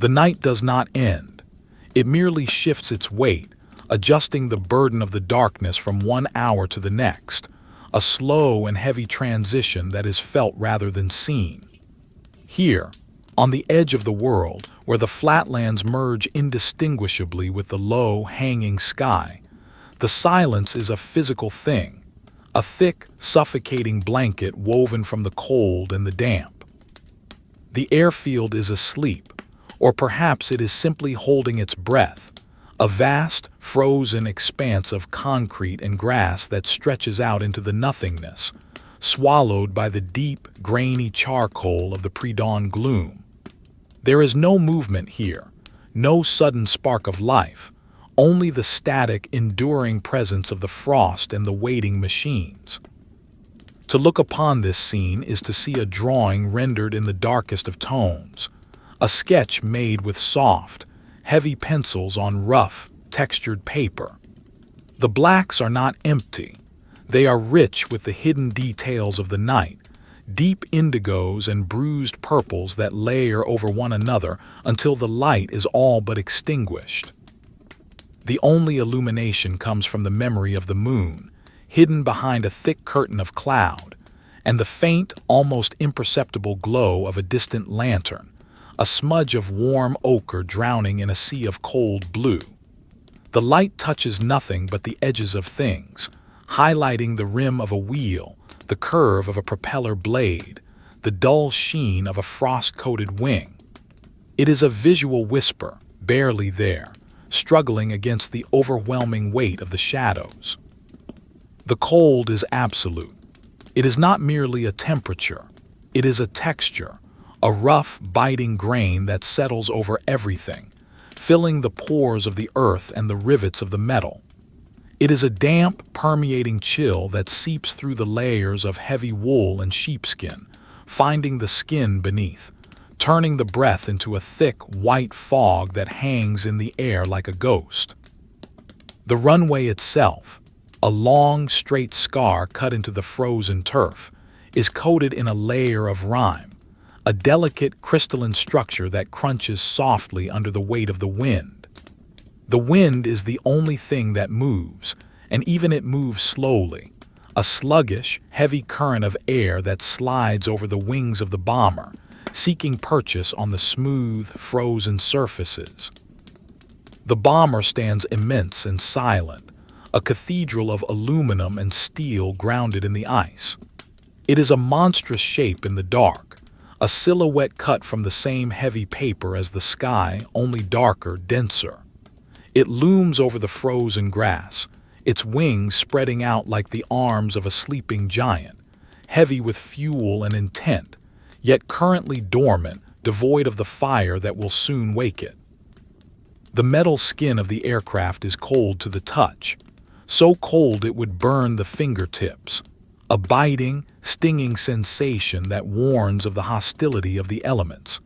The night does not end. It merely shifts its weight, adjusting the burden of the darkness from one hour to the next, a slow and heavy transition that is felt rather than seen. Here, on the edge of the world, where the flatlands merge indistinguishably with the low, hanging sky, the silence is a physical thing, a thick, suffocating blanket woven from the cold and the damp. The airfield is asleep, or perhaps it is simply holding its breath, a vast, frozen expanse of concrete and grass that stretches out into the nothingness, swallowed by the deep, grainy charcoal of the pre-dawn gloom. There is no movement here, no sudden spark of life, only the static, enduring presence of the frost and the waiting machines. To look upon this scene is to see a drawing rendered in the darkest of tones, a sketch made with soft, heavy pencils on rough, textured paper. The blacks are not empty. They are rich with the hidden details of the night, deep indigos and bruised purples that layer over one another until the light is all but extinguished. The only illumination comes from the memory of the moon, hidden behind a thick curtain of cloud, and the faint, almost imperceptible glow of a distant lantern, a smudge of warm ochre drowning in a sea of cold blue. The light touches nothing but the edges of things, highlighting the rim of a wheel, the curve of a propeller blade, the dull sheen of a frost-coated wing. It is a visual whisper, barely there, struggling against the overwhelming weight of the shadows. The cold is absolute. It is not merely a temperature. It is a texture, a rough, biting grain that settles over everything, filling the pores of the earth and the rivets of the metal. It is a damp, permeating chill that seeps through the layers of heavy wool and sheepskin, finding the skin beneath, turning the breath into a thick, white fog that hangs in the air like a ghost. The runway itself, a long, straight scar cut into the frozen turf, is coated in a layer of rime, a delicate, crystalline structure that crunches softly under the weight of the wind. The wind is the only thing that moves, and even it moves slowly, a sluggish, heavy current of air that slides over the wings of the bomber, seeking purchase on the smooth, frozen surfaces. The bomber stands immense and silent, a cathedral of aluminum and steel grounded in the ice. It is a monstrous shape in the dark, a silhouette cut from the same heavy paper as the sky, only darker, denser. It looms over the frozen grass, its wings spreading out like the arms of a sleeping giant, heavy with fuel and intent, yet currently dormant, devoid of the fire that will soon wake it. The metal skin of the aircraft is cold to the touch, so cold it would burn the fingertips, a biting, stinging sensation that warns of the hostility of the elements.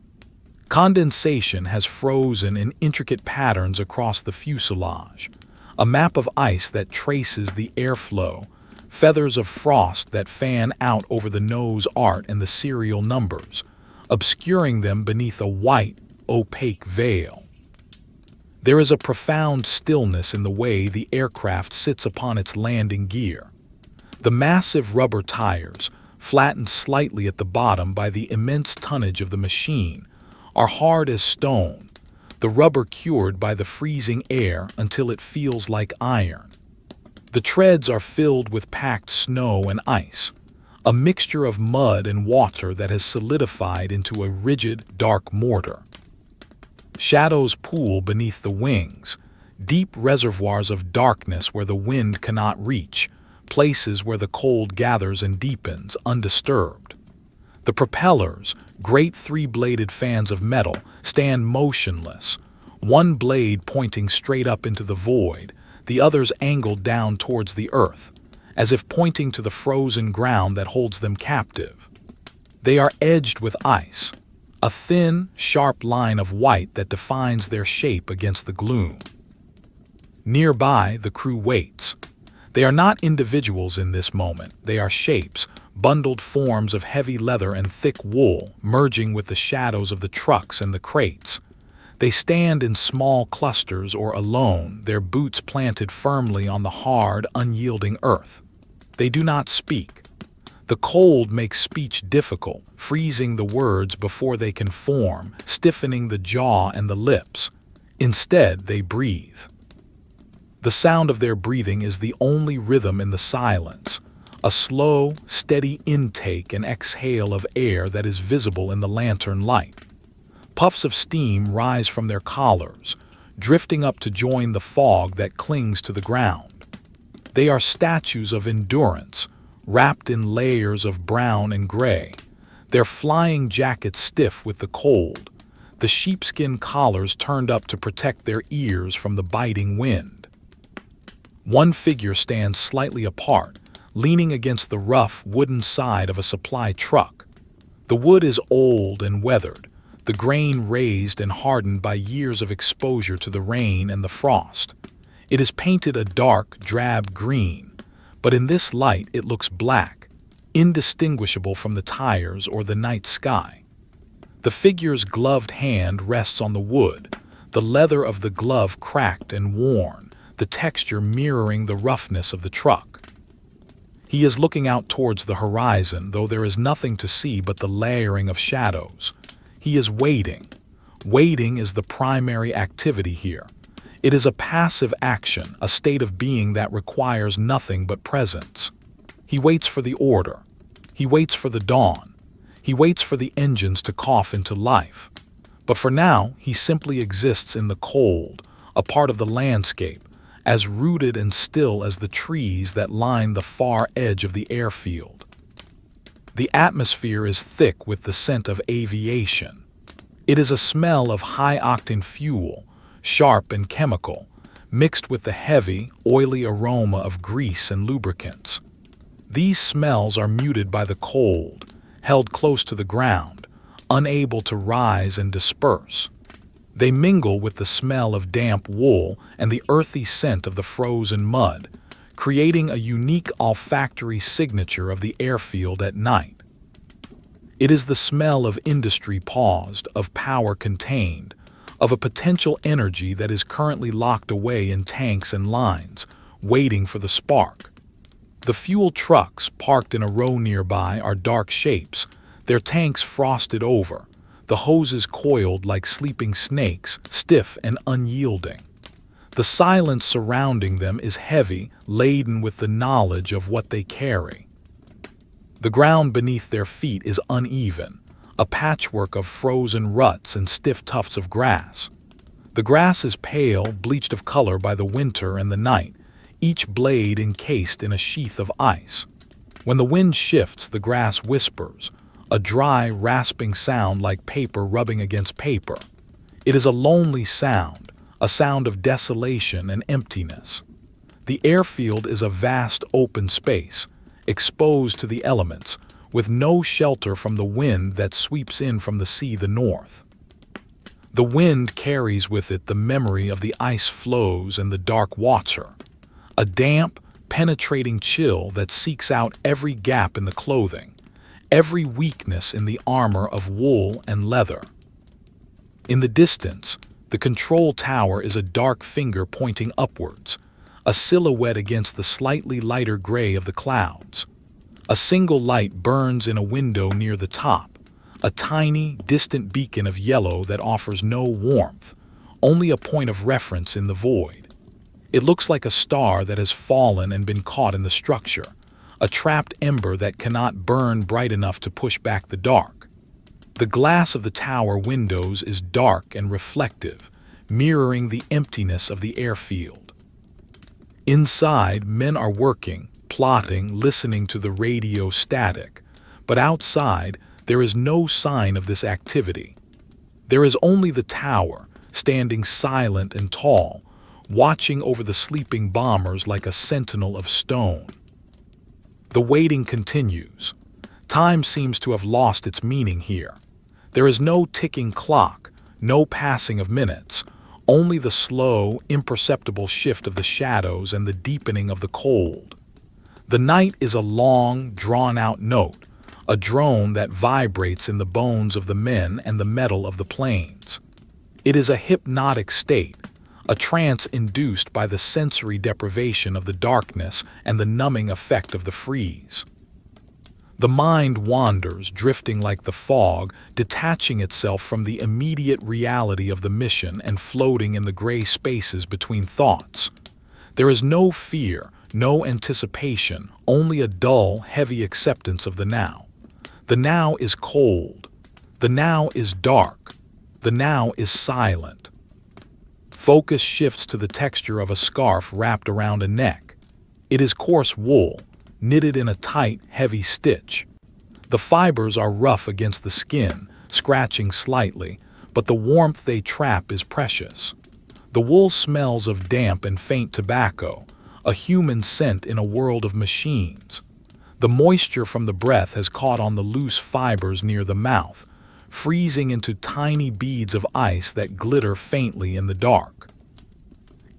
Condensation has frozen in intricate patterns across the fuselage, a map of ice that traces the airflow, feathers of frost that fan out over the nose art and the serial numbers, obscuring them beneath a white, opaque veil. There is a profound stillness in the way the aircraft sits upon its landing gear. The massive rubber tires, flattened slightly at the bottom by the immense tonnage of the machine, are hard as stone, the rubber cured by the freezing air until it feels like iron. The treads are filled with packed snow and ice, a mixture of mud and water that has solidified into a rigid, dark mortar. Shadows pool beneath the wings, deep reservoirs of darkness where the wind cannot reach, places where the cold gathers and deepens, undisturbed. The propellers, great three-bladed fans of metal, stand motionless, one blade pointing straight up into the void, the others angled down towards the earth, as if pointing to the frozen ground that holds them captive. They are edged with ice, a thin, sharp line of white that defines their shape against the gloom. Nearby, the crew waits. They are not individuals in this moment, they are shapes, bundled forms of heavy leather and thick wool, merging with the shadows of the trucks and the crates. They stand in small clusters or alone, their boots planted firmly on the hard, unyielding earth. They do not speak. The cold makes speech difficult, freezing the words before they can form, stiffening the jaw and the lips. Instead, they breathe. The sound of their breathing is the only rhythm in the silence, a slow, steady intake and exhale of air that is visible in the lantern light. Puffs of steam rise from their collars, drifting up to join the fog that clings to the ground. They are statues of endurance, wrapped in layers of brown and gray, their flying jackets stiff with the cold, the sheepskin collars turned up to protect their ears from the biting wind. One figure stands slightly apart, leaning against the rough wooden side of a supply truck. The wood is old and weathered, the grain raised and hardened by years of exposure to the rain and the frost. It is painted a dark, drab green, but in this light it looks black, indistinguishable from the tires or the night sky. The figure's gloved hand rests on the wood, the leather of the glove cracked and worn, the texture mirroring the roughness of the truck. He is looking out towards the horizon, though there is nothing to see but the layering of shadows. He is waiting. Waiting is the primary activity here. It is a passive action, a state of being that requires nothing but presence. He waits for the order. He waits for the dawn. He waits for the engines to cough into life. But for now, he simply exists in the cold, a part of the landscape, as rooted and still as the trees that line the far edge of the airfield. The atmosphere is thick with the scent of aviation. It is a smell of high-octane fuel, sharp and chemical, mixed with the heavy, oily aroma of grease and lubricants. These smells are muted by the cold, held close to the ground, unable to rise and disperse. They mingle with the smell of damp wool and the earthy scent of the frozen mud, creating a unique olfactory signature of the airfield at night. It is the smell of industry paused, of power contained, of a potential energy that is currently locked away in tanks and lines, waiting for the spark. The fuel trucks parked in a row nearby are dark shapes, their tanks frosted over, the hoses coiled like sleeping snakes, stiff and unyielding. The silence surrounding them is heavy, laden with the knowledge of what they carry. The ground beneath their feet is uneven, a patchwork of frozen ruts and stiff tufts of grass. The grass is pale, bleached of color by the winter and the night, each blade encased in a sheath of ice. When the wind shifts, the grass whispers, a dry, rasping sound like paper rubbing against paper. It is a lonely sound, a sound of desolation and emptiness. The airfield is a vast open space, exposed to the elements, with no shelter from the wind that sweeps in from the sea the north. The wind carries with it the memory of the ice floes and the dark water, a damp, penetrating chill that seeks out every gap in the clothing, every weakness in the armor of wool and leather. In the distance, the control tower is a dark finger pointing upwards, a silhouette against the slightly lighter gray of the clouds. A single light burns in a window near the top, a tiny, distant beacon of yellow that offers no warmth, only a point of reference in the void. It looks like a star that has fallen and been caught in the structure, a trapped ember that cannot burn bright enough to push back the dark. The glass of the tower windows is dark and reflective, mirroring the emptiness of the airfield. Inside, men are working, plotting, listening to the radio static, but outside, there is no sign of this activity. There is only the tower, standing silent and tall, watching over the sleeping bombers like a sentinel of stone. The waiting continues. Time seems to have lost its meaning here. There is no ticking clock, no passing of minutes, only the slow, imperceptible shift of the shadows and the deepening of the cold. The night is a long, drawn-out note, a drone that vibrates in the bones of the men and the metal of the planes. It is a hypnotic state, a trance induced by the sensory deprivation of the darkness and the numbing effect of the freeze. The mind wanders, drifting like the fog, detaching itself from the immediate reality of the mission and floating in the gray spaces between thoughts. There is no fear, no anticipation, only a dull, heavy acceptance of the now. The now is cold. The now is dark. The now is silent. Focus shifts to the texture of a scarf wrapped around a neck. It is coarse wool, knitted in a tight, heavy stitch. The fibers are rough against the skin, scratching slightly, but the warmth they trap is precious. The wool smells of damp and faint tobacco, a human scent in a world of machines. The moisture from the breath has caught on the loose fibers near the mouth, freezing into tiny beads of ice that glitter faintly in the dark.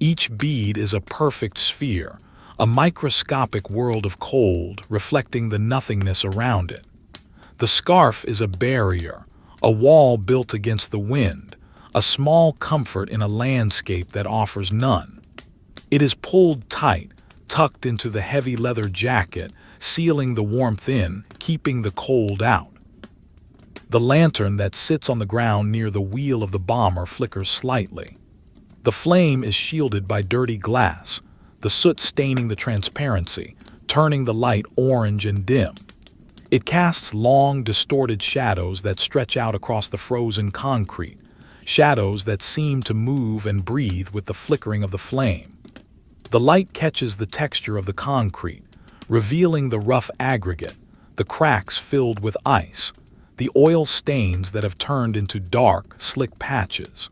Each bead is a perfect sphere, a microscopic world of cold reflecting the nothingness around it. The scarf is a barrier, a wall built against the wind, a small comfort in a landscape that offers none. It is pulled tight, tucked into the heavy leather jacket, sealing the warmth in, keeping the cold out. The lantern that sits on the ground near the wheel of the bomber flickers slightly. The flame is shielded by dirty glass, the soot staining the transparency, turning the light orange and dim. It casts long, distorted shadows that stretch out across the frozen concrete, shadows that seem to move and breathe with the flickering of the flame. The light catches the texture of the concrete, revealing the rough aggregate, the cracks filled with ice, the oil stains that have turned into dark, slick patches.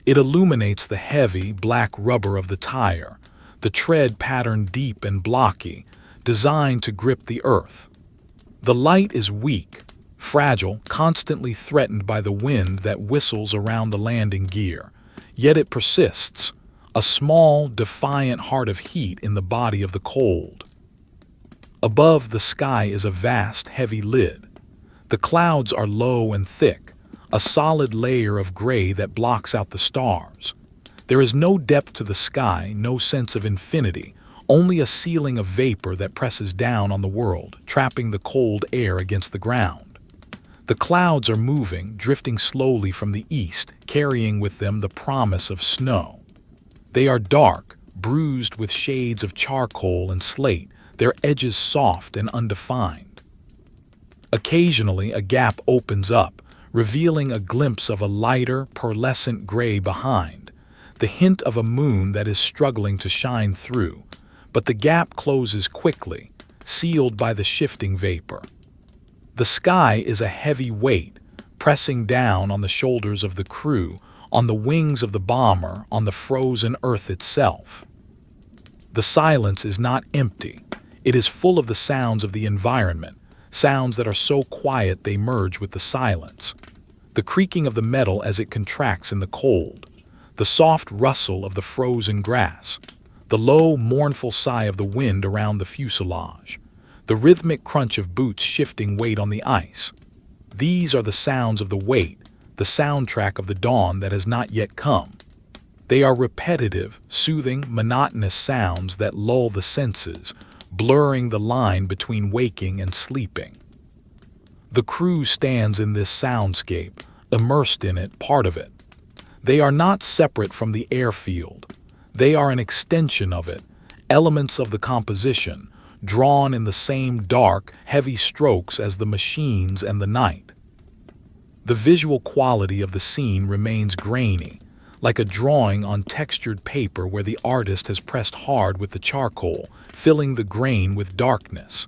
It illuminates the heavy, black rubber of the tire, the tread pattern deep and blocky, designed to grip the earth. The light is weak, fragile, constantly threatened by the wind that whistles around the landing gear, yet it persists, a small, defiant heart of heat in the body of the cold. Above, the sky is a vast, heavy lid. The clouds are low and thick, a solid layer of gray that blocks out the stars. There is no depth to the sky, no sense of infinity, only a ceiling of vapor that presses down on the world, trapping the cold air against the ground. The clouds are moving, drifting slowly from the east, carrying with them the promise of snow. They are dark, bruised with shades of charcoal and slate, their edges soft and undefined. Occasionally, a gap opens up, revealing a glimpse of a lighter, pearlescent gray behind, the hint of a moon that is struggling to shine through, but the gap closes quickly, sealed by the shifting vapor. The sky is a heavy weight, pressing down on the shoulders of the crew, on the wings of the bomber, on the frozen earth itself. The silence is not empty. It is full of the sounds of the environment, sounds that are so quiet they merge with the silence. The creaking of the metal as it contracts in the cold, the soft rustle of the frozen grass, the low, mournful sigh of the wind around the fuselage, the rhythmic crunch of boots shifting weight on the ice. These are the sounds of the wait, the soundtrack of the dawn that has not yet come. They are repetitive, soothing, monotonous sounds that lull the senses, blurring the line between waking and sleeping. The crew stands in this soundscape, immersed in it, part of it. They are not separate from the airfield. They are an extension of it, elements of the composition, drawn in the same dark, heavy strokes as the machines and the night. The visual quality of the scene remains grainy, like a drawing on textured paper where the artist has pressed hard with the charcoal, filling the grain with darkness.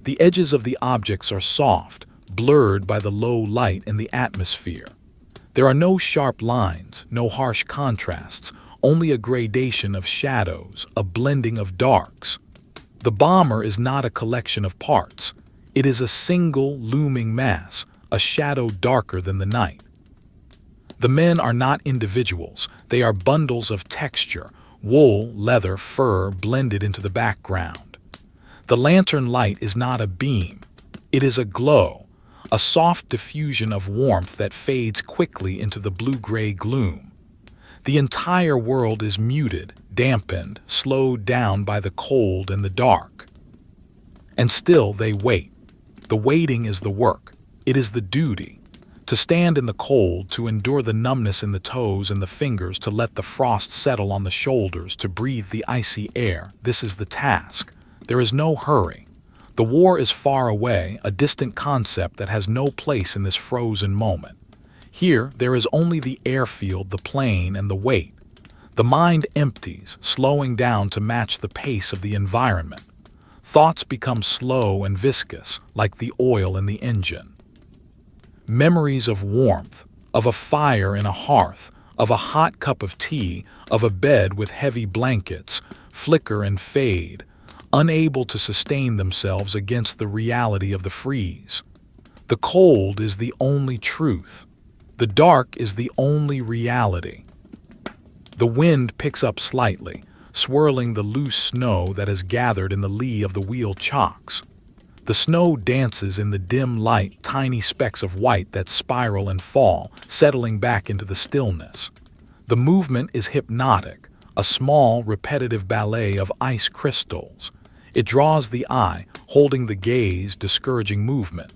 The edges of the objects are soft, blurred by the low light and the atmosphere. There are no sharp lines, no harsh contrasts, only a gradation of shadows, a blending of darks. The bomber is not a collection of parts. It is a single, looming mass, a shadow darker than the night. The men are not individuals. They are bundles of texture, wool, leather, fur blended into the background. The lantern light is not a beam. It is a glow, a soft diffusion of warmth that fades quickly into the blue-gray gloom. The entire world is muted, dampened, slowed down by the cold and the dark. And still they wait. The waiting is the work. It is the duty. To stand in the cold, to endure the numbness in the toes and the fingers, to let the frost settle on the shoulders, to breathe the icy air. This is the task. There is no hurry. The war is far away, a distant concept that has no place in this frozen moment. Here, there is only the airfield, the plane, and the weight. The mind empties, slowing down to match the pace of the environment. Thoughts become slow and viscous, like the oil in the engine. Memories of warmth, of a fire in a hearth, of a hot cup of tea, of a bed with heavy blankets, flicker and fade, unable to sustain themselves against the reality of the freeze. The cold is the only truth. The dark is the only reality. The wind picks up slightly, swirling the loose snow that has gathered in the lee of the wheel chocks. The snow dances in the dim light, tiny specks of white that spiral and fall, settling back into the stillness. The movement is hypnotic, a small, repetitive ballet of ice crystals. It draws the eye, holding the gaze, discouraging movement.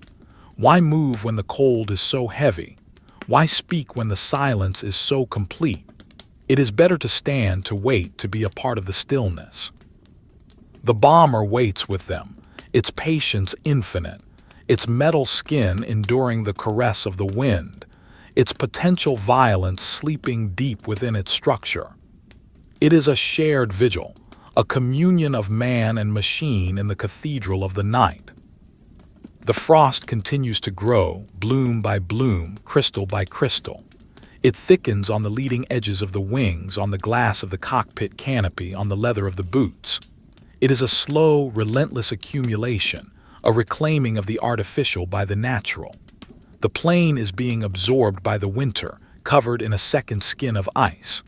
Why move when the cold is so heavy? Why speak when the silence is so complete? It is better to stand, to wait, to be a part of the stillness. The bomber waits with them, its patience infinite, its metal skin enduring the caress of the wind, its potential violence sleeping deep within its structure. It is a shared vigil, a communion of man and machine in the cathedral of the night. The frost continues to grow, bloom by bloom, crystal by crystal. It thickens on the leading edges of the wings, on the glass of the cockpit canopy, on the leather of the boots. It is a slow, relentless accumulation, a reclaiming of the artificial by the natural. The plane is being absorbed by the winter, covered in a second skin of ice.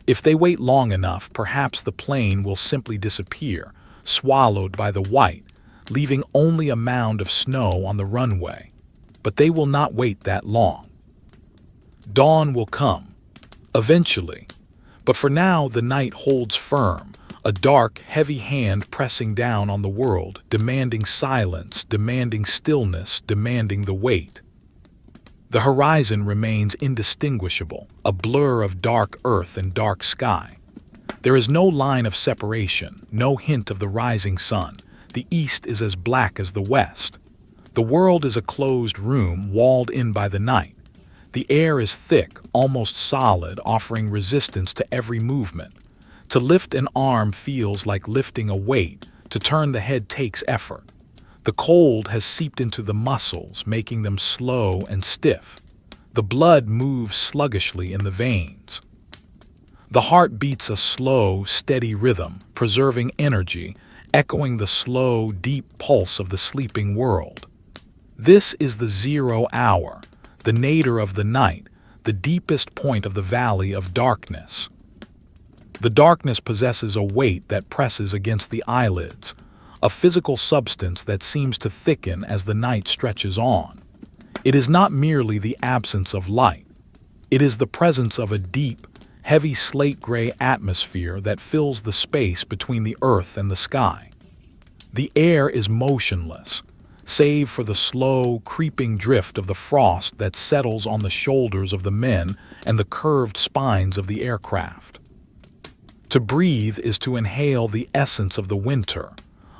If they wait long enough, perhaps the plane will simply disappear, swallowed by the white, leaving only a mound of snow on the runway. But they will not wait that long. Dawn will come, eventually. But for now, the night holds firm, a dark, heavy hand pressing down on the world, demanding silence, demanding stillness, demanding the wait. The horizon remains indistinguishable, a blur of dark earth and dark sky. There is no line of separation, no hint of the rising sun. The east is as black as the west. The world is a closed room walled in by the night. The air is thick, almost solid, offering resistance to every movement. To lift an arm feels like lifting a weight. To turn the head takes effort. The cold has seeped into the muscles, making them slow and stiff. The blood moves sluggishly in the veins. The heart beats a slow, steady rhythm, preserving energy, echoing the slow, deep pulse of the sleeping world. This is the 0 hour, the nadir of the night, the deepest point of the valley of darkness. The darkness possesses a weight that presses against the eyelids, a physical substance that seems to thicken as the night stretches on. It is not merely the absence of light. It is the presence of a deep, heavy slate-gray atmosphere that fills the space between the earth and the sky. The air is motionless, save for the slow, creeping drift of the frost that settles on the shoulders of the men and the curved spines of the aircraft. To breathe is to inhale the essence of the winter,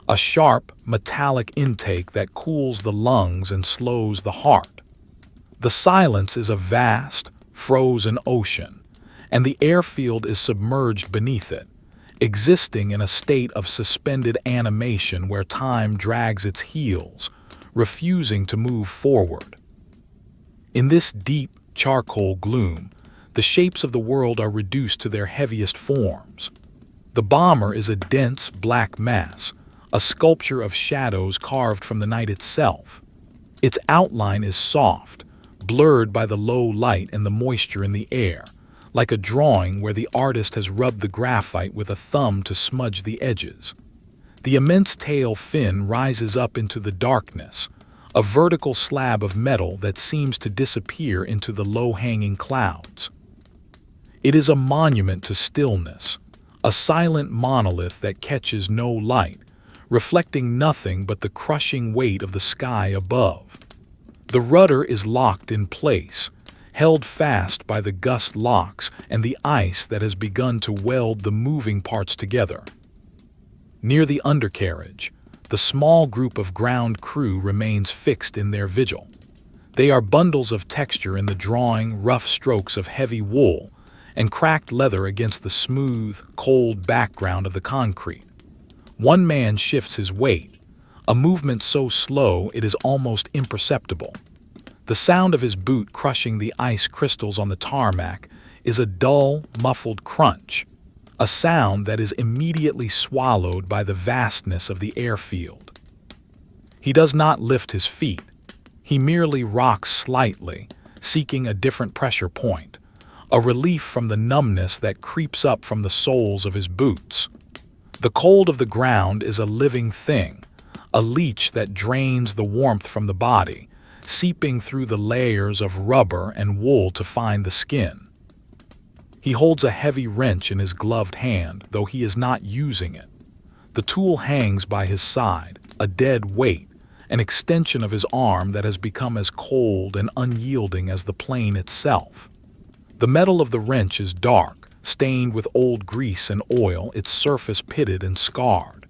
a sharp, metallic intake that cools the lungs and slows the heart. The silence is a vast, frozen ocean, and the airfield is submerged beneath it, existing in a state of suspended animation where time drags its heels, refusing to move forward. In this deep, charcoal gloom, the shapes of the world are reduced to their heaviest forms. The bomber is a dense, black mass, a sculpture of shadows carved from the night itself. Its outline is soft, blurred by the low light and the moisture in the air, like a drawing where the artist has rubbed the graphite with a thumb to smudge the edges. The immense tail fin rises up into the darkness, a vertical slab of metal that seems to disappear into the low-hanging clouds. It is a monument to stillness, a silent monolith that catches no light, reflecting nothing but the crushing weight of the sky above. The rudder is locked in place, held fast by the gust locks and the ice that has begun to weld the moving parts together. Near the undercarriage, the small group of ground crew remains fixed in their vigil. They are bundles of texture in the drawing rough strokes of heavy wool and cracked leather against the smooth, cold background of the concrete. One man shifts his weight, a movement so slow it is almost imperceptible. The sound of his boot crushing the ice crystals on the tarmac is a dull, muffled crunch, a sound that is immediately swallowed by the vastness of the airfield. He does not lift his feet. He merely rocks slightly, seeking a different pressure point, a relief from the numbness that creeps up from the soles of his boots. The cold of the ground is a living thing, a leech that drains the warmth from the body, seeping through the layers of rubber and wool to find the skin. He holds a heavy wrench in his gloved hand, though he is not using it. The tool hangs by his side, a dead weight, an extension of his arm that has become as cold and unyielding as the plane itself. The metal of the wrench is dark, stained with old grease and oil, its surface pitted and scarred.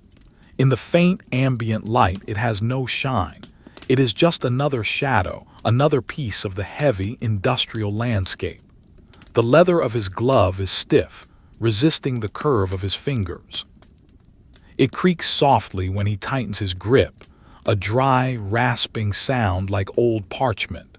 In the faint ambient light, it has no shine. It is just another shadow, another piece of the heavy industrial landscape. The leather of his glove is stiff, resisting the curve of his fingers. It creaks softly when he tightens his grip, a dry, rasping sound like old parchment.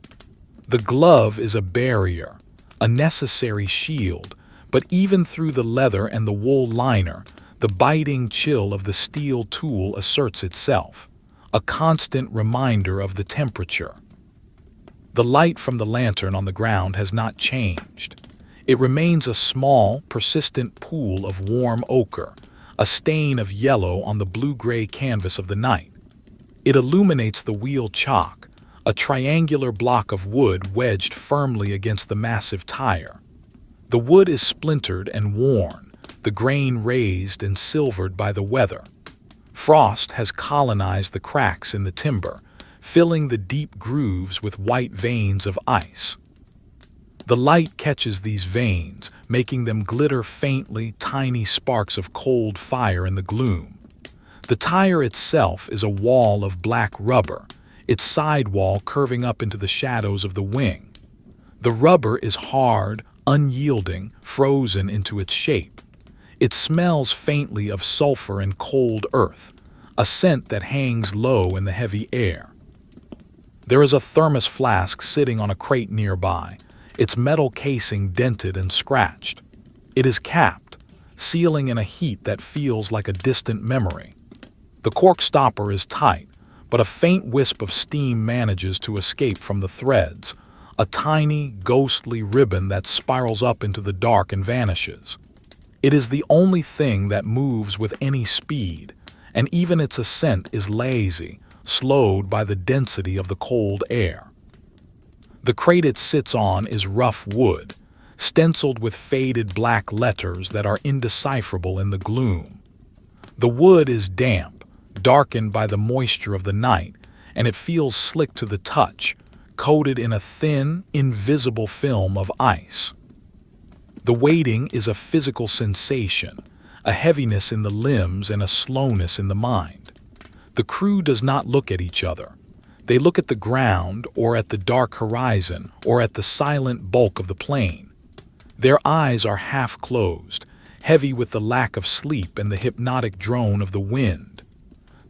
The glove is a barrier, a necessary shield, but even through the leather and the wool liner, the biting chill of the steel tool asserts itself, a constant reminder of the temperature. The light from the lantern on the ground has not changed. It remains a small, persistent pool of warm ochre, a stain of yellow on the blue-gray canvas of the night. It illuminates the wheel chock, a triangular block of wood wedged firmly against the massive tire. The wood is splintered and worn, the grain raised and silvered by the weather. Frost has colonized the cracks in the timber, filling the deep grooves with white veins of ice. The light catches these veins, making them glitter faintly, tiny sparks of cold fire in the gloom. The tire itself is a wall of black rubber, its sidewall curving up into the shadows of the wing. The rubber is hard, unyielding, frozen into its shape. It smells faintly of sulfur and cold earth, a scent that hangs low in the heavy air. There is a thermos flask sitting on a crate nearby, its metal casing dented and scratched. It is capped, sealing in a heat that feels like a distant memory. The cork stopper is tight, but a faint wisp of steam manages to escape from the threads, a tiny, ghostly ribbon that spirals up into the dark and vanishes. It is the only thing that moves with any speed, and even its ascent is lazy, slowed by the density of the cold air. The crate it sits on is rough wood, stenciled with faded black letters that are indecipherable in the gloom. The wood is damp, darkened by the moisture of the night, and it feels slick to the touch, coated in a thin, invisible film of ice. The waiting is a physical sensation, a heaviness in the limbs and a slowness in the mind. The crew does not look at each other. They look at the ground, or at the dark horizon, or at the silent bulk of the plane. Their eyes are half closed, heavy with the lack of sleep and the hypnotic drone of the wind.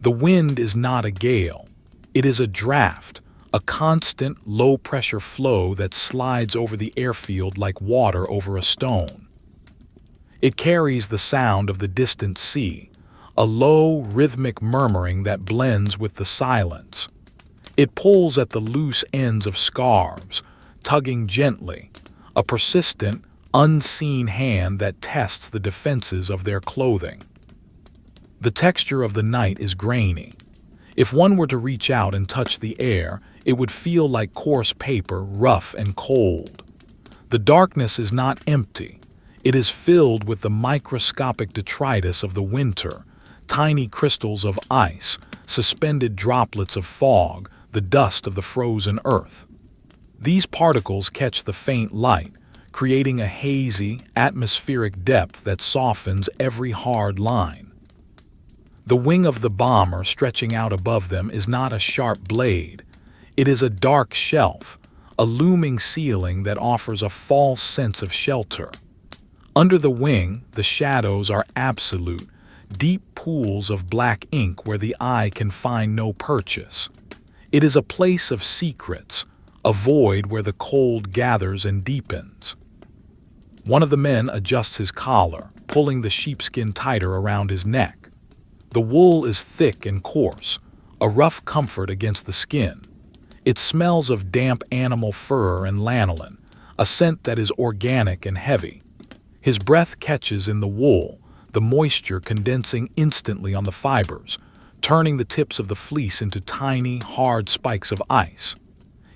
The wind is not a gale. It is a draft, a constant, low-pressure flow that slides over the airfield like water over a stone. It carries the sound of the distant sea, a low, rhythmic murmuring that blends with the silence. It pulls at the loose ends of scarves, tugging gently, a persistent, unseen hand that tests the defenses of their clothing. The texture of the night is grainy. If one were to reach out and touch the air, it would feel like coarse paper, rough and cold. The darkness is not empty. It is filled with the microscopic detritus of the winter, tiny crystals of ice, suspended droplets of fog, the dust of the frozen earth. These particles catch the faint light, creating a hazy, atmospheric depth that softens every hard line. The wing of the bomber stretching out above them is not a sharp blade. It is a dark shelf, a looming ceiling that offers a false sense of shelter. Under the wing, the shadows are absolute, deep pools of black ink where the eye can find no purchase. It is a place of secrets, a void where the cold gathers and deepens. One of the men adjusts his collar, pulling the sheepskin tighter around his neck. The wool is thick and coarse, a rough comfort against the skin. It smells of damp animal fur and lanolin, a scent that is organic and heavy. His breath catches in the wool, the moisture condensing instantly on the fibers, turning the tips of the fleece into tiny, hard spikes of ice.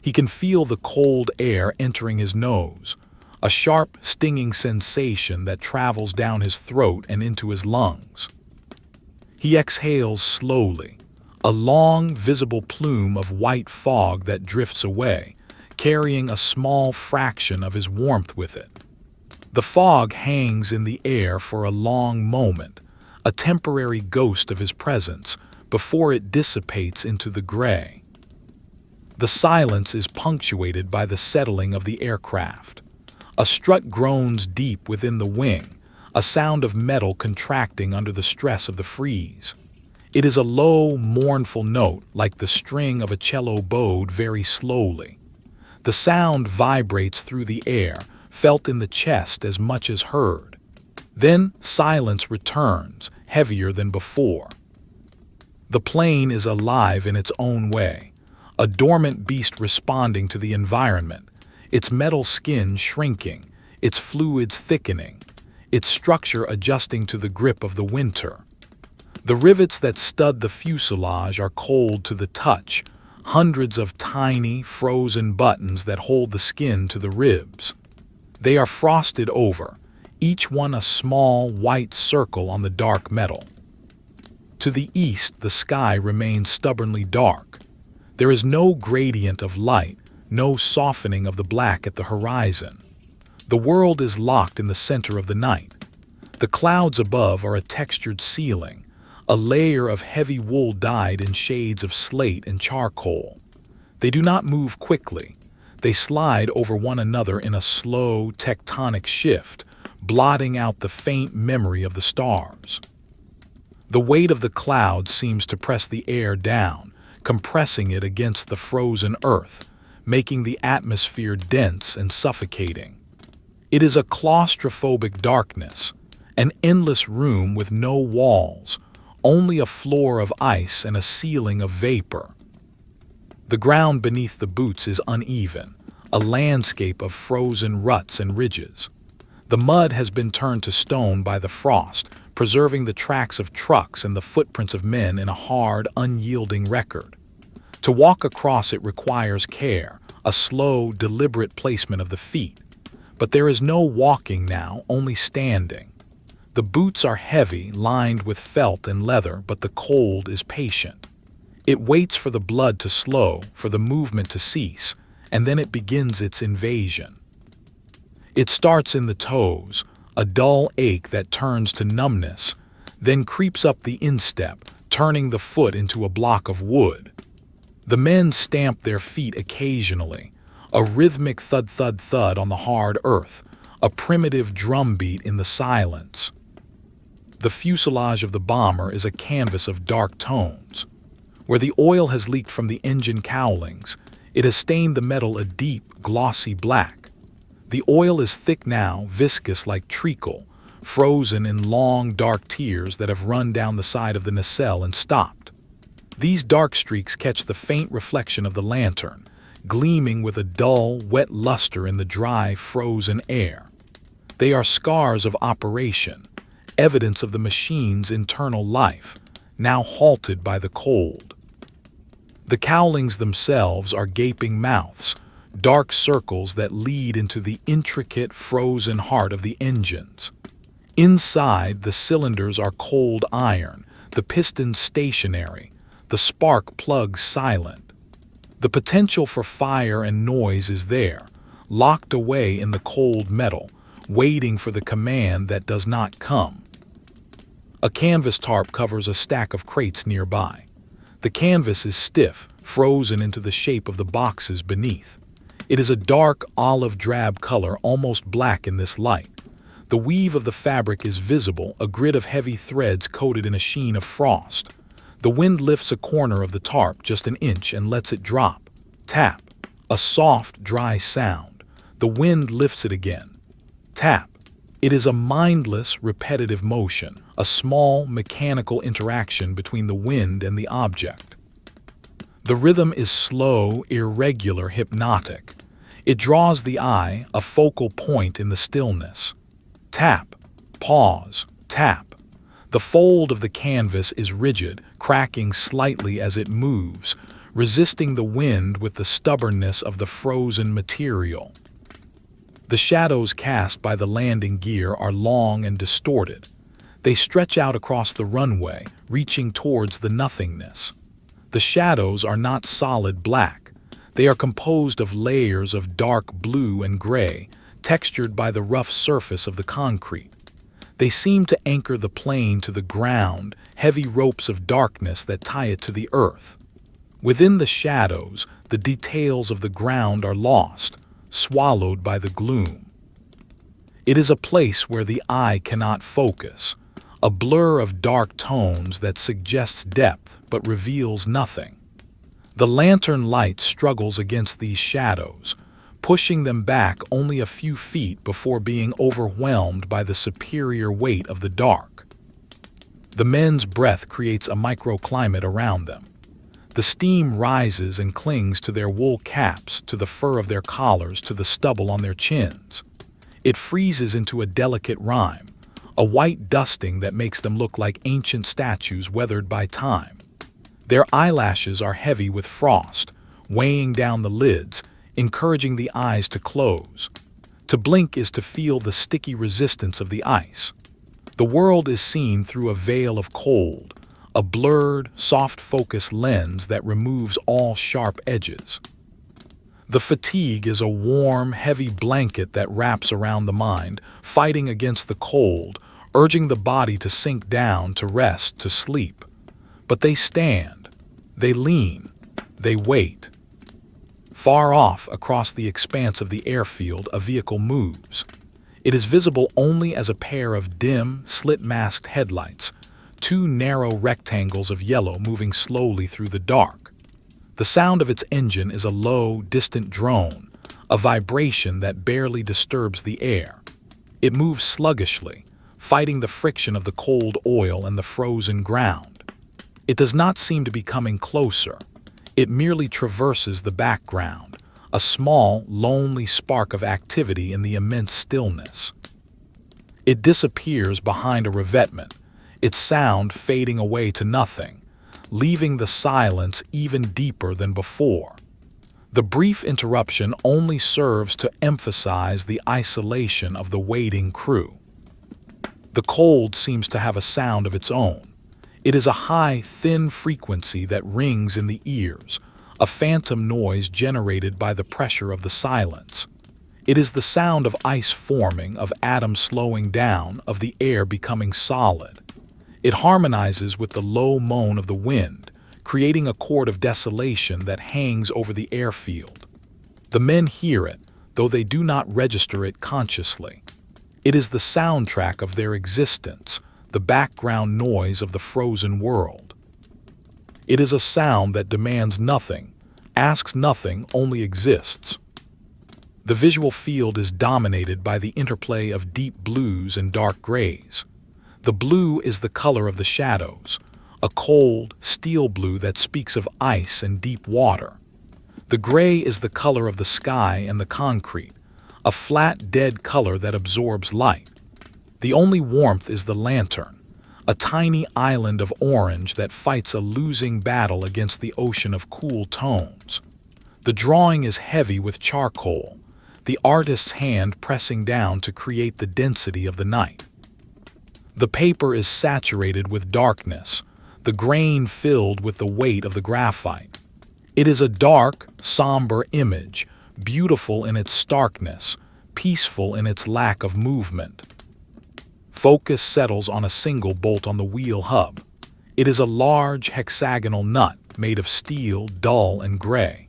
He can feel the cold air entering his nose, a sharp, stinging sensation that travels down his throat and into his lungs. He exhales slowly, a long, visible plume of white fog that drifts away, carrying a small fraction of his warmth with it. The fog hangs in the air for a long moment, a temporary ghost of his presence, before it dissipates into the gray. The silence is punctuated by the settling of the aircraft. A strut groans deep within the wing, a sound of metal contracting under the stress of the freeze. It is a low, mournful note like the string of a cello bowed very slowly. The sound vibrates through the air, felt in the chest as much as heard. Then silence returns, heavier than before. The plane is alive in its own way, a dormant beast responding to the environment, its metal skin shrinking, its fluids thickening, its structure adjusting to the grip of the winter. The rivets that stud the fuselage are cold to the touch, hundreds of tiny, frozen buttons that hold the skin to the ribs. They are frosted over, each one a small, white circle on the dark metal. To the east, the sky remains stubbornly dark. There is no gradient of light, no softening of the black at the horizon. The world is locked in the center of the night. The clouds above are a textured ceiling, a layer of heavy wool dyed in shades of slate and charcoal. They do not move quickly. They slide over one another in a slow, tectonic shift, blotting out the faint memory of the stars. The weight of the clouds seems to press the air down, compressing it against the frozen earth, making the atmosphere dense and suffocating. It is a claustrophobic darkness, an endless room with no walls, only a floor of ice and a ceiling of vapor. The ground beneath the boots is uneven, a landscape of frozen ruts and ridges. The mud has been turned to stone by the frost, preserving the tracks of trucks and the footprints of men in a hard, unyielding record. To walk across it requires care, a slow, deliberate placement of the feet. But there is no walking now, only standing. The boots are heavy, lined with felt and leather, but the cold is patient. It waits for the blood to slow, for the movement to cease, and then it begins its invasion. It starts in the toes, a dull ache that turns to numbness, then creeps up the instep, turning the foot into a block of wood. The men stamp their feet occasionally, a rhythmic thud-thud-thud on the hard earth, a primitive drumbeat in the silence. The fuselage of the bomber is a canvas of dark tones. Where the oil has leaked from the engine cowlings, it has stained the metal a deep, glossy black. The oil is thick now, viscous like treacle, frozen in long, dark tears that have run down the side of the nacelle and stopped. These dark streaks catch the faint reflection of the lantern, gleaming with a dull, wet luster in the dry, frozen air. They are scars of operation, evidence of the machine's internal life, now halted by the cold. The cowlings themselves are gaping mouths, dark circles that lead into the intricate, frozen heart of the engines. Inside, the cylinders are cold iron, the pistons stationary, the spark plugs silent. The potential for fire and noise is there, locked away in the cold metal, waiting for the command that does not come. A canvas tarp covers a stack of crates nearby. The canvas is stiff, frozen into the shape of the boxes beneath. It is a dark olive drab color, almost black in this light. The weave of the fabric is visible, a grid of heavy threads coated in a sheen of frost. The wind lifts a corner of the tarp just an inch and lets it drop. Tap. A soft, dry sound. The wind lifts it again. Tap. It is a mindless, repetitive motion, a small, mechanical interaction between the wind and the object. The rhythm is slow, irregular, hypnotic. It draws the eye, a focal point in the stillness. Tap, pause, tap. The fold of the canvas is rigid, cracking slightly as it moves, resisting the wind with the stubbornness of the frozen material. The shadows cast by the landing gear are long and distorted. They stretch out across the runway, reaching towards the nothingness. The shadows are not solid black. They are composed of layers of dark blue and gray, textured by the rough surface of the concrete. They seem to anchor the plane to the ground, heavy ropes of darkness that tie it to the earth. Within the shadows, the details of the ground are lost, swallowed by the gloom. It is a place where the eye cannot focus, a blur of dark tones that suggests depth but reveals nothing. The lantern light struggles against these shadows, pushing them back only a few feet before being overwhelmed by the superior weight of the dark. The men's breath creates a microclimate around them. The steam rises and clings to their wool caps, to the fur of their collars, to the stubble on their chins. It freezes into a delicate rime, a white dusting that makes them look like ancient statues weathered by time. Their eyelashes are heavy with frost, weighing down the lids, encouraging the eyes to close. To blink is to feel the sticky resistance of the ice. The world is seen through a veil of cold, a blurred, soft-focus lens that removes all sharp edges. The fatigue is a warm, heavy blanket that wraps around the mind, fighting against the cold, urging the body to sink down, to rest, to sleep. But they stand, they lean, they wait. Far off, across the expanse of the airfield, a vehicle moves. It is visible only as a pair of dim, slit-masked headlights, two narrow rectangles of yellow moving slowly through the dark. The sound of its engine is a low, distant drone, a vibration that barely disturbs the air. It moves sluggishly, fighting the friction of the cold oil and the frozen ground. It does not seem to be coming closer. It merely traverses the background, a small, lonely spark of activity in the immense stillness. It disappears behind a revetment, its sound fading away to nothing, leaving the silence even deeper than before. The brief interruption only serves to emphasize the isolation of the waiting crew. The cold seems to have a sound of its own. It is a high, thin frequency that rings in the ears, a phantom noise generated by the pressure of the silence. It is the sound of ice forming, of atoms slowing down, of the air becoming solid. It harmonizes with the low moan of the wind, creating a chord of desolation that hangs over the airfield. The men hear it, though they do not register it consciously. It is the soundtrack of their existence, the background noise of the frozen world. It is a sound that demands nothing, asks nothing, only exists. The visual field is dominated by the interplay of deep blues and dark grays. The blue is the color of the shadows, a cold, steel blue that speaks of ice and deep water. The gray is the color of the sky and the concrete, a flat, dead color that absorbs light. The only warmth is the lantern, a tiny island of orange that fights a losing battle against the ocean of cool tones. The drawing is heavy with charcoal, the artist's hand pressing down to create the density of the night. The paper is saturated with darkness, the grain filled with the weight of the graphite. It is a dark, somber image, beautiful in its starkness, peaceful in its lack of movement. Focus settles on a single bolt on the wheel hub. It is a large hexagonal nut made of steel, dull and gray.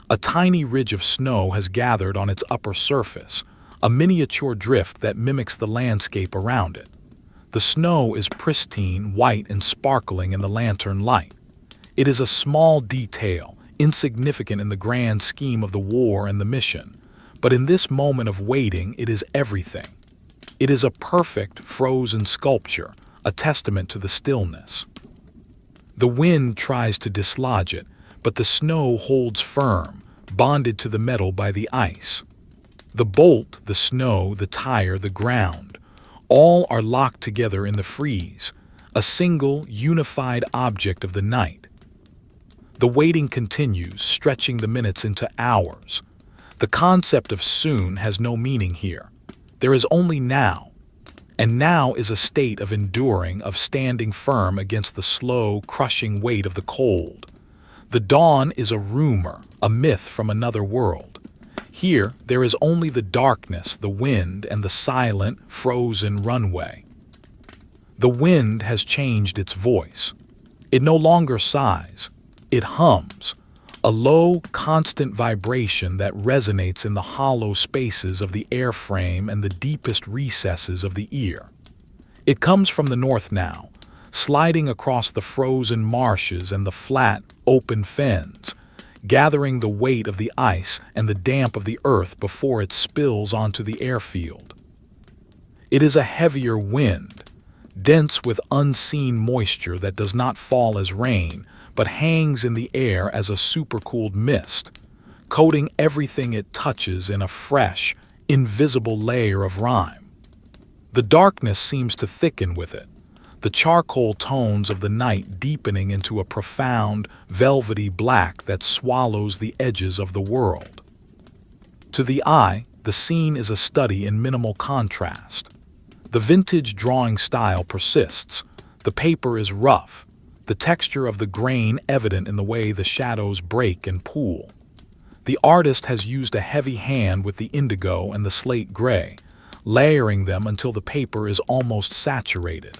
A tiny ridge of snow has gathered on its upper surface, a miniature drift that mimics the landscape around it. The snow is pristine, white and sparkling in the lantern light. It is a small detail, insignificant in the grand scheme of the war and the mission, but in this moment of waiting it is everything. It is a perfect, frozen sculpture, a testament to the stillness. The wind tries to dislodge it, but the snow holds firm, bonded to the metal by the ice. The bolt, the snow, the tire, the ground, all are locked together in the freeze, a single, unified object of the night. The waiting continues, stretching the minutes into hours. The concept of soon has no meaning here. There is only now, and now is a state of enduring, of standing firm against the slow, crushing weight of the cold. The dawn is a rumor, a myth from another world. Here, there is only the darkness, the wind, and the silent, frozen runway. The wind has changed its voice. It no longer sighs, it hums. A low, constant vibration that resonates in the hollow spaces of the airframe and the deepest recesses of the ear. It comes from the north now, sliding across the frozen marshes and the flat, open fens, gathering the weight of the ice and the damp of the earth before it spills onto the airfield. It is a heavier wind, dense with unseen moisture that does not fall as rain, but hangs in the air as a supercooled mist, coating everything it touches in a fresh, invisible layer of rime. The darkness seems to thicken with it, the charcoal tones of the night deepening into a profound, velvety black that swallows the edges of the world. To the eye, the scene is a study in minimal contrast. The vintage drawing style persists. The paper is rough, the texture of the grain evident in the way the shadows break and pool. The artist has used a heavy hand with the indigo and the slate gray, layering them until the paper is almost saturated.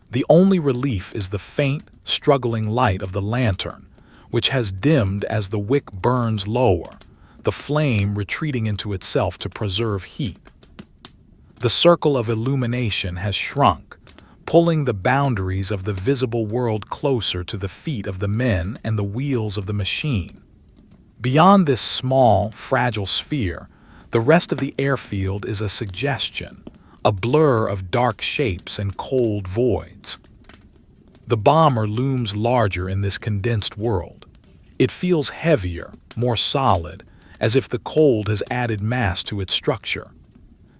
The only relief is the faint, struggling light of the lantern, which has dimmed as the wick burns lower, the flame retreating into itself to preserve heat. The circle of illumination has shrunk, pulling the boundaries of the visible world closer to the feet of the men and the wheels of the machine. Beyond this small, fragile sphere, the rest of the airfield is a suggestion, a blur of dark shapes and cold voids. The bomber looms larger in this condensed world. It feels heavier, more solid, as if the cold has added mass to its structure.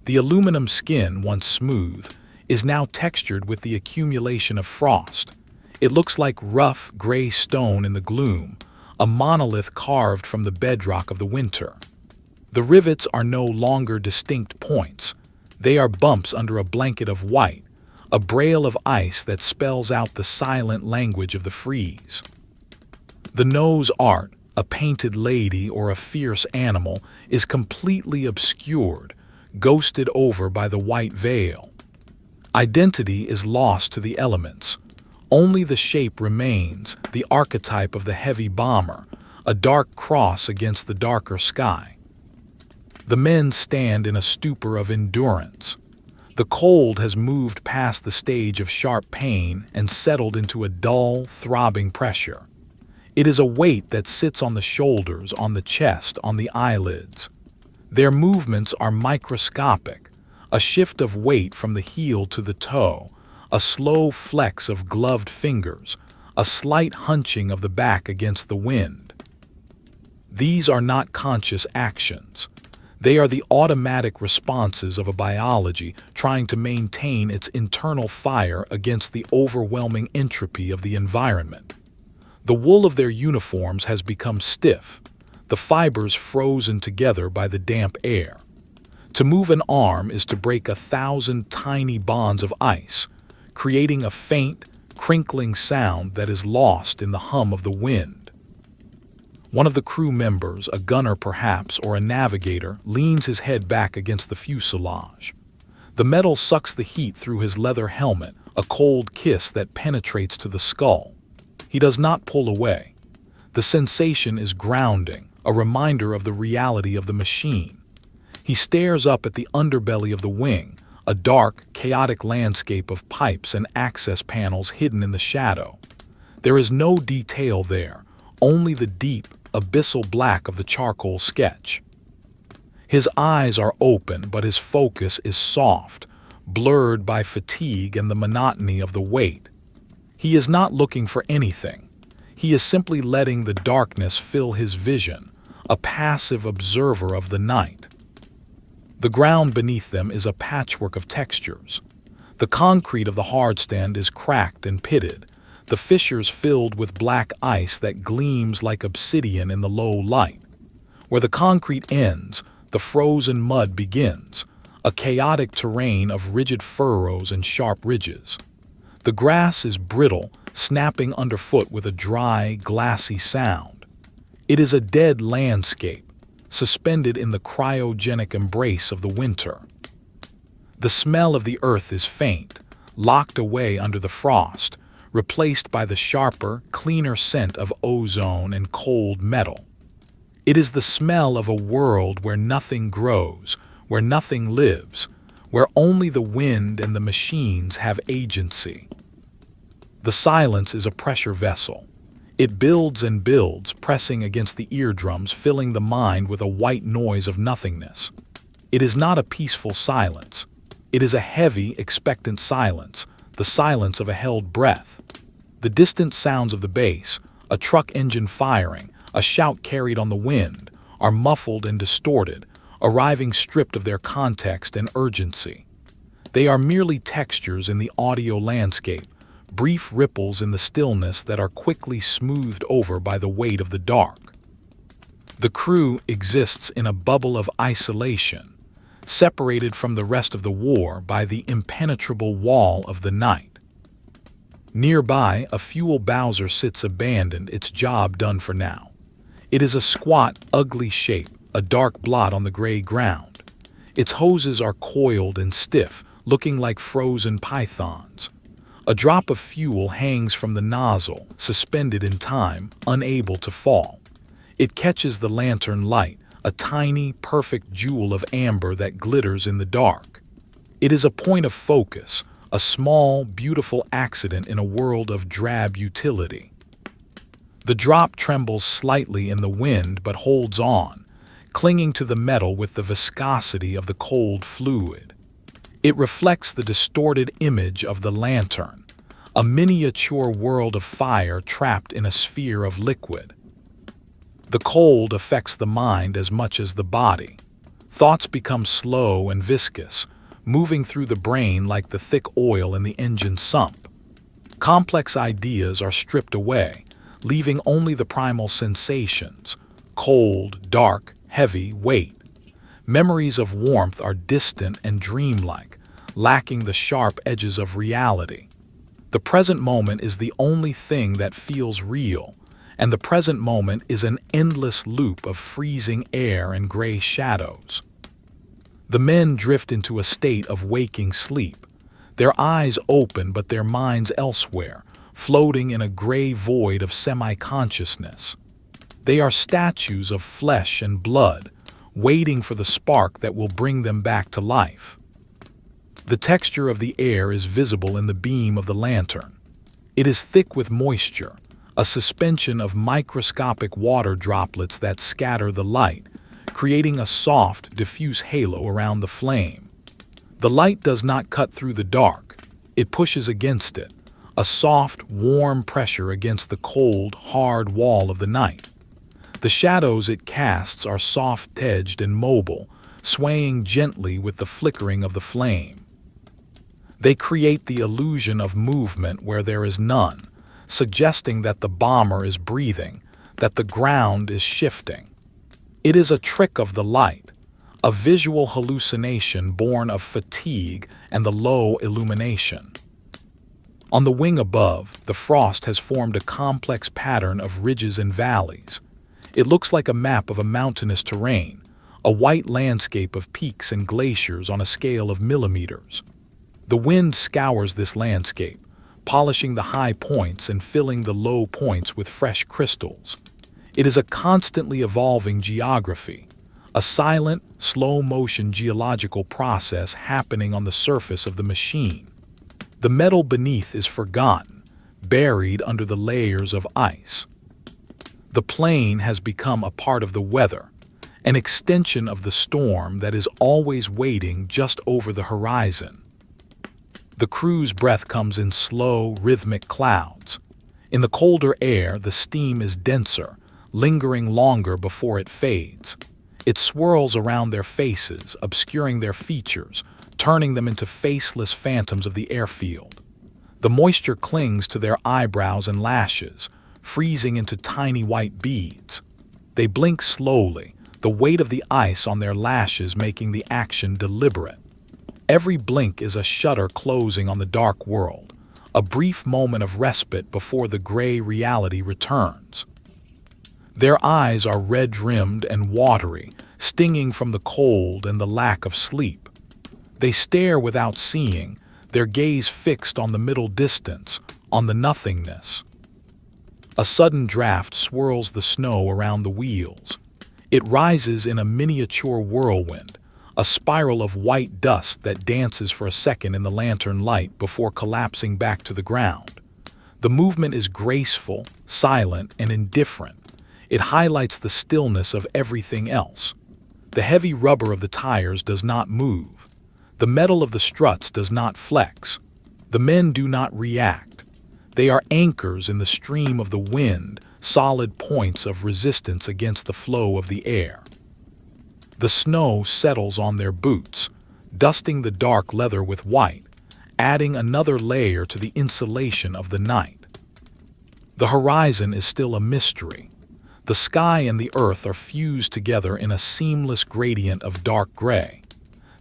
The aluminum skin, once smooth, is now textured with the accumulation of frost. It looks like rough, gray stone in the gloom, a monolith carved from the bedrock of the winter. The rivets are no longer distinct points. They are bumps under a blanket of white, a braille of ice that spells out the silent language of the freeze. The nose art, a painted lady or a fierce animal, is completely obscured, ghosted over by the white veil. Identity is lost to the elements. Only the shape remains, the archetype of the heavy bomber, a dark cross against the darker sky. The men stand in a stupor of endurance. The cold has moved past the stage of sharp pain and settled into a dull, throbbing pressure. It is a weight that sits on the shoulders, on the chest, on the eyelids. Their movements are microscopic, a shift of weight from the heel to the toe, a slow flex of gloved fingers, a slight hunching of the back against the wind. These are not conscious actions. They are the automatic responses of a biology trying to maintain its internal fire against the overwhelming entropy of the environment. The wool of their uniforms has become stiff, the fibers frozen together by the damp air. To move an arm is to break 1,000 tiny bonds of ice, creating a faint, crinkling sound that is lost in the hum of the wind. One of the crew members, a gunner perhaps, or a navigator, leans his head back against the fuselage. The metal sucks the heat through his leather helmet, a cold kiss that penetrates to the skull. He does not pull away. The sensation is grounding, a reminder of the reality of the machine. He stares up at the underbelly of the wing, a dark, chaotic landscape of pipes and access panels hidden in the shadow. There is no detail there, only the deep, abyssal black of the charcoal sketch. His eyes are open, but his focus is soft, blurred by fatigue and the monotony of the weight. He is not looking for anything. He is simply letting the darkness fill his vision, a passive observer of the night. The ground beneath them is a patchwork of textures. The concrete of the hardstand is cracked and pitted, the fissures filled with black ice that gleams like obsidian in the low light. Where the concrete ends, the frozen mud begins, a chaotic terrain of rigid furrows and sharp ridges. The grass is brittle, snapping underfoot with a dry, glassy sound. It is a dead landscape, suspended in the cryogenic embrace of the winter. The smell of the earth is faint, locked away under the frost, replaced by the sharper, cleaner scent of ozone and cold metal. It is the smell of a world where nothing grows, where nothing lives, where only the wind and the machines have agency. The silence is a pressure vessel. It builds and builds, pressing against the eardrums, filling the mind with a white noise of nothingness. It is not a peaceful silence. It is a heavy, expectant silence, the silence of a held breath. The distant sounds of the base, a truck engine firing, a shout carried on the wind, are muffled and distorted, arriving stripped of their context and urgency. They are merely textures in the audio landscape, brief ripples in the stillness that are quickly smoothed over by the weight of the dark. The crew exists in a bubble of isolation, separated from the rest of the war by the impenetrable wall of the night. Nearby, a fuel bowser sits abandoned, its job done for now. It is a squat, ugly shape, a dark blot on the gray ground. Its hoses are coiled and stiff, looking like frozen pythons. A drop of fuel hangs from the nozzle, suspended in time, unable to fall. It catches the lantern light, a tiny, perfect jewel of amber that glitters in the dark. It is a point of focus, a small, beautiful accident in a world of drab utility. The drop trembles slightly in the wind but holds on, clinging to the metal with the viscosity of the cold fluid. It reflects the distorted image of the lantern, a miniature world of fire trapped in a sphere of liquid. The cold affects the mind as much as the body. Thoughts become slow and viscous, moving through the brain like the thick oil in the engine sump. Complex ideas are stripped away, leaving only the primal sensations: cold, dark, heavy, weight. Memories of warmth are distant and dreamlike, lacking the sharp edges of reality. The present moment is the only thing that feels real, and the present moment is an endless loop of freezing air and gray shadows. The men drift into a state of waking sleep, their eyes open but their minds elsewhere, floating in a gray void of semi-consciousness. They are statues of flesh and blood, waiting for the spark that will bring them back to life. The texture of the air is visible in the beam of the lantern. It is thick with moisture, a suspension of microscopic water droplets that scatter the light, creating a soft, diffuse halo around the flame. The light does not cut through the dark, it pushes against it, a soft, warm pressure against the cold, hard wall of the night. The shadows it casts are soft-edged and mobile, swaying gently with the flickering of the flame. They create the illusion of movement where there is none, suggesting that the bomber is breathing, that the ground is shifting. It is a trick of the light, a visual hallucination born of fatigue and the low illumination. On the wing above, the frost has formed a complex pattern of ridges and valleys. It looks like a map of a mountainous terrain, a white landscape of peaks and glaciers on a scale of millimeters. The wind scours this landscape, polishing the high points and filling the low points with fresh crystals. It is a constantly evolving geography, a silent, slow-motion geological process happening on the surface of the machine. The metal beneath is forgotten, buried under the layers of ice. The plane has become a part of the weather, an extension of the storm that is always waiting just over the horizon. The crew's breath comes in slow, rhythmic clouds. In the colder air, the steam is denser, lingering longer before it fades. It swirls around their faces, obscuring their features, turning them into faceless phantoms of the airfield. The moisture clings to their eyebrows and lashes, freezing into tiny white beads. They blink slowly, the weight of the ice on their lashes making the action deliberate. Every blink is a shutter closing on the dark world, a brief moment of respite before the gray reality returns. Their eyes are red-rimmed and watery, stinging from the cold and the lack of sleep. They stare without seeing, their gaze fixed on the middle distance, on the nothingness. A sudden draft swirls the snow around the wheels. It rises in a miniature whirlwind, a spiral of white dust that dances for a second in the lantern light before collapsing back to the ground. The movement is graceful, silent, and indifferent. It highlights the stillness of everything else. The heavy rubber of the tires does not move. The metal of the struts does not flex. The men do not react. They are anchors in the stream of the wind, solid points of resistance against the flow of the air. The snow settles on their boots, dusting the dark leather with white, adding another layer to the insulation of the night. The horizon is still a mystery. The sky and the earth are fused together in a seamless gradient of dark gray.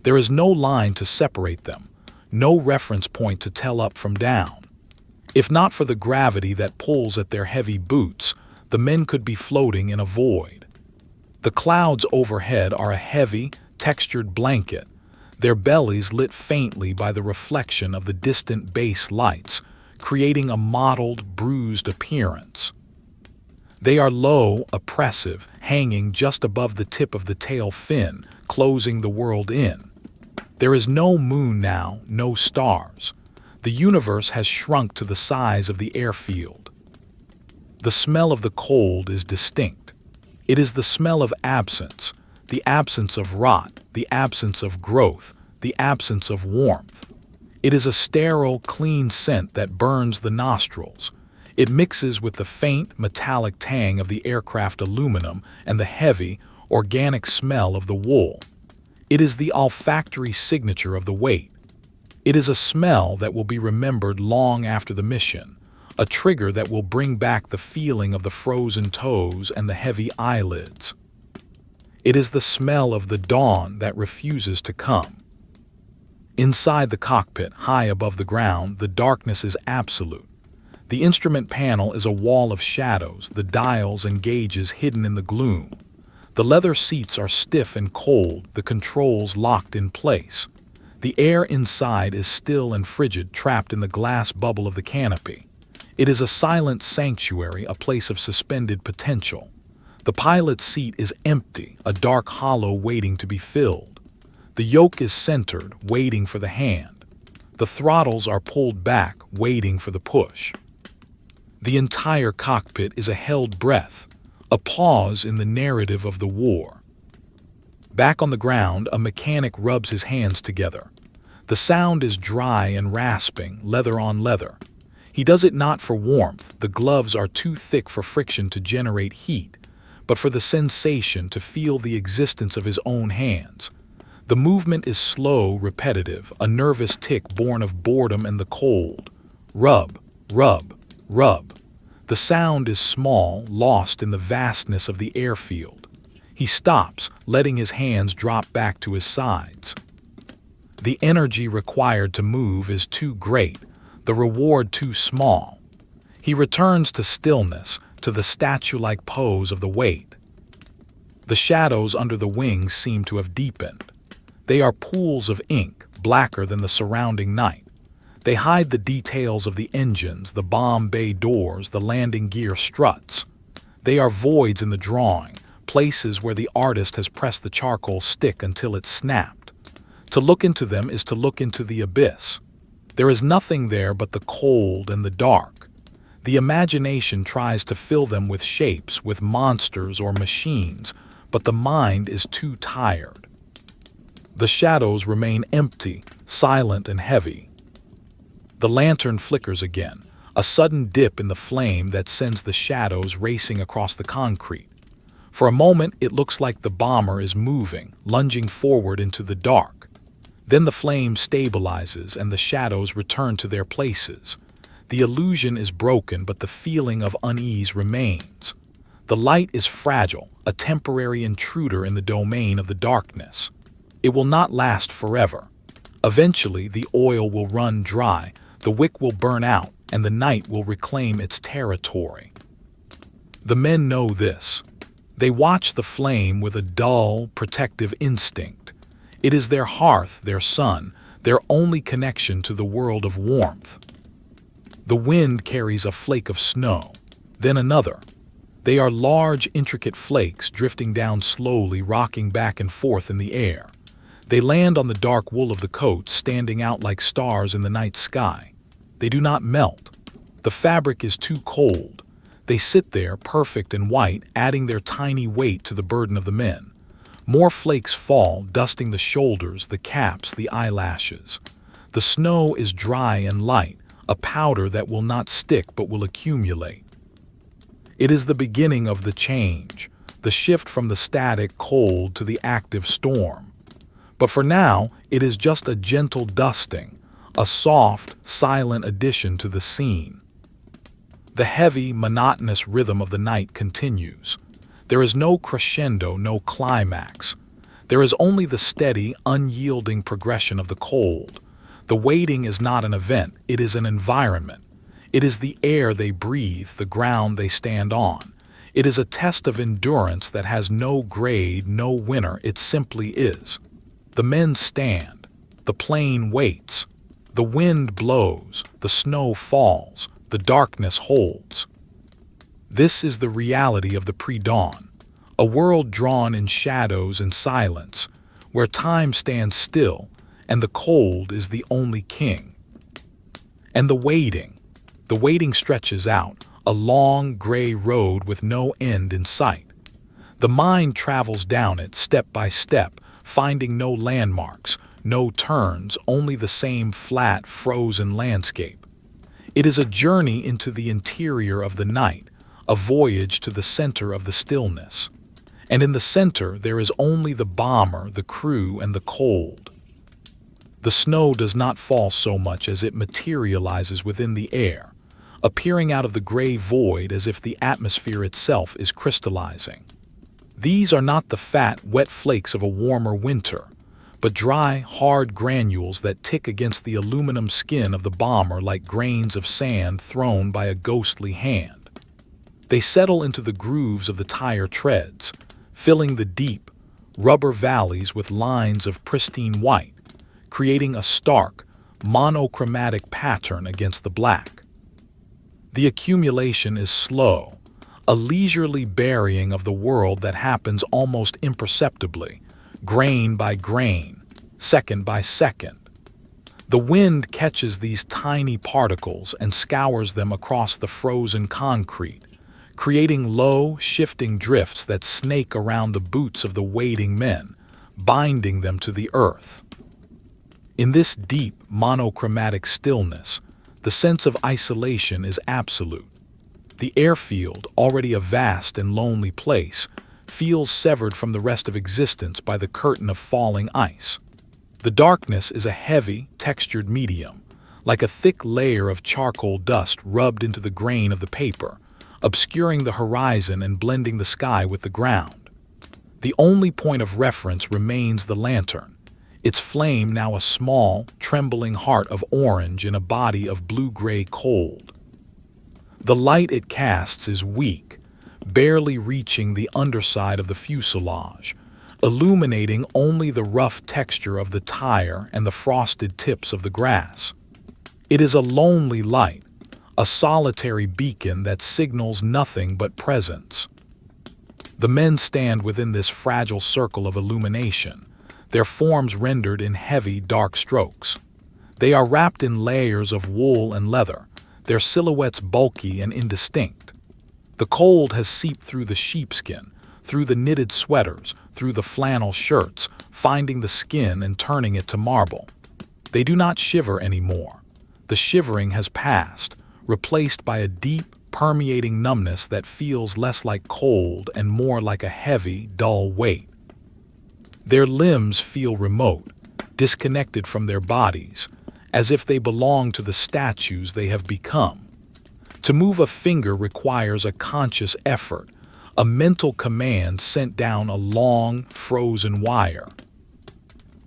There is no line to separate them, no reference point to tell up from down. If not for the gravity that pulls at their heavy boots, the men could be floating in a void. The clouds overhead are a heavy, textured blanket, their bellies lit faintly by the reflection of the distant base lights, creating a mottled, bruised appearance. They are low, oppressive, hanging just above the tip of the tail fin, closing the world in. There is no moon now, no stars. The universe has shrunk to the size of the airfield. The smell of the cold is distinct. It is the smell of absence, the absence of rot, the absence of growth, the absence of warmth. It is a sterile, clean scent that burns the nostrils. It mixes with the faint, metallic tang of the aircraft aluminum and the heavy, organic smell of the wool. It is the olfactory signature of the weight. It is a smell that will be remembered long after the mission, a trigger that will bring back the feeling of the frozen toes and the heavy eyelids. It is the smell of the dawn that refuses to come. Inside the cockpit, high above the ground, the darkness is absolute. The instrument panel is a wall of shadows, the dials and gauges hidden in the gloom. The leather seats are stiff and cold, the controls locked in place. The air inside is still and frigid, trapped in the glass bubble of the canopy. It is a silent sanctuary, a place of suspended potential. The pilot's seat is empty, a dark hollow waiting to be filled. The yoke is centered, waiting for the hand. The throttles are pulled back, waiting for the push. The entire cockpit is a held breath, a pause in the narrative of the war. Back on the ground, a mechanic rubs his hands together. The sound is dry and rasping, leather on leather. He does it not for warmth, the gloves are too thick for friction to generate heat, but for the sensation to feel the existence of his own hands. The movement is slow, repetitive, a nervous tick born of boredom and the cold. Rub, rub, rub. The sound is small, lost in the vastness of the airfield. He stops, letting his hands drop back to his sides. The energy required to move is too great, the reward too small. He returns to stillness, to the statue-like pose of the weight. The shadows under the wings seem to have deepened. They are pools of ink, blacker than the surrounding night. They hide the details of the engines, the bomb bay doors, the landing gear struts. They are voids in the drawing, places where the artist has pressed the charcoal stick until it snapped. To look into them is to look into the abyss. There is nothing there but the cold and the dark. The imagination tries to fill them with shapes, with monsters or machines, but the mind is too tired. The shadows remain empty, silent and heavy. The lantern flickers again, a sudden dip in the flame that sends the shadows racing across the concrete. For a moment, it looks like the bomber is moving, lunging forward into the dark. Then the flame stabilizes and the shadows return to their places. The illusion is broken, but the feeling of unease remains. The light is fragile, a temporary intruder in the domain of the darkness. It will not last forever. Eventually, the oil will run dry, the wick will burn out, and the night will reclaim its territory. The men know this. They watch the flame with a dull, protective instinct. It is their hearth, their sun, their only connection to the world of warmth. The wind carries a flake of snow, then another. They are large, intricate flakes drifting down slowly, rocking back and forth in the air. They land on the dark wool of the coat, standing out like stars in the night sky. They do not melt. The fabric is too cold. They sit there, perfect and white, adding their tiny weight to the burden of the men. More flakes fall, dusting the shoulders, the caps, the eyelashes. The snow is dry and light, a powder that will not stick but will accumulate. It is the beginning of the change, the shift from the static cold to the active storm. But for now, it is just a gentle dusting, a soft, silent addition to the scene. The heavy, monotonous rhythm of the night continues. There is no crescendo, no climax. There is only the steady, unyielding progression of the cold. The waiting is not an event, it is an environment. It is the air they breathe, the ground they stand on. It is a test of endurance that has no grade, no winner, it simply is. The men stand. The plane waits. The wind blows. The snow falls. The darkness holds. This is the reality of the pre-dawn, a world drawn in shadows and silence, where time stands still and the cold is the only king. And the waiting stretches out, a long gray road with no end in sight. The mind travels down it step by step, finding no landmarks, no turns, only the same flat, frozen landscape. It is a journey into the interior of the night, a voyage to the center of the stillness. And in the center there is only the bomber, the crew, and the cold. The snow does not fall so much as it materializes within the air, appearing out of the gray void as if the atmosphere itself is crystallizing. These are not the fat, wet flakes of a warmer winter, but dry, hard granules that tick against the aluminum skin of the bomber like grains of sand thrown by a ghostly hand. They settle into the grooves of the tire treads, filling the deep, rubber valleys with lines of pristine white, creating a stark, monochromatic pattern against the black. The accumulation is slow, a leisurely burying of the world that happens almost imperceptibly, grain by grain, second by second. The wind catches these tiny particles and scours them across the frozen concrete, creating low, shifting drifts that snake around the boots of the waiting men, binding them to the earth. In this deep, monochromatic stillness, the sense of isolation is absolute. The airfield, already a vast and lonely place, feels severed from the rest of existence by the curtain of falling ice. The darkness is a heavy, textured medium, like a thick layer of charcoal dust rubbed into the grain of the paper, obscuring the horizon and blending the sky with the ground. The only point of reference remains the lantern, its flame now a small, trembling heart of orange in a body of blue-gray cold. The light it casts is weak, barely reaching the underside of the fuselage, illuminating only the rough texture of the tire and the frosted tips of the grass. It is a lonely light, a solitary beacon that signals nothing but presence. The men stand within this fragile circle of illumination, their forms rendered in heavy, dark strokes. They are wrapped in layers of wool and leather, their silhouettes bulky and indistinct. The cold has seeped through the sheepskin, through the knitted sweaters, through the flannel shirts, finding the skin and turning it to marble. They do not shiver anymore. The shivering has passed, replaced by a deep, permeating numbness that feels less like cold and more like a heavy, dull weight. Their limbs feel remote, disconnected from their bodies, as if they belong to the statues they have become. To move a finger requires a conscious effort, a mental command sent down a long, frozen wire.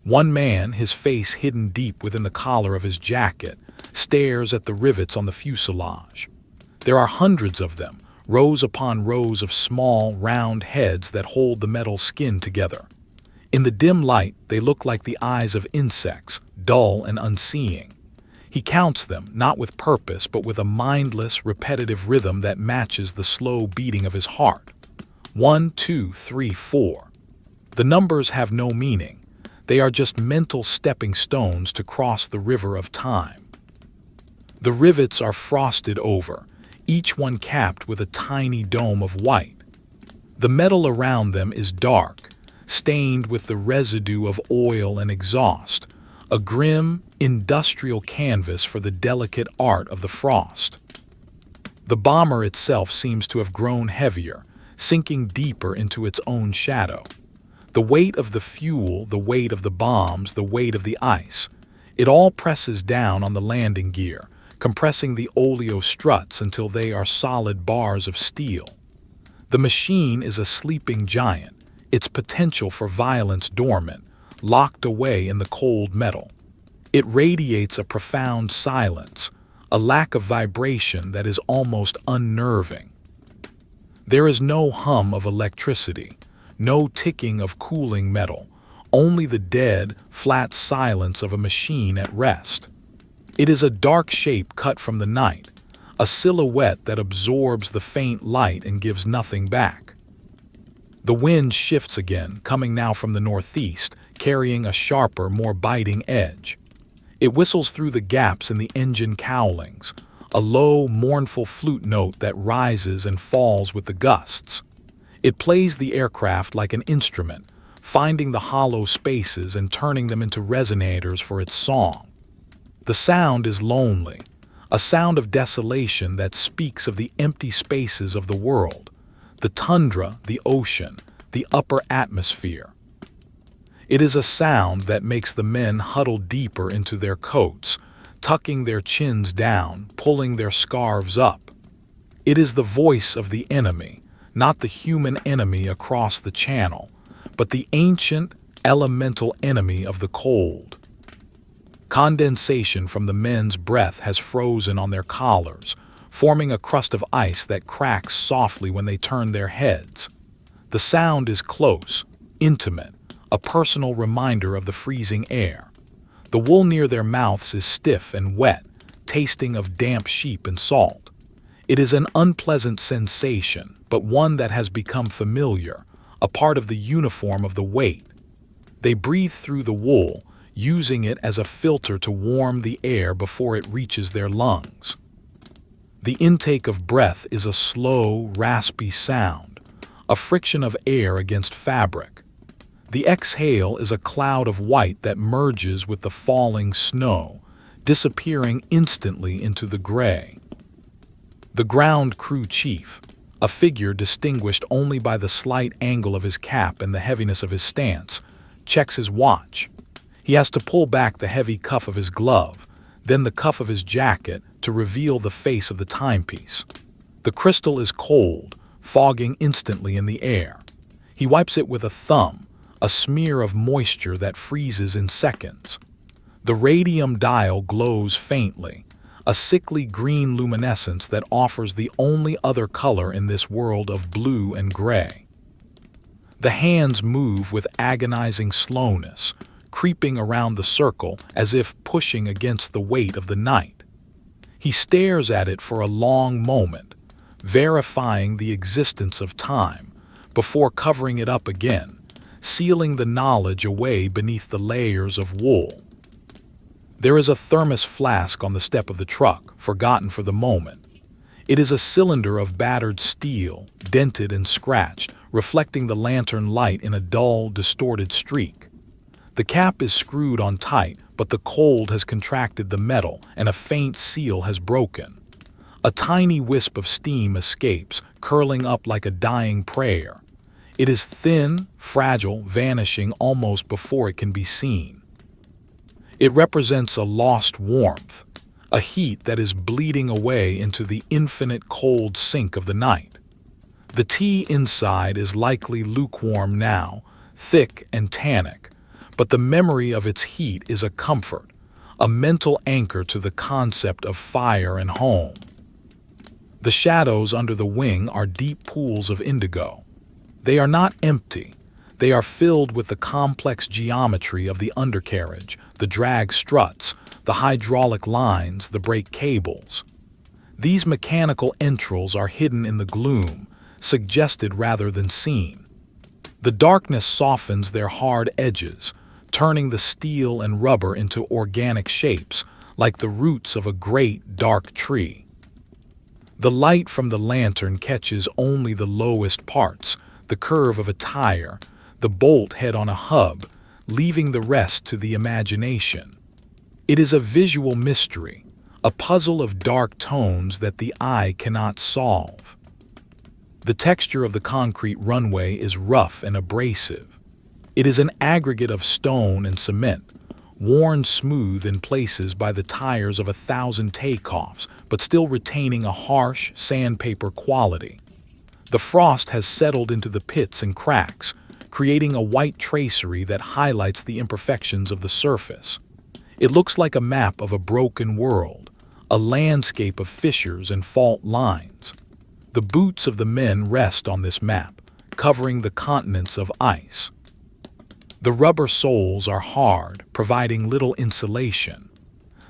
One man, his face hidden deep within the collar of his jacket, stares at the rivets on the fuselage. There are hundreds of them, rows upon rows of small, round heads that hold the metal skin together. In the dim light, they look like the eyes of insects, dull and unseeing. He counts them, not with purpose, but with a mindless, repetitive rhythm that matches the slow beating of his heart. 1, 2, 3, 4. The numbers have no meaning. They are just mental stepping stones to cross the river of time. The rivets are frosted over, each one capped with a tiny dome of white. The metal around them is dark, stained with the residue of oil and exhaust, a grim, industrial canvas for the delicate art of the frost. The bomber itself seems to have grown heavier, sinking deeper into its own shadow. The weight of the fuel, the weight of the bombs, the weight of the ice, it all presses down on the landing gear, compressing the oleo struts until they are solid bars of steel. The machine is a sleeping giant, its potential for violence dormant, locked away in the cold metal. It radiates a profound silence, a lack of vibration that is almost unnerving. There is no hum of electricity, no ticking of cooling metal, only the dead, flat silence of a machine at rest. It is a dark shape cut from the night, a silhouette that absorbs the faint light and gives nothing back. The wind shifts again, coming now from the northeast, carrying a sharper, more biting edge. It whistles through the gaps in the engine cowlings, a low, mournful flute note that rises and falls with the gusts. It plays the aircraft like an instrument, finding the hollow spaces and turning them into resonators for its song. The sound is lonely, a sound of desolation that speaks of the empty spaces of the world, the tundra, the ocean, the upper atmosphere. It is a sound that makes the men huddle deeper into their coats, tucking their chins down, pulling their scarves up. It is the voice of the enemy, not the human enemy across the channel, but the ancient, elemental enemy of the cold. Condensation from the men's breath has frozen on their collars, forming a crust of ice that cracks softly when they turn their heads. The sound is close, intimate, a personal reminder of the freezing air. The wool near their mouths is stiff and wet, tasting of damp sheep and salt. It is an unpleasant sensation, but one that has become familiar, a part of the uniform of the weight. They breathe through the wool, using it as a filter to warm the air before it reaches their lungs. The intake of breath is a slow, raspy sound, a friction of air against fabric. The exhale is a cloud of white that merges with the falling snow, disappearing instantly into the gray. The ground crew chief, a figure distinguished only by the slight angle of his cap and the heaviness of his stance, checks his watch. He has to pull back the heavy cuff of his glove, then the cuff of his jacket to reveal the face of the timepiece. The crystal is cold, fogging instantly in the air. He wipes it with a thumb, a smear of moisture that freezes in seconds. The radium dial glows faintly, a sickly green luminescence that offers the only other color in this world of blue and gray. The hands move with agonizing slowness, creeping around the circle as if pushing against the weight of the night. He stares at it for a long moment, verifying the existence of time, before covering it up again, sealing the knowledge away beneath the layers of wool. There is a thermos flask on the step of the truck, forgotten for the moment. It is a cylinder of battered steel, dented and scratched, reflecting the lantern light in a dull, distorted streak. The cap is screwed on tight, but the cold has contracted the metal and a faint seal has broken. A tiny wisp of steam escapes, curling up like a dying prayer. It is thin, fragile, vanishing almost before it can be seen. It represents a lost warmth, a heat that is bleeding away into the infinite cold sink of the night. The tea inside is likely lukewarm now, thick and tannic, but the memory of its heat is a comfort, a mental anchor to the concept of fire and home. The shadows under the wing are deep pools of indigo. They are not empty. They are filled with the complex geometry of the undercarriage, the drag struts, the hydraulic lines, the brake cables. These mechanical entrails are hidden in the gloom, suggested rather than seen. The darkness softens their hard edges, turning the steel and rubber into organic shapes, like the roots of a great, dark tree. The light from the lantern catches only the lowest parts, the curve of a tire, the bolt head on a hub, leaving the rest to the imagination. It is a visual mystery, a puzzle of dark tones that the eye cannot solve. The texture of the concrete runway is rough and abrasive. It is an aggregate of stone and cement, worn smooth in places by the tires of 1,000 takeoffs, but still retaining a harsh, sandpaper quality. The frost has settled into the pits and cracks, creating a white tracery that highlights the imperfections of the surface. It looks like a map of a broken world, a landscape of fissures and fault lines. The boots of the men rest on this map, covering the continents of ice. The rubber soles are hard, providing little insulation.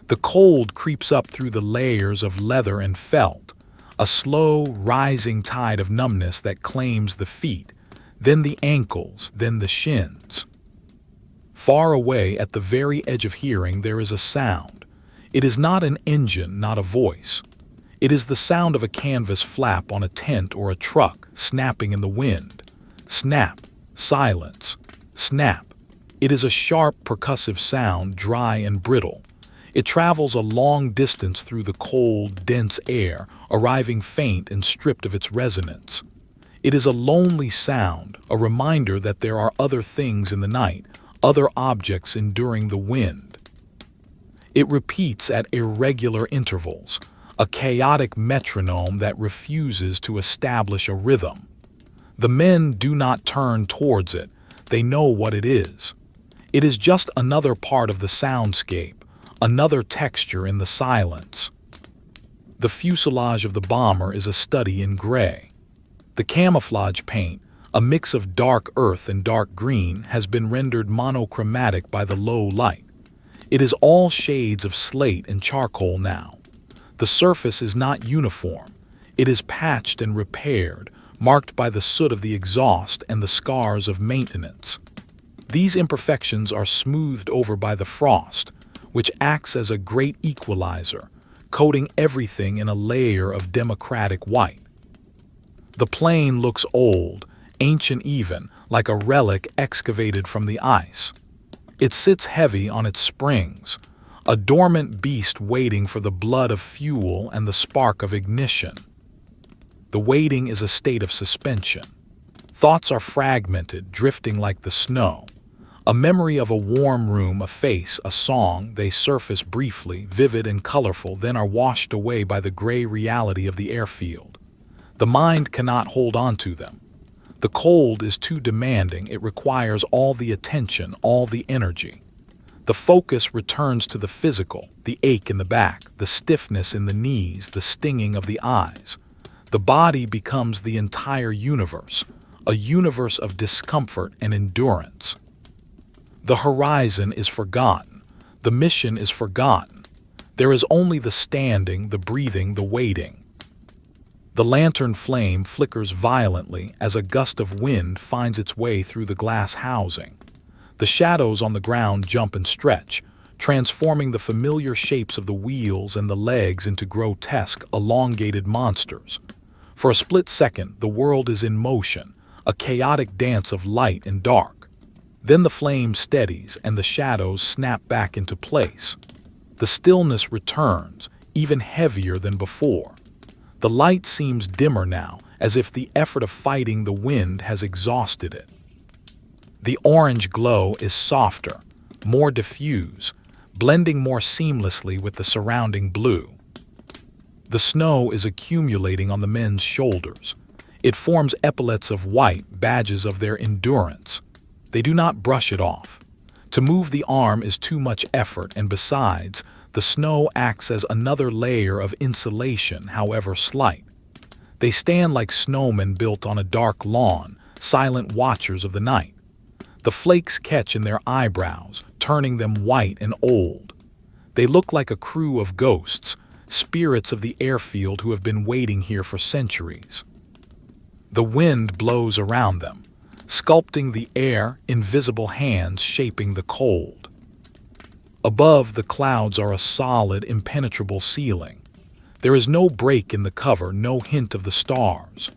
The cold creeps up through the layers of leather and felt, a slow, rising tide of numbness that claims the feet, then the ankles, then the shins. Far away at the very edge of hearing there is a sound. It is not an engine, not a voice. It is the sound of a canvas flap on a tent or a truck snapping in the wind. Snap, silence, snap. It is a sharp, percussive sound, dry and brittle. It travels a long distance through the cold, dense air, arriving faint and stripped of its resonance. It is a lonely sound, a reminder that there are other things in the night, other objects enduring the wind. It repeats at irregular intervals, a chaotic metronome that refuses to establish a rhythm. The men do not turn towards it. They know what it is. It is just another part of the soundscape, another texture in the silence. The fuselage of the bomber is a study in gray. The camouflage paint, a mix of dark earth and dark green, has been rendered monochromatic by the low light. It is all shades of slate and charcoal now. The surface is not uniform. It is patched and repaired, marked by the soot of the exhaust and the scars of maintenance. These imperfections are smoothed over by the frost, which acts as a great equalizer, coating everything in a layer of democratic white. The plane looks old, ancient even, like a relic excavated from the ice. It sits heavy on its springs, a dormant beast waiting for the blood of fuel and the spark of ignition. The waiting is a state of suspension. Thoughts are fragmented, drifting like the snow. A memory of a warm room, a face, a song, they surface briefly, vivid and colorful, then are washed away by the gray reality of the airfield. The mind cannot hold on to them. The cold is too demanding, it requires all the attention, all the energy. The focus returns to the physical, the ache in the back, the stiffness in the knees, the stinging of the eyes. The body becomes the entire universe, a universe of discomfort and endurance. The horizon is forgotten. The mission is forgotten. There is only the standing, the breathing, the waiting. The lantern flame flickers violently as a gust of wind finds its way through the glass housing. The shadows on the ground jump and stretch, transforming the familiar shapes of the wheels and the legs into grotesque, elongated monsters. For a split second, the world is in motion, a chaotic dance of light and dark. Then the flame steadies and the shadows snap back into place. The stillness returns, even heavier than before. The light seems dimmer now, as if the effort of fighting the wind has exhausted it. The orange glow is softer, more diffuse, blending more seamlessly with the surrounding blue. The snow is accumulating on the men's shoulders. It forms epaulets of white, badges of their endurance. They do not brush it off. To move the arm is too much effort, and besides, the snow acts as another layer of insulation, however slight. They stand like snowmen built on a dark lawn, silent watchers of the night. The flakes catch in their eyebrows, turning them white and old. They look like a crew of ghosts, spirits of the airfield who have been waiting here for centuries. The wind blows around them, sculpting the air, invisible hands shaping the cold. Above, the clouds are a solid, impenetrable ceiling. There is no break in the cover, no hint of the stars.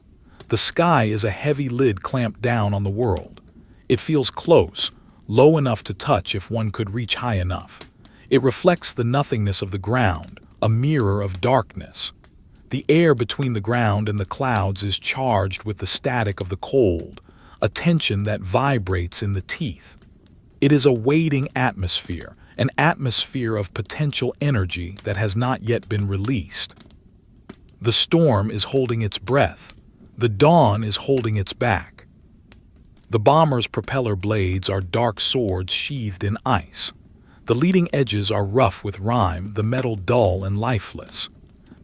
The sky is a heavy lid clamped down on the world. It feels close, low enough to touch if one could reach high enough. It reflects the nothingness of the ground, a mirror of darkness. The air between the ground and the clouds is charged with the static of the cold, a tension that vibrates in the teeth. It is a waiting atmosphere, an atmosphere of potential energy that has not yet been released. The storm is holding its breath. The dawn is holding its back. The bomber's propeller blades are dark swords sheathed in ice. The leading edges are rough with rime, the metal dull and lifeless.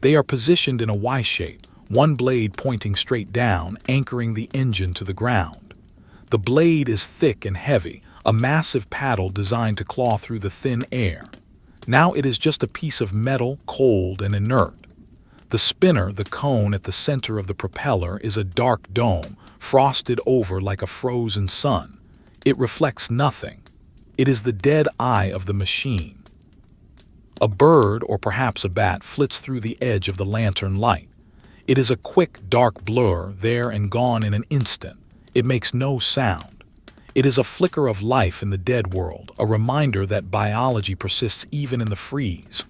They are positioned in a Y shape, one blade pointing straight down, anchoring the engine to the ground. The blade is thick and heavy, a massive paddle designed to claw through the thin air. Now it is just a piece of metal, cold and inert. The spinner, the cone at the center of the propeller, is a dark dome, frosted over like a frozen sun. It reflects nothing. It is the dead eye of the machine. A bird, or perhaps a bat, flits through the edge of the lantern light. It is a quick, dark blur, there and gone in an instant. It makes no sound. It is a flicker of life in the dead world, a reminder that biology persists even in the freeze.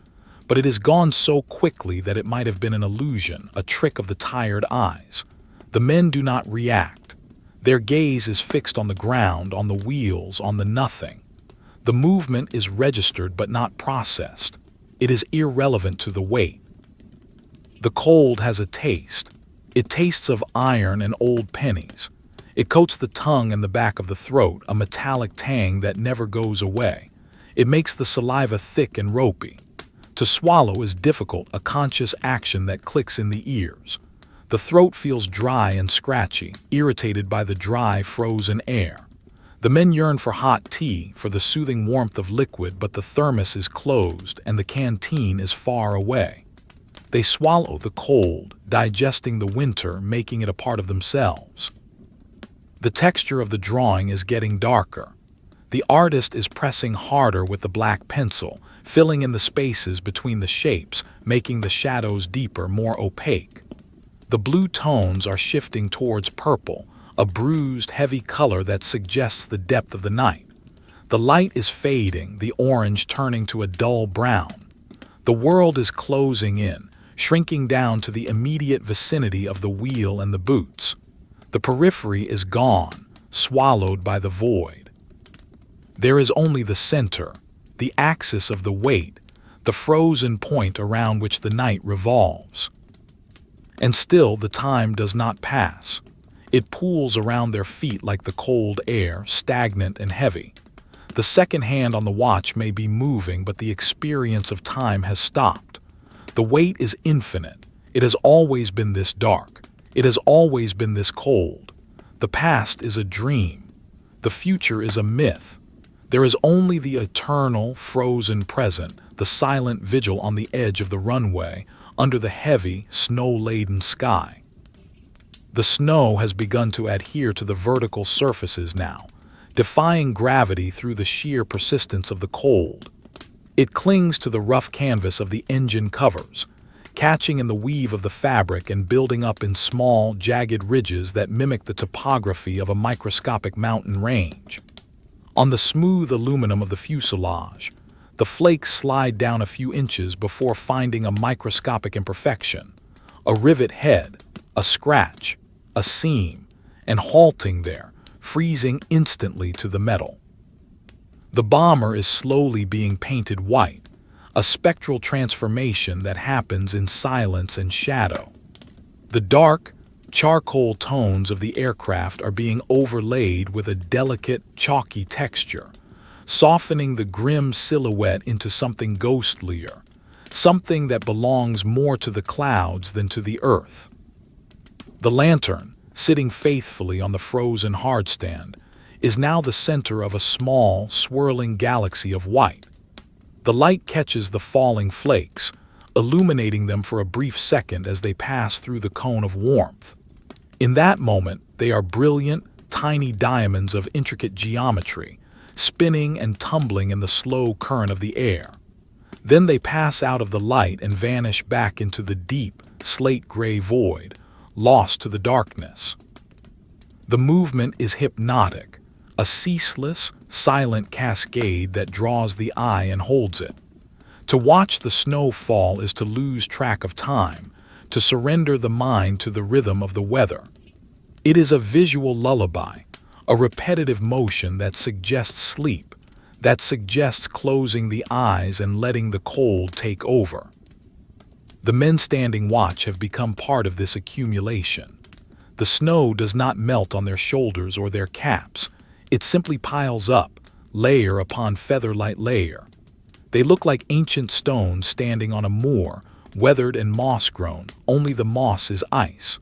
But it is gone so quickly that it might have been an illusion, a trick of the tired eyes. The men do not react. Their gaze is fixed on the ground, on the wheels, on the nothing. The movement is registered but not processed. It is irrelevant to the weight. The cold has a taste. It tastes of iron and old pennies. It coats the tongue and the back of the throat, a metallic tang that never goes away. It makes the saliva thick and ropey. To swallow is difficult, a conscious action that clicks in the ears. The throat feels dry and scratchy, irritated by the dry, frozen air. The men yearn for hot tea, for the soothing warmth of liquid, but the thermos is closed and the canteen is far away. They swallow the cold, digesting the winter, making it a part of themselves. The texture of the drawing is getting darker. The artist is pressing harder with the black pencil, filling in the spaces between the shapes, making the shadows deeper, more opaque. The blue tones are shifting towards purple, a bruised, heavy color that suggests the depth of the night. The light is fading, the orange turning to a dull brown. The world is closing in, shrinking down to the immediate vicinity of the wheel and the boots. The periphery is gone, swallowed by the void. There is only the center, the axis of the weight, the frozen point around which the night revolves. And still the time does not pass. It pools around their feet like the cold air, stagnant and heavy. The second hand on the watch may be moving, but the experience of time has stopped. The weight is infinite. It has always been this dark. It has always been this cold. The past is a dream. The future is a myth. There is only the eternal, frozen present, the silent vigil on the edge of the runway, under the heavy, snow-laden sky. The snow has begun to adhere to the vertical surfaces now, defying gravity through the sheer persistence of the cold. It clings to the rough canvas of the engine covers, catching in the weave of the fabric and building up in small, jagged ridges that mimic the topography of a microscopic mountain range. On the smooth aluminum of the fuselage, the flakes slide down a few inches before finding a microscopic imperfection, a rivet head, a scratch, a seam, and halting there, freezing instantly to the metal. The bomber is slowly being painted white, a spectral transformation that happens in silence and shadow. The dark, charcoal tones of the aircraft are being overlaid with a delicate, chalky texture, softening the grim silhouette into something ghostlier, something that belongs more to the clouds than to the earth. The lantern, sitting faithfully on the frozen hardstand, is now the center of a small, swirling galaxy of white. The light catches the falling flakes, illuminating them for a brief second as they pass through the cone of warmth. In that moment, they are brilliant, tiny diamonds of intricate geometry, spinning and tumbling in the slow current of the air. Then they pass out of the light and vanish back into the deep, slate-gray void, lost to the darkness. The movement is hypnotic, a ceaseless, silent cascade that draws the eye and holds it. To watch the snow fall is to lose track of time, to surrender the mind to the rhythm of the weather. It is a visual lullaby, a repetitive motion that suggests sleep, that suggests closing the eyes and letting the cold take over. The men standing watch have become part of this accumulation. The snow does not melt on their shoulders or their caps. It simply piles up, layer upon feather-light layer. They look like ancient stones standing on a moor, weathered and moss-grown, only the moss is ice.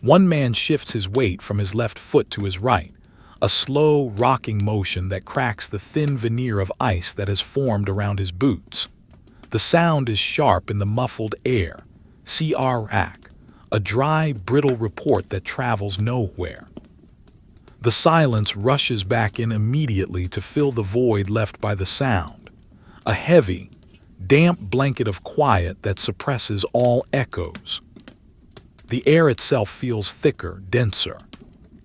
One man shifts his weight from his left foot to his right, a slow, rocking motion that cracks the thin veneer of ice that has formed around his boots. The sound is sharp in the muffled air, crack, a dry, brittle report that travels nowhere. The silence rushes back in immediately to fill the void left by the sound, a heavy, damp blanket of quiet that suppresses all echoes. The air itself feels thicker, denser.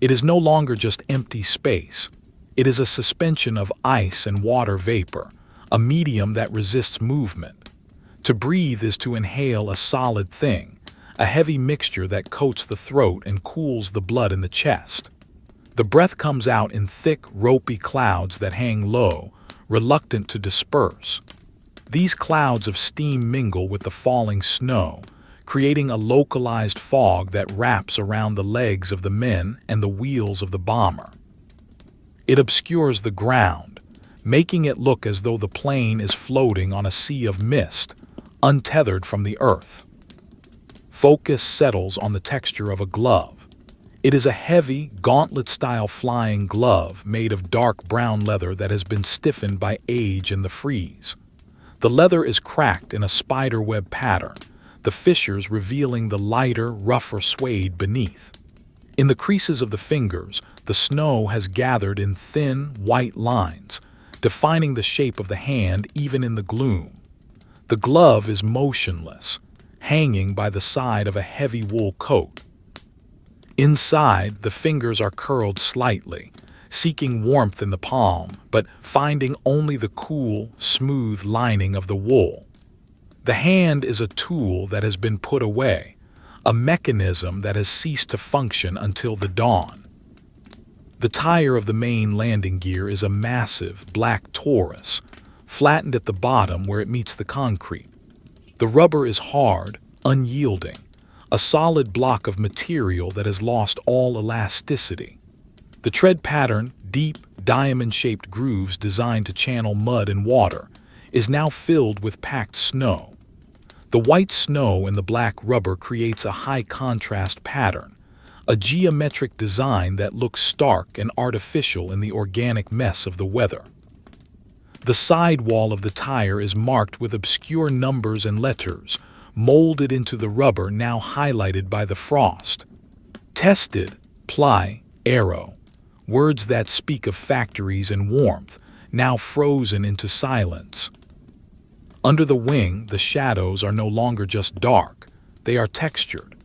It is no longer just empty space. It is a suspension of ice and water vapor, a medium that resists movement. To breathe is to inhale a solid thing, a heavy mixture that coats the throat and cools the blood in the chest. The breath comes out in thick, ropey clouds that hang low, reluctant to disperse. These clouds of steam mingle with the falling snow, creating a localized fog that wraps around the legs of the men and the wheels of the bomber. It obscures the ground, making it look as though the plane is floating on a sea of mist, untethered from the earth. Focus settles on the texture of a glove. It is a heavy, gauntlet-style flying glove made of dark brown leather that has been stiffened by age and the freeze. The leather is cracked in a spiderweb pattern, the fissures revealing the lighter, rougher suede beneath. In the creases of the fingers, the snow has gathered in thin, white lines, defining the shape of the hand even in the gloom. The glove is motionless, hanging by the side of a heavy wool coat. Inside, the fingers are curled slightly, seeking warmth in the palm, but finding only the cool, smooth lining of the wool. The hand is a tool that has been put away, a mechanism that has ceased to function until the dawn. The tire of the main landing gear is a massive, black torus, flattened at the bottom where it meets the concrete. The rubber is hard, unyielding, a solid block of material that has lost all elasticity. The tread pattern, deep, diamond-shaped grooves designed to channel mud and water, is now filled with packed snow. The white snow and the black rubber creates a high-contrast pattern, a geometric design that looks stark and artificial in the organic mess of the weather. The sidewall of the tire is marked with obscure numbers and letters, molded into the rubber now highlighted by the frost. Tested, ply, aero, words that speak of factories and warmth, now frozen into silence. Under the wing, the shadows are no longer just dark, they are textured.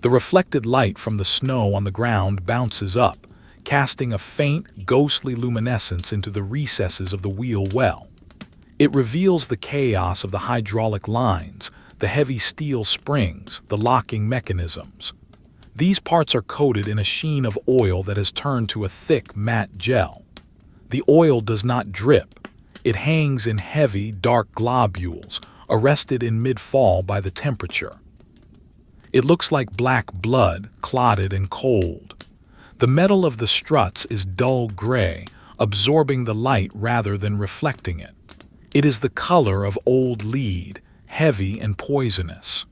The reflected light from the snow on the ground bounces up, casting a faint, ghostly luminescence into the recesses of the wheel well. It reveals the chaos of the hydraulic lines, the heavy steel springs, the locking mechanisms. These parts are coated in a sheen of oil that has turned to a thick, matte gel. The oil does not drip. It hangs in heavy, dark globules, arrested in mid-fall by the temperature. It looks like black blood, clotted and cold. The metal of the struts is dull gray, absorbing the light rather than reflecting it. It is the color of old lead, heavy and poisonous.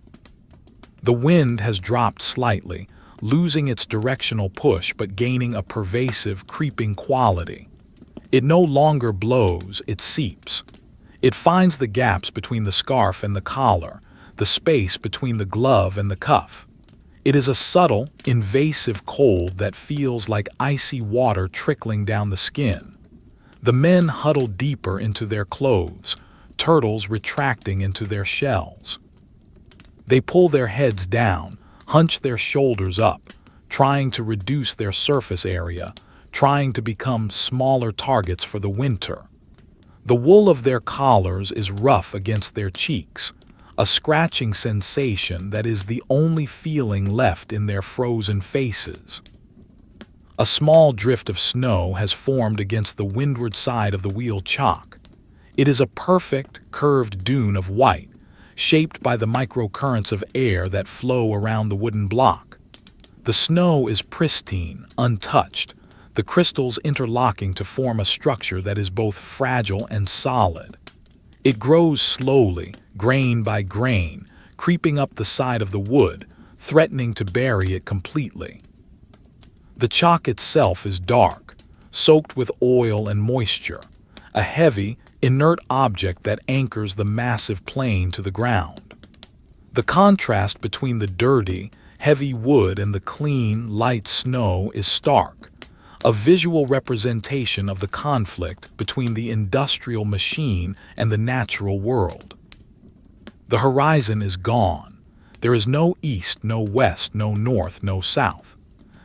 The wind has dropped slightly, losing its directional push but gaining a pervasive, creeping quality. It no longer blows, it seeps. It finds the gaps between the scarf and the collar, the space between the glove and the cuff. It is a subtle, invasive cold that feels like icy water trickling down the skin. The men huddle deeper into their clothes, turtles retracting into their shells. They pull their heads down, hunch their shoulders up, trying to reduce their surface area, trying to become smaller targets for the winter. The wool of their collars is rough against their cheeks, a scratching sensation that is the only feeling left in their frozen faces. A small drift of snow has formed against the windward side of the wheel chock. It is a perfect, curved dune of white, shaped by the microcurrents of air that flow around the wooden block. The snow is pristine, untouched, the crystals interlocking to form a structure that is both fragile and solid. It grows slowly, grain by grain, creeping up the side of the wood, threatening to bury it completely. The chock itself is dark, soaked with oil and moisture, a heavy, inert object that anchors the massive plane to the ground. The contrast between the dirty, heavy wood and the clean, light snow is stark, a visual representation of the conflict between the industrial machine and the natural world. The horizon is gone. There is no east, no west, no north, no south.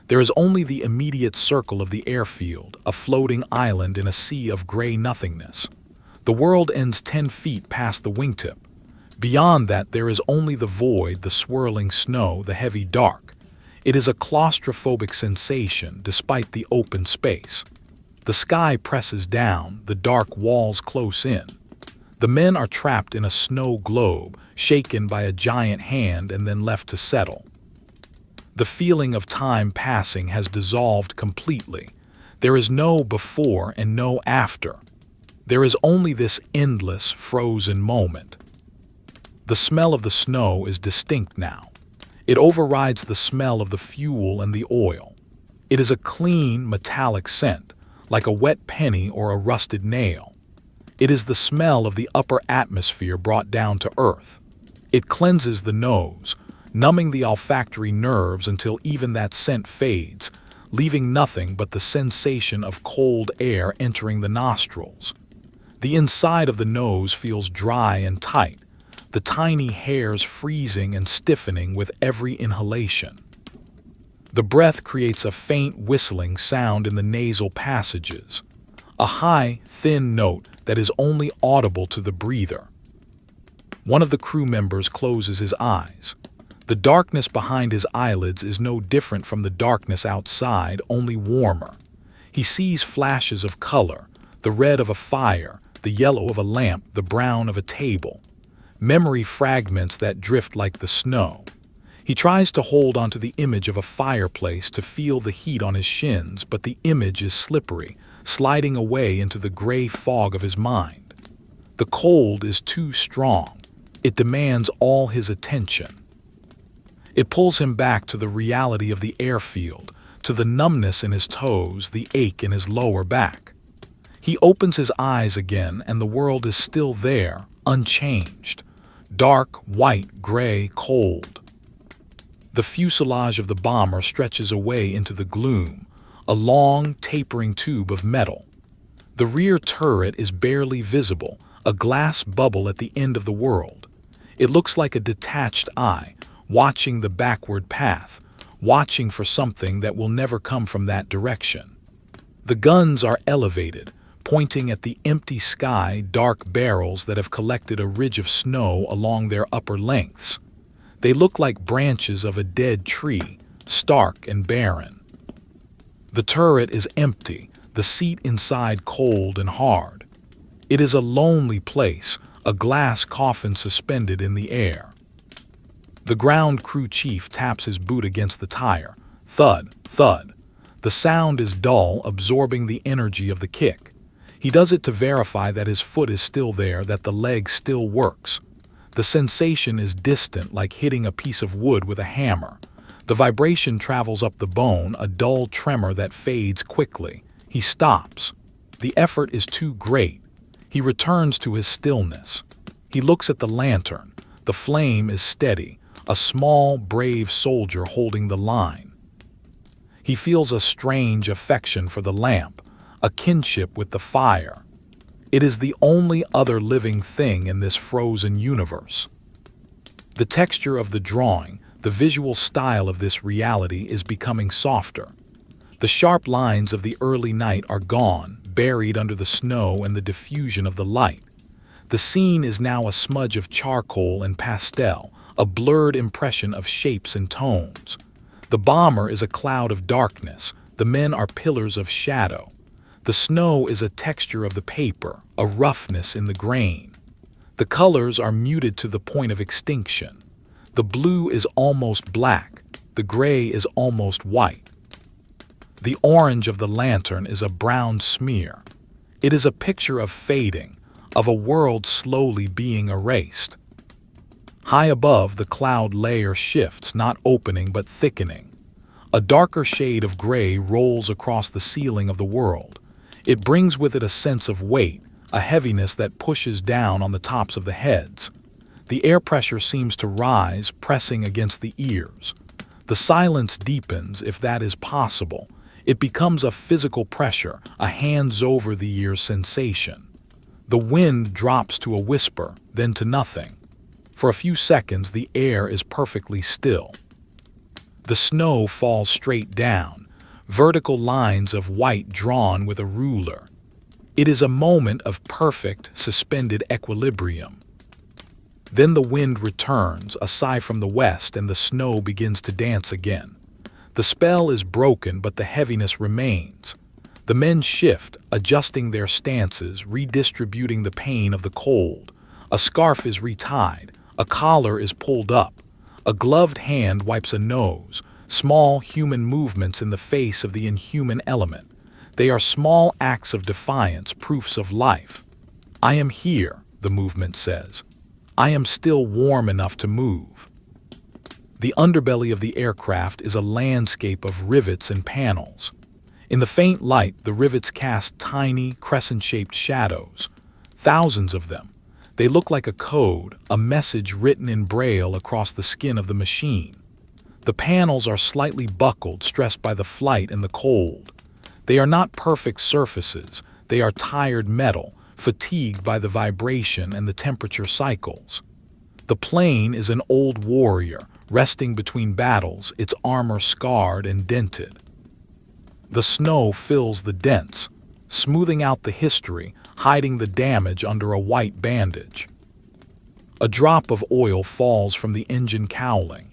There is only the immediate circle of the airfield, a floating island in a sea of gray nothingness. The world ends 10 feet past the wingtip. Beyond that, there is only the void, the swirling snow, the heavy dark. It is a claustrophobic sensation despite the open space. The sky presses down, the dark walls close in. The men are trapped in a snow globe, shaken by a giant hand and then left to settle. The feeling of time passing has dissolved completely. There is no before and no after. There is only this endless, frozen moment. The smell of the snow is distinct now. It overrides the smell of the fuel and the oil. It is a clean, metallic scent, like a wet penny or a rusted nail. It is the smell of the upper atmosphere brought down to earth. It cleanses the nose, numbing the olfactory nerves until even that scent fades, leaving nothing but the sensation of cold air entering the nostrils. The inside of the nose feels dry and tight, the tiny hairs freezing and stiffening with every inhalation. The breath creates a faint whistling sound in the nasal passages, a high, thin note that is only audible to the breather. One of the crew members closes his eyes. The darkness behind his eyelids is no different from the darkness outside, only warmer. He sees flashes of color, the red of a fire, the yellow of a lamp, the brown of a table. Memory fragments that drift like the snow. He tries to hold onto the image of a fireplace to feel the heat on his shins, but the image is slippery, sliding away into the gray fog of his mind. The cold is too strong. It demands all his attention. It pulls him back to the reality of the airfield, to the numbness in his toes, the ache in his lower back. He opens his eyes again, and the world is still there, unchanged. Dark, white, gray, cold. The fuselage of the bomber stretches away into the gloom, a long, tapering tube of metal. The rear turret is barely visible, a glass bubble at the end of the world. It looks like a detached eye, watching the backward path, watching for something that will never come from that direction. The guns are elevated, pointing at the empty sky, dark barrels that have collected a ridge of snow along their upper lengths. They look like branches of a dead tree, stark and barren. The turret is empty, the seat inside cold and hard. It is a lonely place, a glass coffin suspended in the air. The ground crew chief taps his boot against the tire. Thud, thud. The sound is dull, absorbing the energy of the kick. He does it to verify that his foot is still there, that the leg still works. The sensation is distant, like hitting a piece of wood with a hammer. The vibration travels up the bone, a dull tremor that fades quickly. He stops. The effort is too great. He returns to his stillness. He looks at the lantern. The flame is steady, a small, brave soldier holding the line. He feels a strange affection for the lamp, a kinship with the fire. It is the only other living thing in this frozen universe. The texture of the drawing, the visual style of this reality is becoming softer. The sharp lines of the early night are gone, buried under the snow and the diffusion of the light. The scene is now a smudge of charcoal and pastel, a blurred impression of shapes and tones. The bomber is a cloud of darkness. The men are pillars of shadow. The snow is a texture of the paper, a roughness in the grain. The colors are muted to the point of extinction. The blue is almost black. The gray is almost white. The orange of the lantern is a brown smear. It is a picture of fading, of a world slowly being erased. High above, the cloud layer shifts, not opening but thickening. A darker shade of gray rolls across the ceiling of the world. It brings with it a sense of weight, a heaviness that pushes down on the tops of the heads. The air pressure seems to rise, pressing against the ears. The silence deepens, if that is possible. It becomes a physical pressure, a hands-over-the-ear sensation. The wind drops to a whisper, then to nothing. For a few seconds, the air is perfectly still. The snow falls straight down, vertical lines of white drawn with a ruler. It is a moment of perfect, suspended equilibrium. Then the wind returns, a sigh from the west, and the snow begins to dance again. The spell is broken, but the heaviness remains. The men shift, adjusting their stances, redistributing the pain of the cold. A scarf is retied. A collar is pulled up. A gloved hand wipes a nose. Small human movements in the face of the inhuman element. They are small acts of defiance, proofs of life. I am here, the movement says. I am still warm enough to move. The underbelly of the aircraft is a landscape of rivets and panels. In the faint light, the rivets cast tiny, crescent-shaped shadows. Thousands of them. They look like a code, a message written in braille across the skin of the machine. The panels are slightly buckled, stressed by the flight and the cold. They are not perfect surfaces. They are tired metal, fatigued by the vibration and the temperature cycles. The plane is an old warrior, resting between battles, its armor scarred and dented. The snow fills the dents, smoothing out the history, hiding the damage under a white bandage. A drop of oil falls from the engine cowling.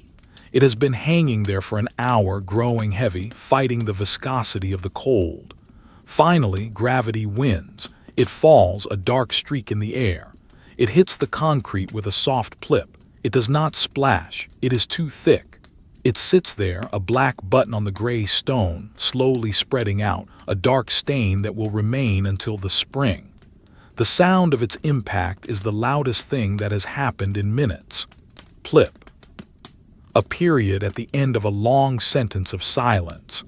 It has been hanging there for an hour, growing heavy, fighting the viscosity of the cold. Finally, gravity wins. It falls, a dark streak in the air. It hits the concrete with a soft plip. It does not splash. It is too thick. It sits there, a black button on the gray stone, slowly spreading out, a dark stain that will remain until the spring. The sound of its impact is the loudest thing that has happened in minutes. Plip. A period at the end of a long sentence of silence.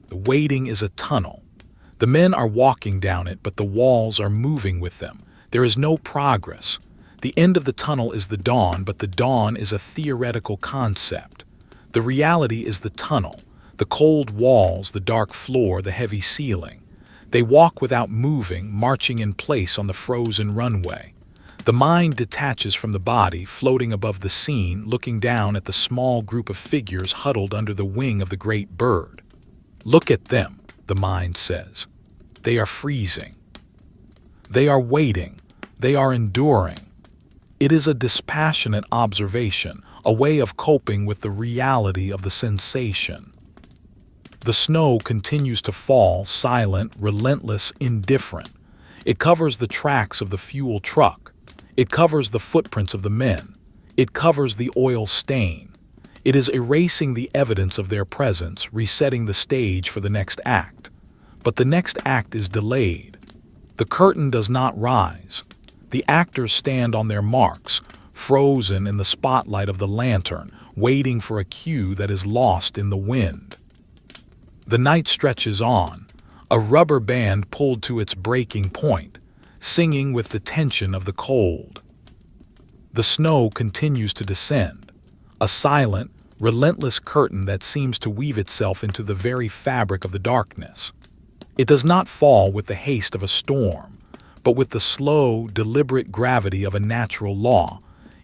The waiting is a tunnel. The men are walking down it, but the walls are moving with them. There is no progress. The end of the tunnel is the dawn, but the dawn is a theoretical concept. The reality is the tunnel, the cold walls, the dark floor, the heavy ceiling. They walk without moving, marching in place on the frozen runway. The mind detaches from the body, floating above the scene, looking down at the small group of figures huddled under the wing of the great bird. Look at them, the mind says. They are freezing. They are waiting. They are enduring. It is a dispassionate observation, a way of coping with the reality of the sensation. The snow continues to fall, silent, relentless, indifferent. It covers the tracks of the fuel truck. It covers the footprints of the men. It covers the oil stain. It is erasing the evidence of their presence, resetting the stage for the next act. But the next act is delayed. The curtain does not rise. The actors stand on their marks, frozen in the spotlight of the lantern, waiting for a cue that is lost in the wind. The night stretches on, a rubber band pulled to its breaking point, singing with the tension of the cold. The snow continues to descend, a silent, relentless curtain that seems to weave itself into the very fabric of the darkness. It does not fall with the haste of a storm, but with the slow, deliberate gravity of a natural law,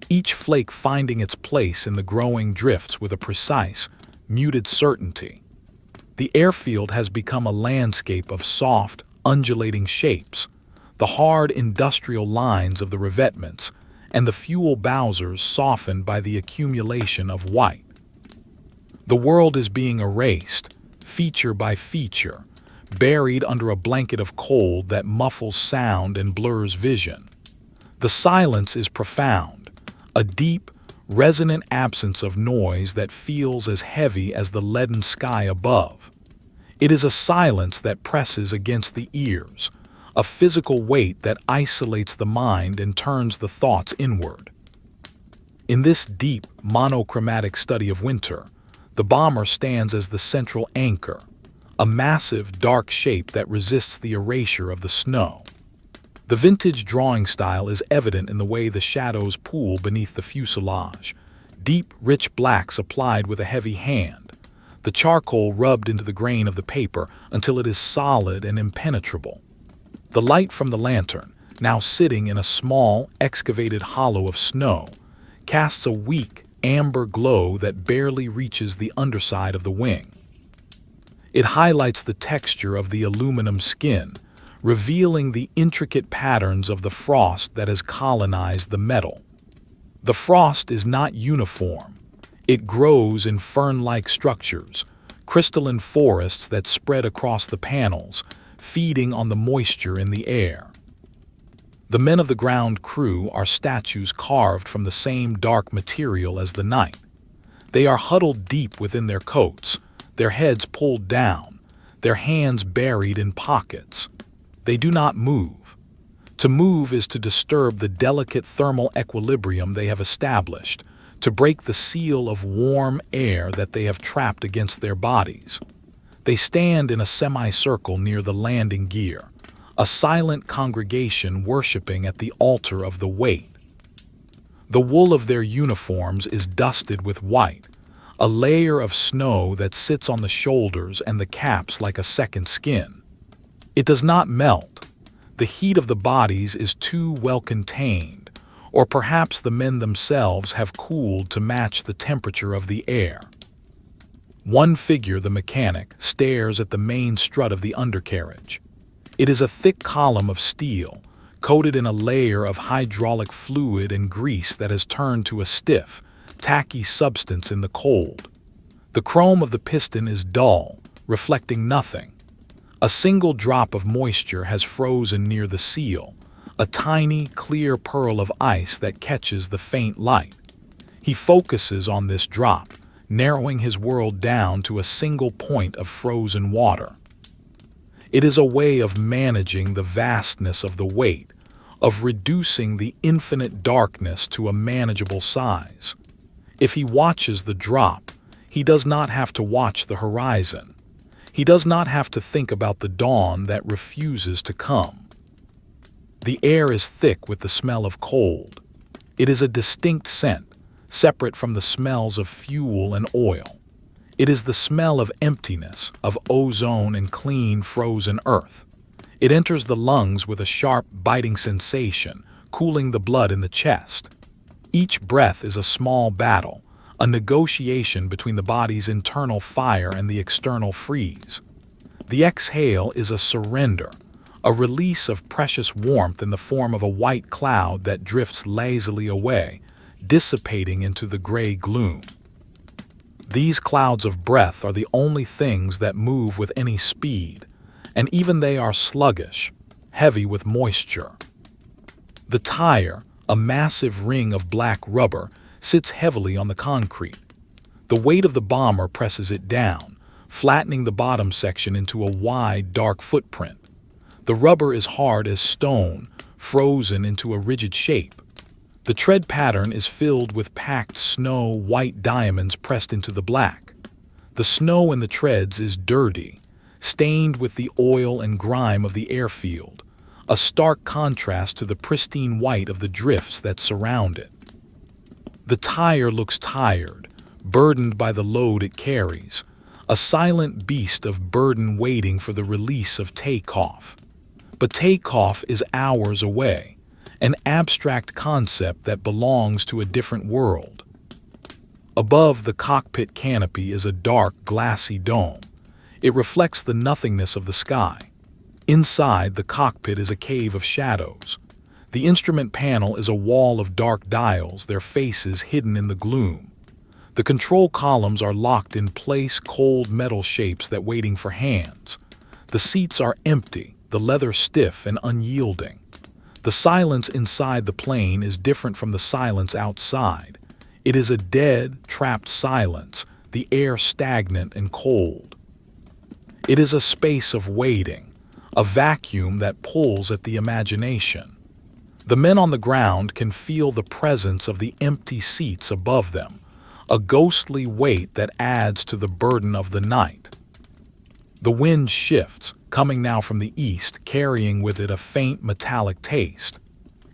each flake finding its place in the growing drifts with a precise, muted certainty. The airfield has become a landscape of soft, undulating shapes, the hard industrial lines of the revetments, and the fuel bowsers softened by the accumulation of white. The world is being erased, feature by feature, buried under a blanket of cold that muffles sound and blurs vision. The silence is profound, a deep, resonant absence of noise that feels as heavy as the leaden sky above. It is a silence that presses against the ears, a physical weight that isolates the mind and turns the thoughts inward. In this deep, monochromatic study of winter, the bomber stands as the central anchor, a massive, dark shape that resists the erasure of the snow. The vintage drawing style is evident in the way the shadows pool beneath the fuselage, deep, rich blacks applied with a heavy hand, the charcoal rubbed into the grain of the paper until it is solid and impenetrable. The light from the lantern, now sitting in a small, excavated hollow of snow, casts a weak, amber glow that barely reaches the underside of the wing. It highlights the texture of the aluminum skin, revealing the intricate patterns of the frost that has colonized the metal. The frost is not uniform. It grows in fern-like structures, crystalline forests that spread across the panels, feeding on the moisture in the air. The men of the ground crew are statues carved from the same dark material as the night. They are huddled deep within their coats, their heads pulled down, their hands buried in pockets. They do not move. To move is to disturb the delicate thermal equilibrium they have established, to break the seal of warm air that they have trapped against their bodies. They stand in a semicircle near the landing gear, a silent congregation worshiping at the altar of the weight. The wool of their uniforms is dusted with white, a layer of snow that sits on the shoulders and the caps like a second skin. It does not melt. The heat of the bodies is too well contained, or perhaps the men themselves have cooled to match the temperature of the air. One figure, the mechanic, stares at the main strut of the undercarriage. It is a thick column of steel, coated in a layer of hydraulic fluid and grease that has turned to a stiff, tacky substance in the cold. The chrome of the piston is dull, reflecting nothing. A single drop of moisture has frozen near the seal, a tiny, clear pearl of ice that catches the faint light. He focuses on this drop, narrowing his world down to a single point of frozen water. It is a way of managing the vastness of the weight, of reducing the infinite darkness to a manageable size. If he watches the drop, he does not have to watch the horizon. He does not have to think about the dawn that refuses to come. The air is thick with the smell of cold. It is a distinct scent, separate from the smells of fuel and oil. It is the smell of emptiness, of ozone and clean, frozen earth. It enters the lungs with a sharp, biting sensation, cooling the blood in the chest. Each breath is a small battle, a negotiation between the body's internal fire and the external freeze. The exhale is a surrender, a release of precious warmth in the form of a white cloud that drifts lazily away, dissipating into the gray gloom. These clouds of breath are the only things that move with any speed, and even they are sluggish, heavy with moisture. The tire, a massive ring of black rubber, sits heavily on the concrete. The weight of the bomber presses it down, flattening the bottom section into a wide, dark footprint. The rubber is hard as stone, frozen into a rigid shape. The tread pattern is filled with packed snow, white diamonds pressed into the black. The snow in the treads is dirty, stained with the oil and grime of the airfield, a stark contrast to the pristine white of the drifts that surround it. The tire looks tired, burdened by the load it carries, a silent beast of burden waiting for the release of takeoff. But takeoff is hours away, an abstract concept that belongs to a different world. Above the cockpit canopy is a dark, glassy dome. It reflects the nothingness of the sky. Inside, the cockpit is a cave of shadows. The instrument panel is a wall of dark dials, their faces hidden in the gloom. The control columns are locked in place, cold metal shapes that waiting for hands. The seats are empty, the leather stiff and unyielding. The silence inside the plane is different from the silence outside. It is a dead, trapped silence, the air stagnant and cold. It is a space of waiting, a vacuum that pulls at the imagination. The men on the ground can feel the presence of the empty seats above them, a ghostly weight that adds to the burden of the night. The wind shifts, coming now from the east, carrying with it a faint metallic taste.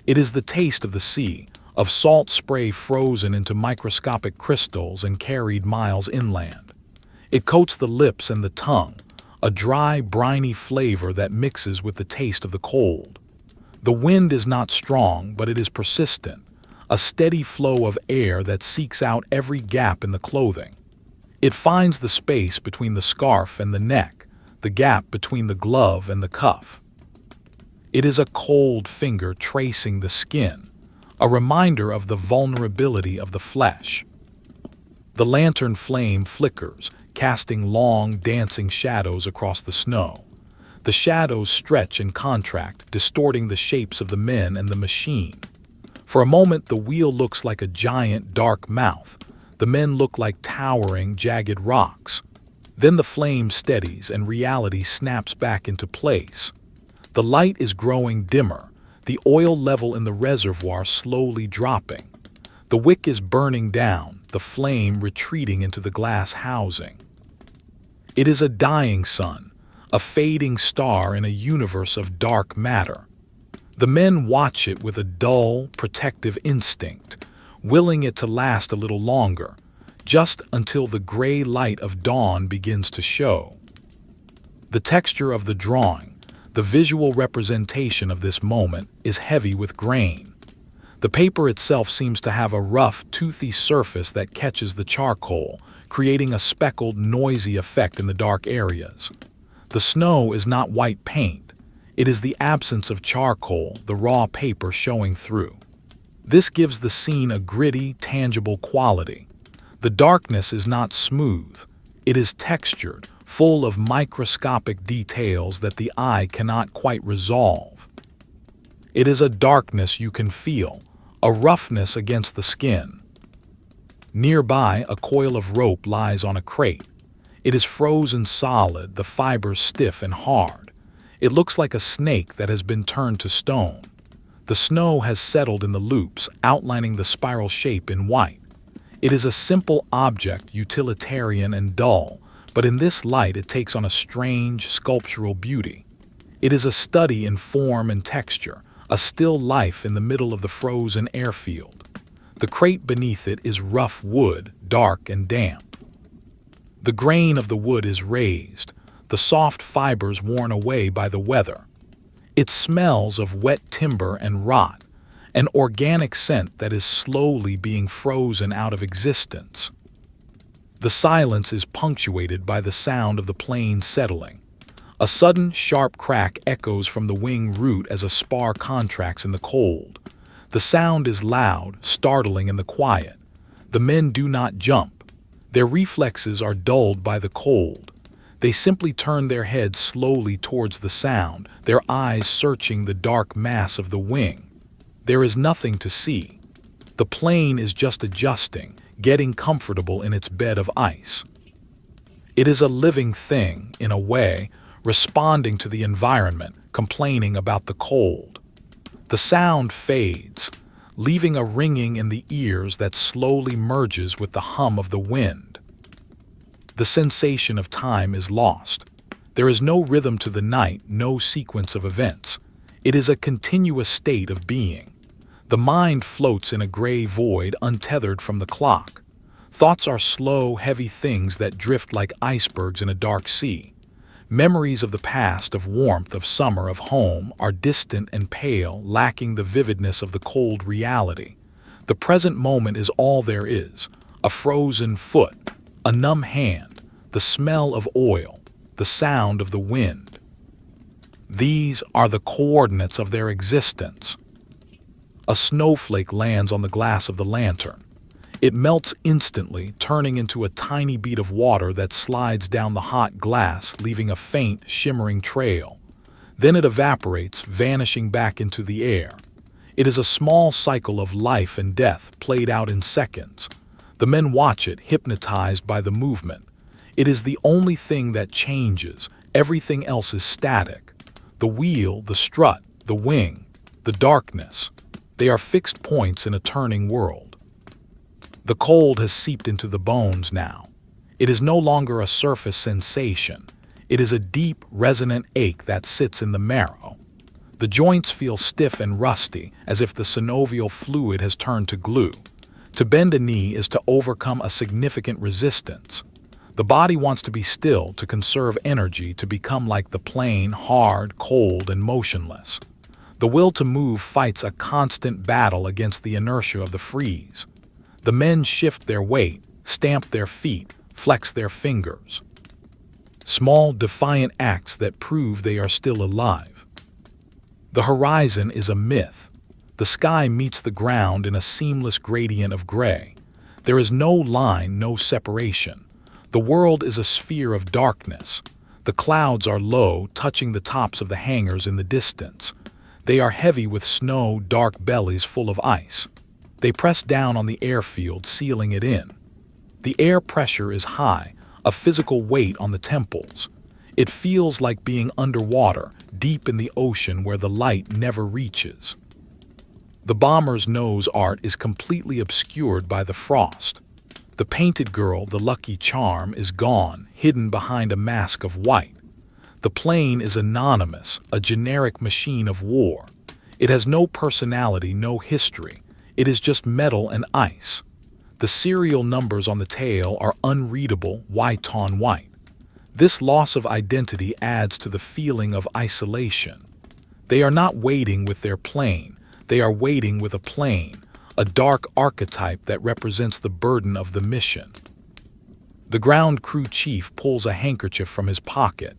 It is the taste of the sea, of salt spray frozen into microscopic crystals and carried miles inland. It coats the lips and the tongue, a dry, briny flavor that mixes with the taste of the cold. The wind is not strong, but it is persistent, a steady flow of air that seeks out every gap in the clothing. It finds the space between the scarf and the neck, the gap between the glove and the cuff. It is a cold finger tracing the skin, a reminder of the vulnerability of the flesh. The lantern flame flickers, casting long, dancing shadows across the snow. The shadows stretch and contract, distorting the shapes of the men and the machine. For a moment, the wheel looks like a giant, dark mouth. The men look like towering, jagged rocks. Then the flame steadies and reality snaps back into place. The light is growing dimmer, the oil level in the reservoir slowly dropping. The wick is burning down, the flame retreating into the glass housing. It is a dying sun, a fading star in a universe of dark matter. The men watch it with a dull, protective instinct, willing it to last a little longer, just until the gray light of dawn begins to show. The texture of the drawing, the visual representation of this moment, is heavy with grain. The paper itself seems to have a rough, toothy surface that catches the charcoal, creating a speckled, noisy effect in the dark areas. The snow is not white paint. It is the absence of charcoal, the raw paper showing through. This gives the scene a gritty, tangible quality. The darkness is not smooth. It is textured, full of microscopic details that the eye cannot quite resolve. It is a darkness you can feel, a roughness against the skin. Nearby, a coil of rope lies on a crate. It is frozen solid, the fibers stiff and hard. It looks like a snake that has been turned to stone. The snow has settled in the loops, outlining the spiral shape in white. It is a simple object, utilitarian and dull, but in this light it takes on a strange, sculptural beauty. It is a study in form and texture, a still life in the middle of the frozen airfield. The crate beneath it is rough wood, dark and damp. The grain of the wood is raised, the soft fibers worn away by the weather. It smells of wet timber and rot, an organic scent that is slowly being frozen out of existence. The silence is punctuated by the sound of the plane settling. A sudden, sharp crack echoes from the wing root as a spar contracts in the cold. The sound is loud, startling in the quiet. The men do not jump. Their reflexes are dulled by the cold. They simply turn their heads slowly towards the sound, their eyes searching the dark mass of the wing. There is nothing to see. The plane is just adjusting, getting comfortable in its bed of ice. It is a living thing, in a way, responding to the environment, complaining about the cold. The sound fades, leaving a ringing in the ears that slowly merges with the hum of the wind. The sensation of time is lost. There is no rhythm to the night, no sequence of events. It is a continuous state of being. The mind floats in a gray void untethered from the clock. Thoughts are slow, heavy things that drift like icebergs in a dark sea. Memories of the past, of warmth, of summer, of home, are distant and pale, lacking the vividness of the cold reality. The present moment is all there is. A frozen foot, a numb hand, the smell of oil, the sound of the wind. These are the coordinates of their existence. A snowflake lands on the glass of the lantern. It melts instantly, turning into a tiny bead of water that slides down the hot glass, leaving a faint, shimmering trail. Then it evaporates, vanishing back into the air. It is a small cycle of life and death, played out in seconds. The men watch it, hypnotized by the movement. It is the only thing that changes. Everything else is static. The wheel, the strut, the wing, the darkness. They are fixed points in a turning world. The cold has seeped into the bones now. It is no longer a surface sensation. It is a deep, resonant ache that sits in the marrow. The joints feel stiff and rusty, as if the synovial fluid has turned to glue. To bend a knee is to overcome a significant resistance. The body wants to be still, to conserve energy, to become like the plane, hard, cold, and motionless. The will to move fights a constant battle against the inertia of the freeze. The men shift their weight, stamp their feet, flex their fingers. Small, defiant acts that prove they are still alive. The horizon is a myth. The sky meets the ground in a seamless gradient of gray. There is no line, no separation. The world is a sphere of darkness. The clouds are low, touching the tops of the hangars in the distance. They are heavy with snow, dark bellies full of ice. They press down on the airfield, sealing it in. The air pressure is high, a physical weight on the temples. It feels like being underwater, deep in the ocean where the light never reaches. The bomber's nose art is completely obscured by the frost. The painted girl, the lucky charm, is gone, hidden behind a mask of white. The plane is anonymous, a generic machine of war. It has no personality, no history. It is just metal and ice. The serial numbers on the tail are unreadable, white on white. This loss of identity adds to the feeling of isolation. They are not waiting with their plane. They are waiting with a plane, a dark archetype that represents the burden of the mission. The ground crew chief pulls a handkerchief from his pocket.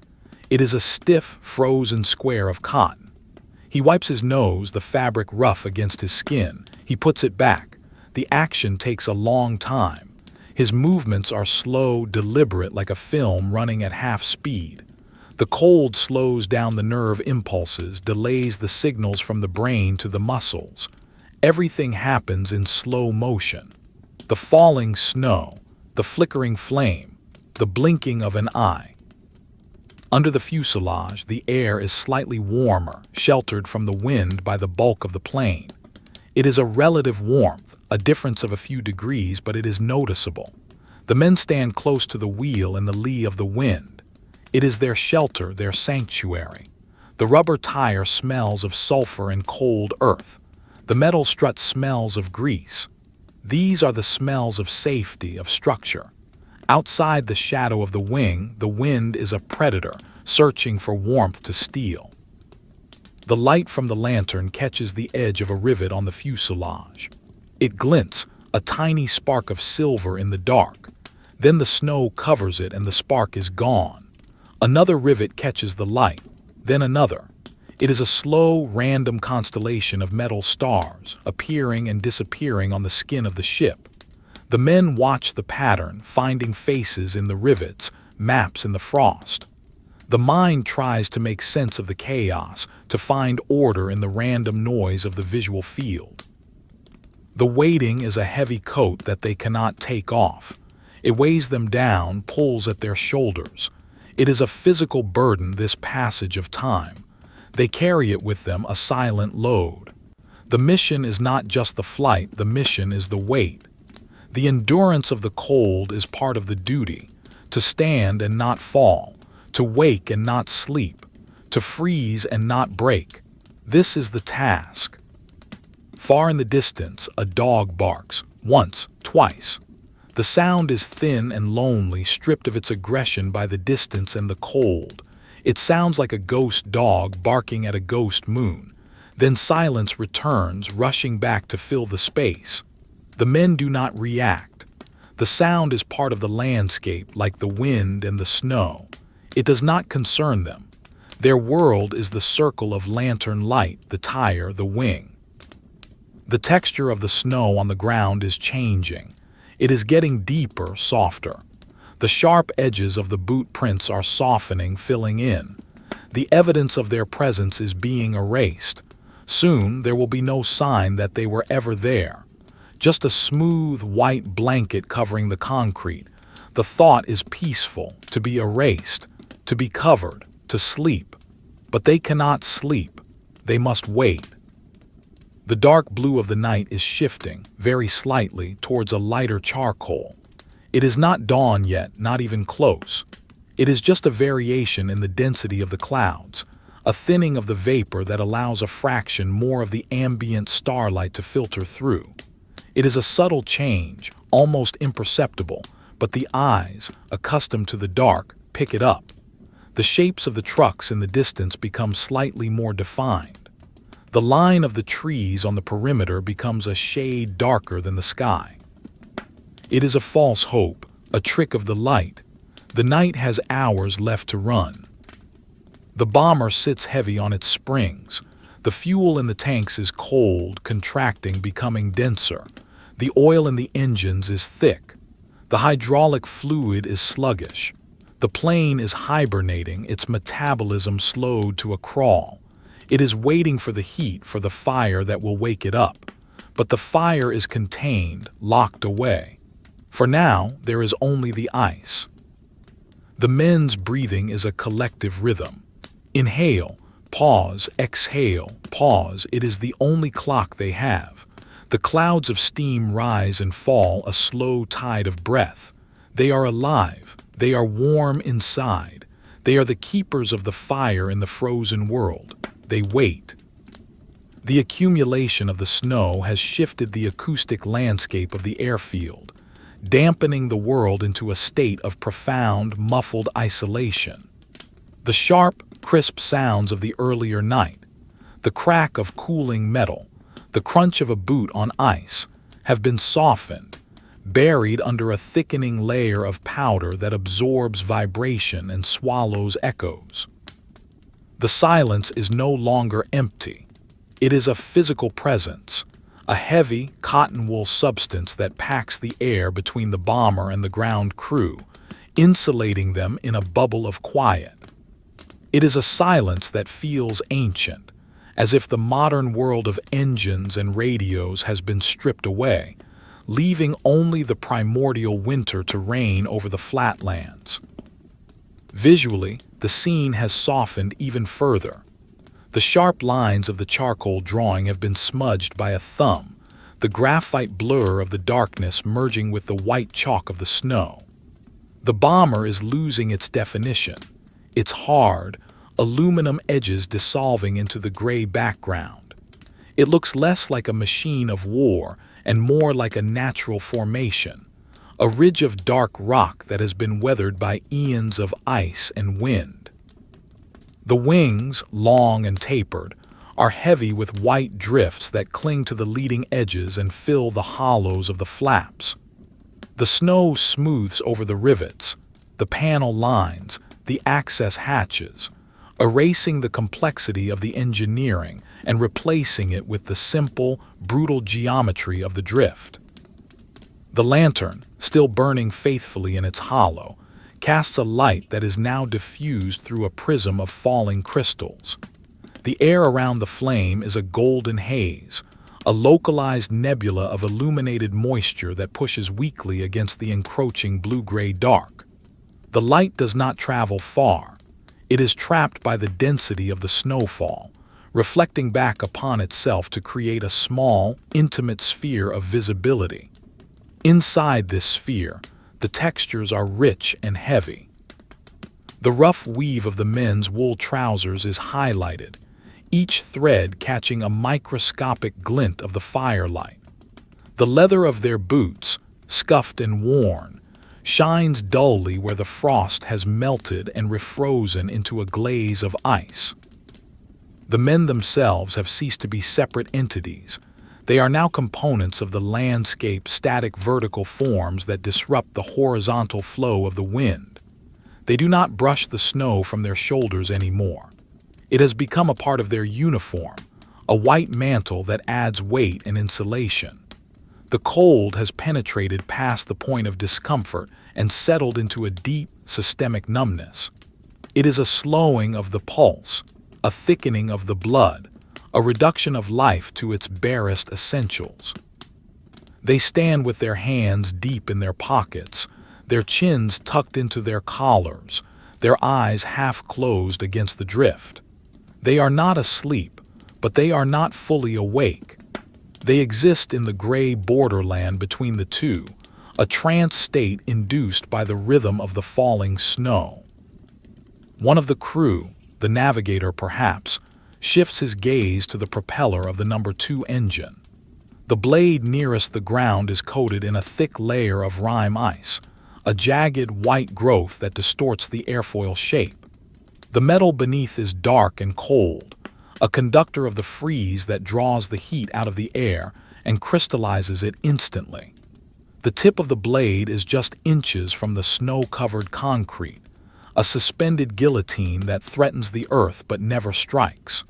It is a stiff, frozen square of cotton. He wipes his nose, the fabric rough against his skin. He puts it back. The action takes a long time. His movements are slow, deliberate, like a film running at half speed. The cold slows down the nerve impulses, delays the signals from the brain to the muscles. Everything happens in slow motion. The falling snow, the flickering flame, the blinking of an eye. Under the fuselage, the air is slightly warmer, sheltered from the wind by the bulk of the plane. It is a relative warmth, a difference of a few degrees, but it is noticeable. The men stand close to the wheel in the lee of the wind. It is their shelter, their sanctuary. The rubber tire smells of sulfur and cold earth. The metal strut smells of grease. These are the smells of safety, of structure. Outside the shadow of the wing, the wind is a predator, searching for warmth to steal. The light from the lantern catches the edge of a rivet on the fuselage. It glints, a tiny spark of silver in the dark. Then the snow covers it and the spark is gone. Another rivet catches the light, then another. It is a slow, random constellation of metal stars, appearing and disappearing on the skin of the ship. The men watch the pattern, finding faces in the rivets, maps in the frost. The mind tries to make sense of the chaos, to find order in the random noise of the visual field. The waiting is a heavy coat that they cannot take off. It weighs them down, pulls at their shoulders. It is a physical burden, this passage of time. They carry it with them, a silent load. The mission is not just the flight, the mission is the weight. The endurance of the cold is part of the duty, to stand and not fall, to wake and not sleep, to freeze and not break. This is the task. Far in the distance, a dog barks, once, twice. The sound is thin and lonely, stripped of its aggression by the distance and the cold. It sounds like a ghost dog barking at a ghost moon. Then silence returns, rushing back to fill the space. The men do not react. The sound is part of the landscape, like the wind and the snow. It does not concern them. Their world is the circle of lantern light, the tire, the wing. The texture of the snow on the ground is changing. It is getting deeper, softer. The sharp edges of the boot prints are softening, filling in. The evidence of their presence is being erased. Soon there will be no sign that they were ever there. Just a smooth, white blanket covering the concrete. The thought is peaceful, to be erased, to be covered, to sleep. But they cannot sleep. They must wait. The dark blue of the night is shifting, very slightly, towards a lighter charcoal. It is not dawn yet, not even close. It is just a variation in the density of the clouds, a thinning of the vapor that allows a fraction more of the ambient starlight to filter through. It is a subtle change, almost imperceptible, but the eyes, accustomed to the dark, pick it up. The shapes of the trucks in the distance become slightly more defined. The line of the trees on the perimeter becomes a shade darker than the sky. It is a false hope, a trick of the light. The night has hours left to run. The bomber sits heavy on its springs. The fuel in the tanks is cold, contracting, becoming denser. The oil in the engines is thick. The hydraulic fluid is sluggish. The plane is hibernating, its metabolism slowed to a crawl. It is waiting for the heat, for the fire that will wake it up. But the fire is contained, locked away. For now, there is only the ice. The men's breathing is a collective rhythm. Inhale, pause, exhale, pause. It is the only clock they have. The clouds of steam rise and fall, a slow tide of breath. They are alive. They are warm inside. They are the keepers of the fire in the frozen world. They wait. The accumulation of the snow has shifted the acoustic landscape of the airfield, dampening the world into a state of profound, muffled isolation. The sharp, crisp sounds of the earlier night, the crack of cooling metal, the crunch of a boot on ice, have been softened, buried under a thickening layer of powder that absorbs vibration and swallows echoes. The silence is no longer empty. It is a physical presence, a heavy cotton wool substance that packs the air between the bomber and the ground crew, insulating them in a bubble of quiet. It is a silence that feels ancient, as if the modern world of engines and radios has been stripped away, leaving only the primordial winter to reign over the flatlands. Visually, the scene has softened even further. The sharp lines of the charcoal drawing have been smudged by a thumb, the graphite blur of the darkness merging with the white chalk of the snow. The bomber is losing its definition, its hard, aluminum edges dissolving into the gray background. It looks less like a machine of war and more like a natural formation, a ridge of dark rock that has been weathered by eons of ice and wind. The wings, long and tapered, are heavy with white drifts that cling to the leading edges and fill the hollows of the flaps. The snow smooths over the rivets, the panel lines, the access hatches, erasing the complexity of the engineering and replacing it with the simple, brutal geometry of the drift. The lantern, still burning faithfully in its hollow, casts a light that is now diffused through a prism of falling crystals. The air around the flame is a golden haze, a localized nebula of illuminated moisture that pushes weakly against the encroaching blue-gray dark. The light does not travel far. It is trapped by the density of the snowfall, reflecting back upon itself to create a small, intimate sphere of visibility. Inside this sphere, the textures are rich and heavy. The rough weave of the men's wool trousers is highlighted, each thread catching a microscopic glint of the firelight. The leather of their boots, scuffed and worn, shines dully where the frost has melted and refrozen into a glaze of ice. The men themselves have ceased to be separate entities. They are now components of the landscape, static vertical forms that disrupt the horizontal flow of the wind. They do not brush the snow from their shoulders anymore. It has become a part of their uniform, a white mantle that adds weight and insulation. The cold has penetrated past the point of discomfort and settled into a deep, systemic numbness. It is a slowing of the pulse, a thickening of the blood, a reduction of life to its barest essentials. They stand with their hands deep in their pockets, their chins tucked into their collars, their eyes half closed against the drift. They are not asleep, but they are not fully awake. They exist in the gray borderland between the two, a trance state induced by the rhythm of the falling snow. One of the crew, the navigator perhaps, shifts his gaze to the propeller of the No. 2 engine. The blade nearest the ground is coated in a thick layer of rime ice, a jagged white growth that distorts the airfoil shape. The metal beneath is dark and cold, a conductor of the freeze that draws the heat out of the air and crystallizes it instantly. The tip of the blade is just inches from the snow-covered concrete, a suspended guillotine that threatens the earth but never strikes.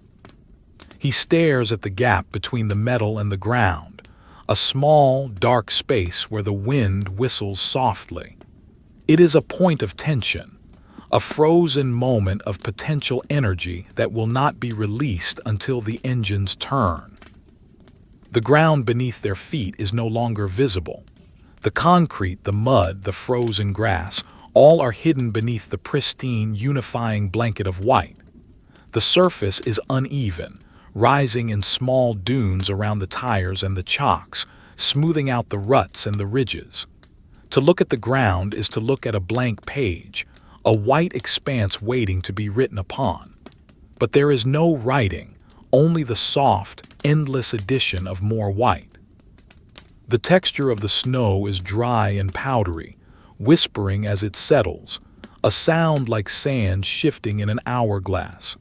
He stares at the gap between the metal and the ground, a small, dark space where the wind whistles softly. It is a point of tension, a frozen moment of potential energy that will not be released until the engines turn. The ground beneath their feet is no longer visible. The concrete, the mud, the frozen grass, all are hidden beneath the pristine, unifying blanket of white. The surface is uneven, rising in small dunes around the tires and the chocks, smoothing out the ruts and the ridges. To look at the ground is to look at a blank page, a white expanse waiting to be written upon. But there is no writing, only the soft, endless addition of more white. The texture of the snow is dry and powdery, whispering as it settles, a sound like sand shifting in an hourglass.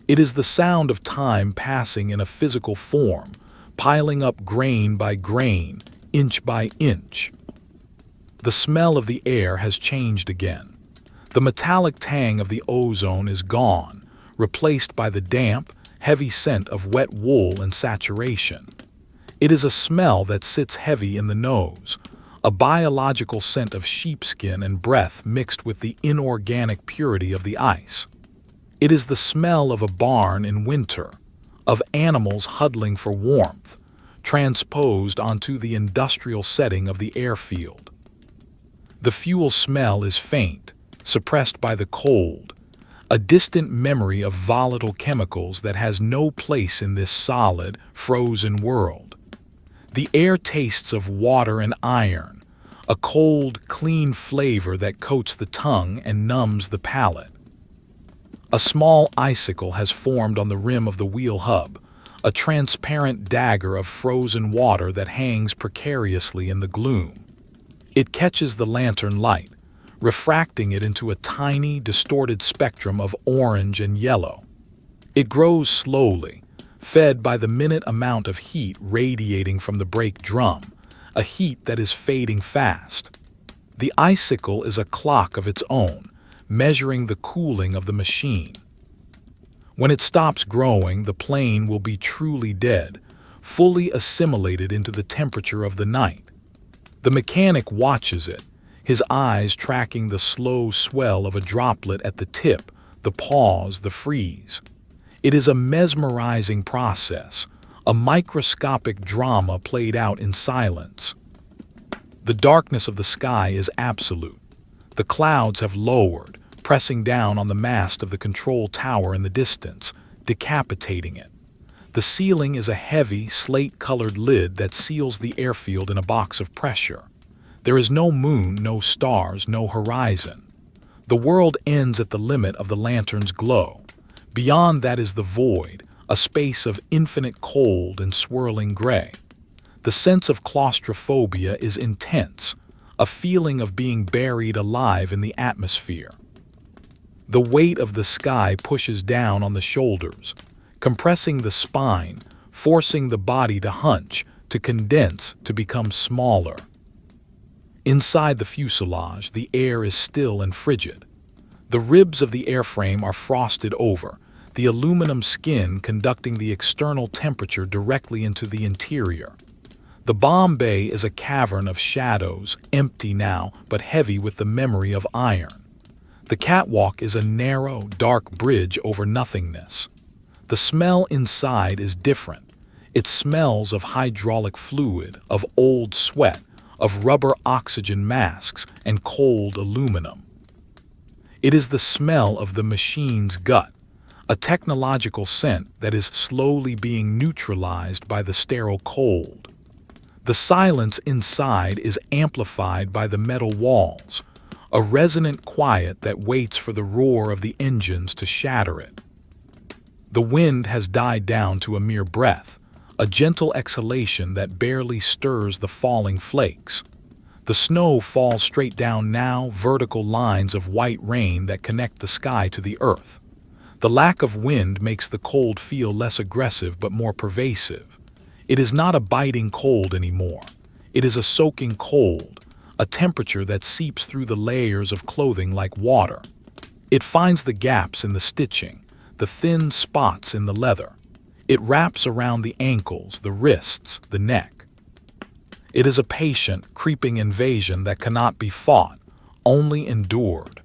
It is the sound of time passing in a physical form, piling up grain by grain, inch by inch. The smell of the air has changed again. The metallic tang of the ozone is gone, replaced by the damp, heavy scent of wet wool and saturation. It is a smell that sits heavy in the nose, a biological scent of sheepskin and breath mixed with the inorganic purity of the ice. It is the smell of a barn in winter, of animals huddling for warmth, transposed onto the industrial setting of the airfield. The fuel smell is faint, suppressed by the cold, a distant memory of volatile chemicals that has no place in this solid, frozen world. The air tastes of water and iron, a cold, clean flavor that coats the tongue and numbs the palate. A small icicle has formed on the rim of the wheel hub, a transparent dagger of frozen water that hangs precariously in the gloom. It catches the lantern light, refracting it into a tiny, distorted spectrum of orange and yellow. It grows slowly, fed by the minute amount of heat radiating from the brake drum, a heat that is fading fast. The icicle is a clock of its own, measuring the cooling of the machine. When it stops growing, the plane will be truly dead, fully assimilated into the temperature of the night. The mechanic watches it, his eyes tracking the slow swell of a droplet at the tip, the pause, the freeze. It is a mesmerizing process, a microscopic drama played out in silence. The darkness of the sky is absolute. The clouds have lowered, pressing down on the mast of the control tower in the distance, decapitating it. The ceiling is a heavy, slate-colored lid that seals the airfield in a box of pressure. There is no moon, no stars, no horizon. The world ends at the limit of the lantern's glow. Beyond that is the void, a space of infinite cold and swirling gray. The sense of claustrophobia is intense, a feeling of being buried alive in the atmosphere. The weight of the sky pushes down on the shoulders, compressing the spine, forcing the body to hunch, to condense, to become smaller. Inside the fuselage, the air is still and frigid. The ribs of the airframe are frosted over, the aluminum skin conducting the external temperature directly into the interior. The bomb bay is a cavern of shadows, empty now, but heavy with the memory of iron. The catwalk is a narrow, dark bridge over nothingness. The smell inside is different. It smells of hydraulic fluid, of old sweat, of rubber oxygen masks, and cold aluminum. It is the smell of the machine's gut, a technological scent that is slowly being neutralized by the sterile cold. The silence inside is amplified by the metal walls, a resonant quiet that waits for the roar of the engines to shatter it. The wind has died down to a mere breath, a gentle exhalation that barely stirs the falling flakes. The snow falls straight down now, vertical lines of white rain that connect the sky to the earth. The lack of wind makes the cold feel less aggressive but more pervasive. It is not a biting cold anymore. It is a soaking cold, a temperature that seeps through the layers of clothing like water. It finds the gaps in the stitching, the thin spots in the leather. It wraps around the ankles, the wrists, the neck. It is a patient, creeping invasion that cannot be fought, only endured.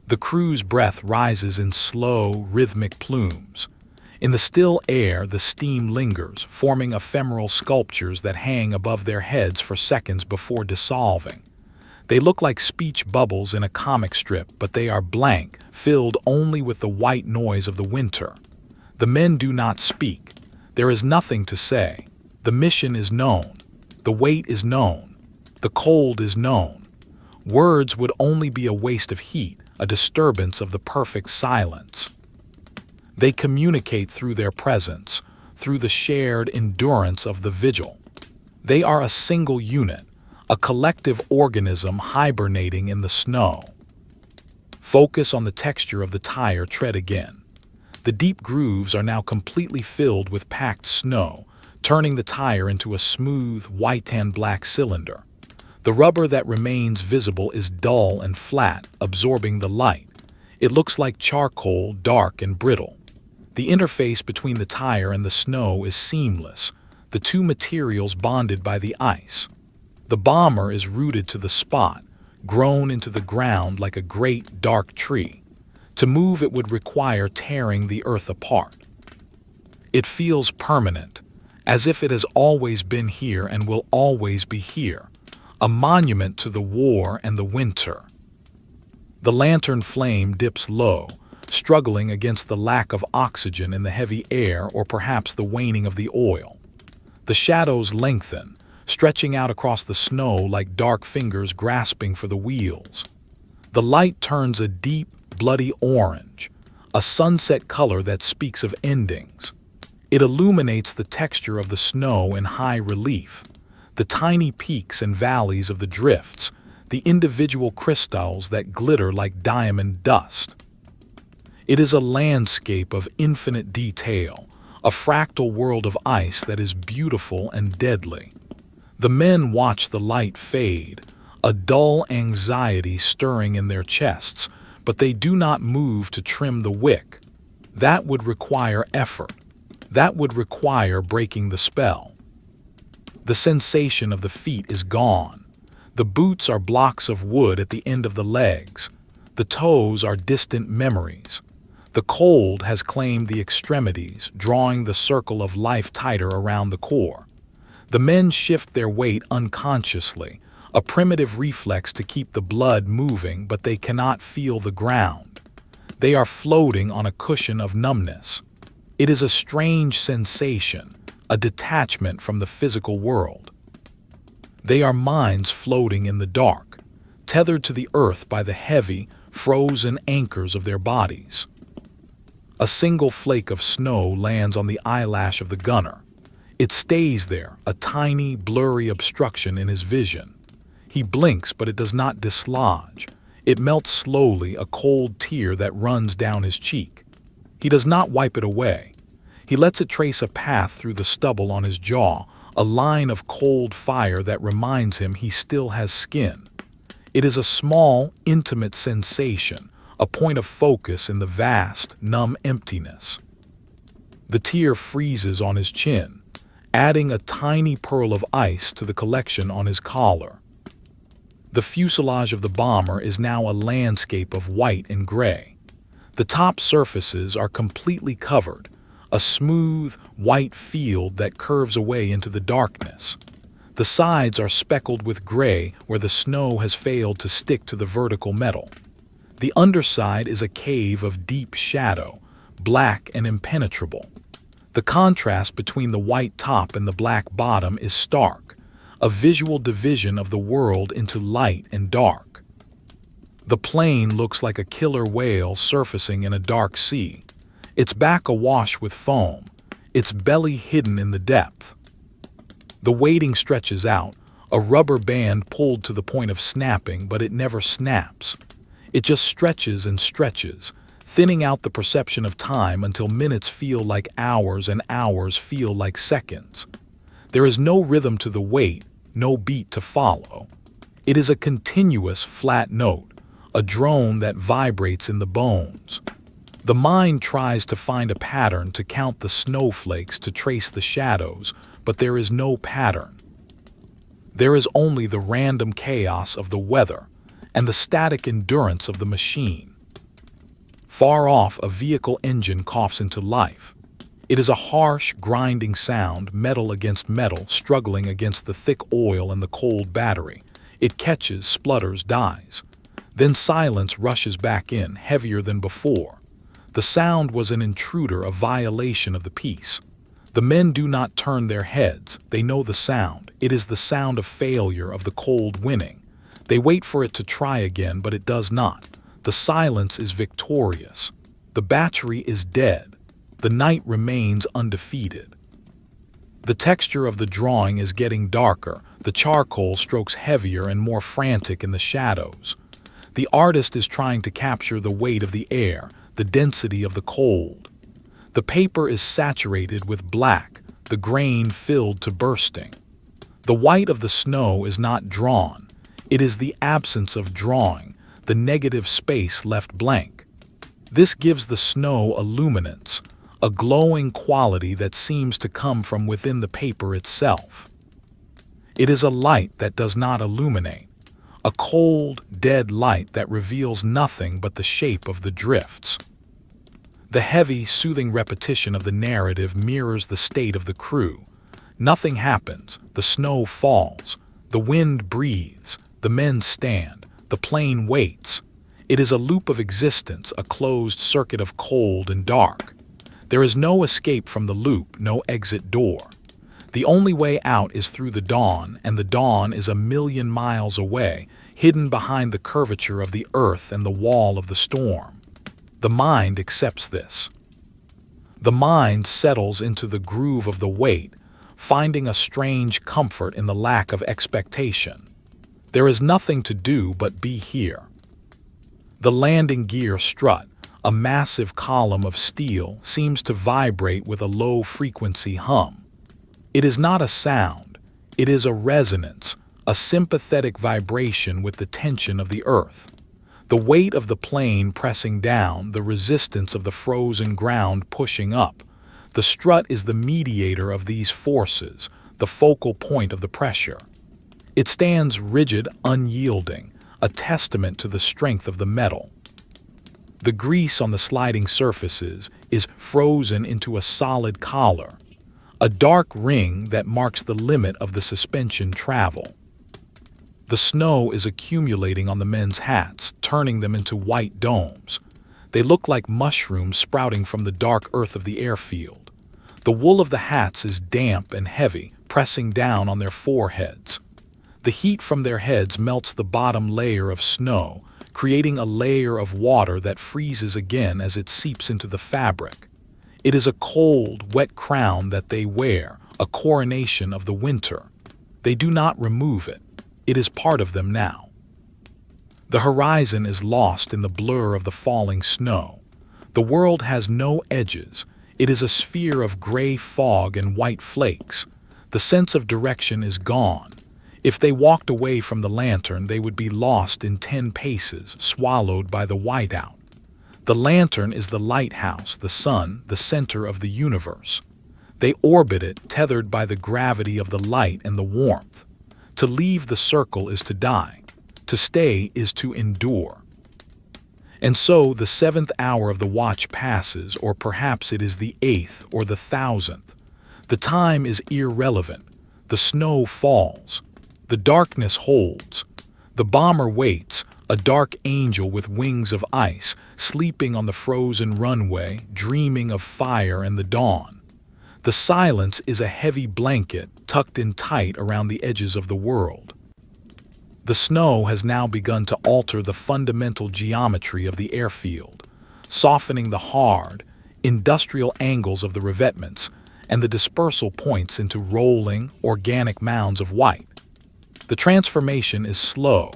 The crew's breath rises in slow, rhythmic plumes. In the still air, the steam lingers, forming ephemeral sculptures that hang above their heads for seconds before dissolving. They look like speech bubbles in a comic strip, but they are blank, filled only with the white noise of the winter. The men do not speak. There is nothing to say. The mission is known. The weight is known. The cold is known. Words would only be a waste of heat, a disturbance of the perfect silence. They communicate through their presence, through the shared endurance of the vigil. They are a single unit, a collective organism hibernating in the snow. Focus on the texture of the tire tread again. The deep grooves are now completely filled with packed snow, turning the tire into a smooth, white and black cylinder. The rubber that remains visible is dull and flat, absorbing the light. It looks like charcoal, dark and brittle. The interface between the tire and the snow is seamless, the two materials bonded by the ice. The bomber is rooted to the spot, grown into the ground like a great dark tree. To move it would require tearing the earth apart. It feels permanent, as if it has always been here and will always be here, a monument to the war and the winter. The lantern flame dips low, struggling against the lack of oxygen in the heavy air or perhaps the waning of the oil. The shadows lengthen, stretching out across the snow like dark fingers grasping for the wheels. The light turns a deep, bloody orange, a sunset color that speaks of endings. It illuminates the texture of the snow in high relief, the tiny peaks and valleys of the drifts, the individual crystals that glitter like diamond dust. It is a landscape of infinite detail, a fractal world of ice that is beautiful and deadly. The men watch the light fade, a dull anxiety stirring in their chests, but they do not move to trim the wick. That would require effort. That would require breaking the spell. The sensation of the feet is gone. The boots are blocks of wood at the end of the legs. The toes are distant memories. The cold has claimed the extremities, drawing the circle of life tighter around the core. The men shift their weight unconsciously, a primitive reflex to keep the blood moving, but they cannot feel the ground. They are floating on a cushion of numbness. It is a strange sensation, a detachment from the physical world. They are minds floating in the dark, tethered to the earth by the heavy, frozen anchors of their bodies. A single flake of snow lands on the eyelash of the gunner. It stays there, a tiny, blurry obstruction in his vision. He blinks, but it does not dislodge. It melts slowly, a cold tear that runs down his cheek. He does not wipe it away. He lets it trace a path through the stubble on his jaw, a line of cold fire that reminds him he still has skin. It is a small, intimate sensation, a point of focus in the vast, numb emptiness. The tear freezes on his chin, adding a tiny pearl of ice to the collection on his collar. The fuselage of the bomber is now a landscape of white and gray. The top surfaces are completely covered, a smooth, white field that curves away into the darkness. The sides are speckled with gray where the snow has failed to stick to the vertical metal. The underside is a cave of deep shadow, black and impenetrable. The contrast between the white top and the black bottom is stark, a visual division of the world into light and dark. The plane looks like a killer whale surfacing in a dark sea, its back awash with foam, its belly hidden in the depth. The weighting stretches out, a rubber band pulled to the point of snapping, but it never snaps. It just stretches and stretches, thinning out the perception of time until minutes feel like hours and hours feel like seconds. There is no rhythm to the weight, no beat to follow. It is a continuous flat note, a drone that vibrates in the bones. The mind tries to find a pattern, to count the snowflakes, to trace the shadows, but there is no pattern. There is only the random chaos of the weather and the static endurance of the machine. Far off, a vehicle engine coughs into life. It is a harsh, grinding sound, metal against metal, struggling against the thick oil and the cold battery. It catches, splutters, dies. Then silence rushes back in, heavier than before. The sound was an intruder, a violation of the peace. The men do not turn their heads. They know the sound. It is the sound of failure, of the cold winning. They wait for it to try again, but it does not. The silence is victorious. The battery is dead. The night remains undefeated. The texture of the drawing is getting darker, the charcoal strokes heavier and more frantic in the shadows. The artist is trying to capture the weight of the air, the density of the cold. The paper is saturated with black, the grain filled to bursting. The white of the snow is not drawn. It is the absence of drawing, the negative space left blank. This gives the snow a luminance, a glowing quality that seems to come from within the paper itself. It is a light that does not illuminate, a cold, dead light that reveals nothing but the shape of the drifts. The heavy, soothing repetition of the narrative mirrors the state of the crew. Nothing happens, the snow falls, the wind breathes, the men stand, the plane waits. It is a loop of existence, a closed circuit of cold and dark. There is no escape from the loop, no exit door. The only way out is through the dawn, and the dawn is 1,000,000 miles away, hidden behind the curvature of the earth and the wall of the storm. The mind accepts this. The mind settles into the groove of the wait, finding a strange comfort in the lack of expectation. There is nothing to do but be here. The landing gear strut, a massive column of steel, seems to vibrate with a low-frequency hum. It is not a sound, it is a resonance, a sympathetic vibration with the tension of the earth. The weight of the plane pressing down, the resistance of the frozen ground pushing up. The strut is the mediator of these forces, the focal point of the pressure. It stands rigid, unyielding, a testament to the strength of the metal. The grease on the sliding surfaces is frozen into a solid collar, a dark ring that marks the limit of the suspension travel. The snow is accumulating on the men's hats, turning them into white domes. They look like mushrooms sprouting from the dark earth of the airfield. The wool of the hats is damp and heavy, pressing down on their foreheads. The heat from their heads melts the bottom layer of snow, creating a layer of water that freezes again as it seeps into the fabric. It is a cold, wet crown that they wear, a coronation of the winter. They do not remove it. It is part of them now. The horizon is lost in the blur of the falling snow. The world has no edges. It is a sphere of gray fog and white flakes. The sense of direction is gone. If they walked away from the lantern, they would be lost in 10 paces, swallowed by the whiteout. The lantern is the lighthouse, the sun, the center of the universe. They orbit it, tethered by the gravity of the light and the warmth. To leave the circle is to die. To stay is to endure. And so the 7th hour of the watch passes, or perhaps it is the 8th or the 1000th. The time is irrelevant. The snow falls. The darkness holds. The bomber waits, a dark angel with wings of ice, sleeping on the frozen runway, dreaming of fire and the dawn. The silence is a heavy blanket tucked in tight around the edges of the world. The snow has now begun to alter the fundamental geometry of the airfield, softening the hard, industrial angles of the revetments and the dispersal points into rolling, organic mounds of white. The transformation is slow,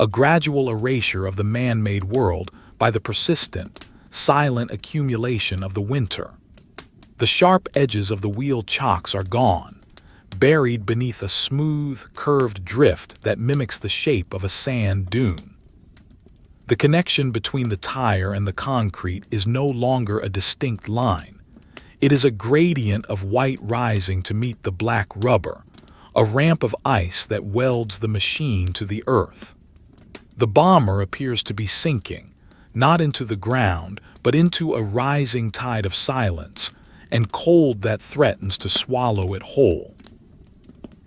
a gradual erasure of the man-made world by the persistent, silent accumulation of the winter. The sharp edges of the wheel chocks are gone, buried beneath a smooth, curved drift that mimics the shape of a sand dune. The connection between the tire and the concrete is no longer a distinct line. It is a gradient of white rising to meet the black rubber, a ramp of ice that welds the machine to the earth. The bomber appears to be sinking, not into the ground, but into a rising tide of silence, and cold that threatens to swallow it whole.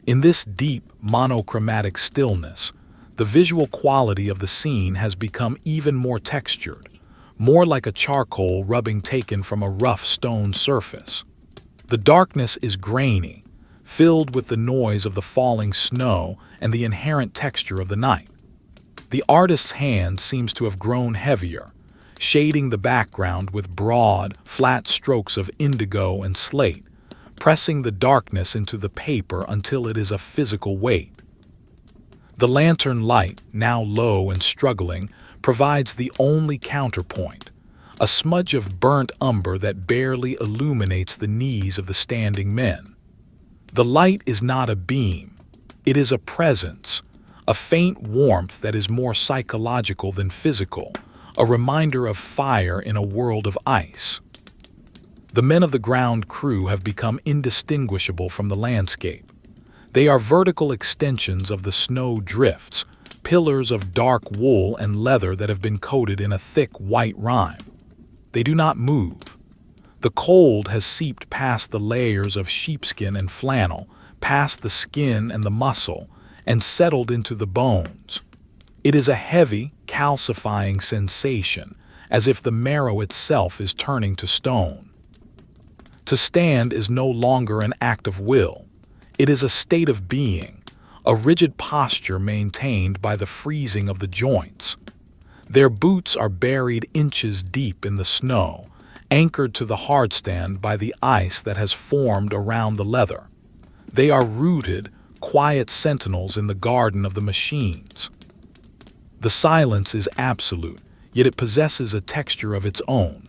In this deep, monochromatic stillness, the visual quality of the scene has become even more textured, more like a charcoal rubbing taken from a rough stone surface. The darkness is grainy, filled with the noise of the falling snow and the inherent texture of the night. The artist's hand seems to have grown heavier, shading the background with broad, flat strokes of indigo and slate, pressing the darkness into the paper until it is a physical weight. The lantern light, now low and struggling, provides the only counterpoint, a smudge of burnt umber that barely illuminates the knees of the standing men. The light is not a beam, it is a presence, a faint warmth that is more psychological than physical, a reminder of fire in a world of ice. The men of the ground crew have become indistinguishable from the landscape. They are vertical extensions of the snow drifts, pillars of dark wool and leather that have been coated in a thick white rime. They do not move. The cold has seeped past the layers of sheepskin and flannel, past the skin and the muscle, and settled into the bones. It is a heavy, calcifying sensation, as if the marrow itself is turning to stone. To stand is no longer an act of will. It is a state of being, a rigid posture maintained by the freezing of the joints. Their boots are buried inches deep in the snow, anchored to the hardstand by the ice that has formed around the leather. They are rooted, quiet sentinels in the garden of the machines. The silence is absolute, yet it possesses a texture of its own.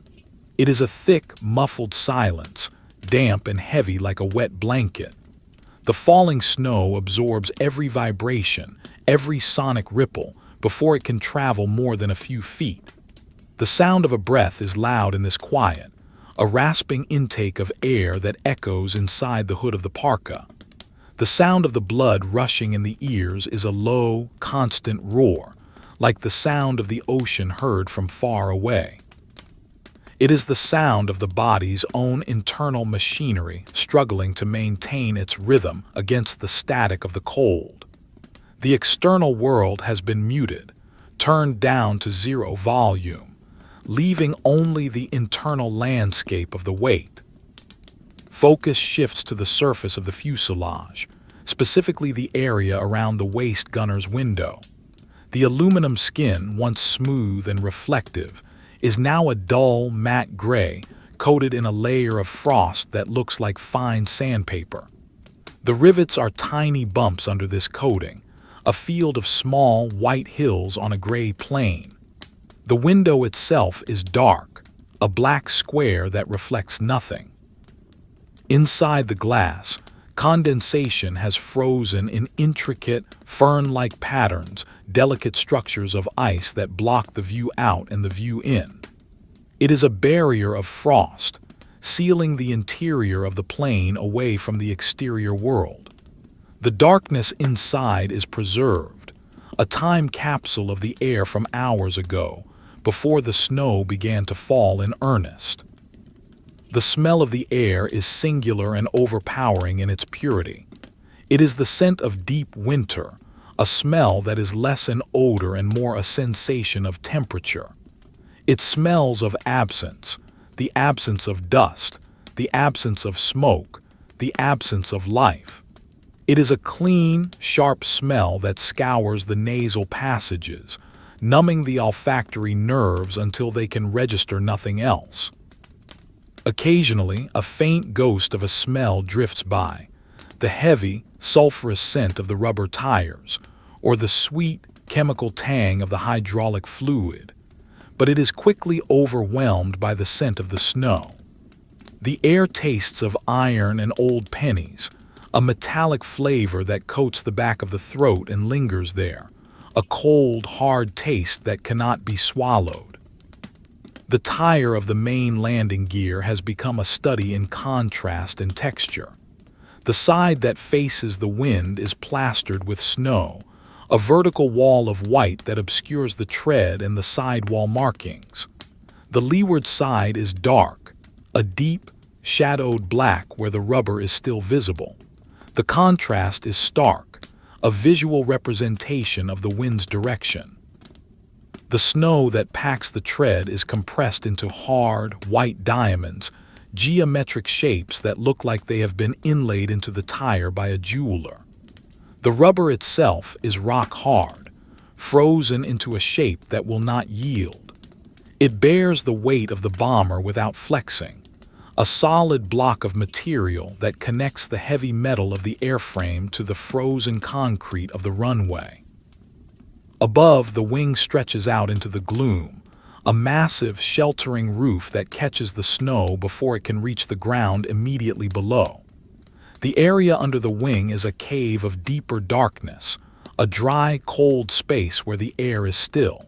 It is a thick, muffled silence, damp and heavy like a wet blanket. The falling snow absorbs every vibration, every sonic ripple, before it can travel more than a few feet. The sound of a breath is loud in this quiet, a rasping intake of air that echoes inside the hood of the parka. The sound of the blood rushing in the ears is a low, constant roar, like the sound of the ocean heard from far away. It is the sound of the body's own internal machinery struggling to maintain its rhythm against the static of the cold. The external world has been muted, turned down to zero volume, leaving only the internal landscape of the weight. Focus shifts to the surface of the fuselage, specifically the area around the waist gunner's window. The aluminum skin, once smooth and reflective, is now a dull, matte gray, coated in a layer of frost that looks like fine sandpaper. The rivets are tiny bumps under this coating, a field of small, white hills on a gray plain. The window itself is dark, a black square that reflects nothing. Inside the glass, condensation has frozen in intricate, fern-like patterns, delicate structures of ice that block the view out and the view in. It is a barrier of frost, sealing the interior of the plane away from the exterior world. The darkness inside is preserved, a time capsule of the air from hours ago, before the snow began to fall in earnest. The smell of the air is singular and overpowering in its purity. It is the scent of deep winter, a smell that is less an odor and more a sensation of temperature. It smells of absence, the absence of dust, the absence of smoke, the absence of life. It is a clean, sharp smell that scours the nasal passages, numbing the olfactory nerves until they can register nothing else. Occasionally, a faint ghost of a smell drifts by, the heavy, sulfurous scent of the rubber tires, or the sweet, chemical tang of the hydraulic fluid, but it is quickly overwhelmed by the scent of the snow. The air tastes of iron and old pennies, a metallic flavor that coats the back of the throat and lingers there, a cold, hard taste that cannot be swallowed. The tire of the main landing gear has become a study in contrast and texture. The side that faces the wind is plastered with snow, a vertical wall of white that obscures the tread and the sidewall markings. The leeward side is dark, a deep, shadowed black where the rubber is still visible. The contrast is stark, a visual representation of the wind's direction. The snow that packs the tread is compressed into hard, white diamonds, geometric shapes that look like they have been inlaid into the tire by a jeweler. The rubber itself is rock hard, frozen into a shape that will not yield. It bears the weight of the bomber without flexing, a solid block of material that connects the heavy metal of the airframe to the frozen concrete of the runway. Above, the wing stretches out into the gloom, a massive, sheltering roof that catches the snow before it can reach the ground immediately below. The area under the wing is a cave of deeper darkness, a dry, cold space where the air is still.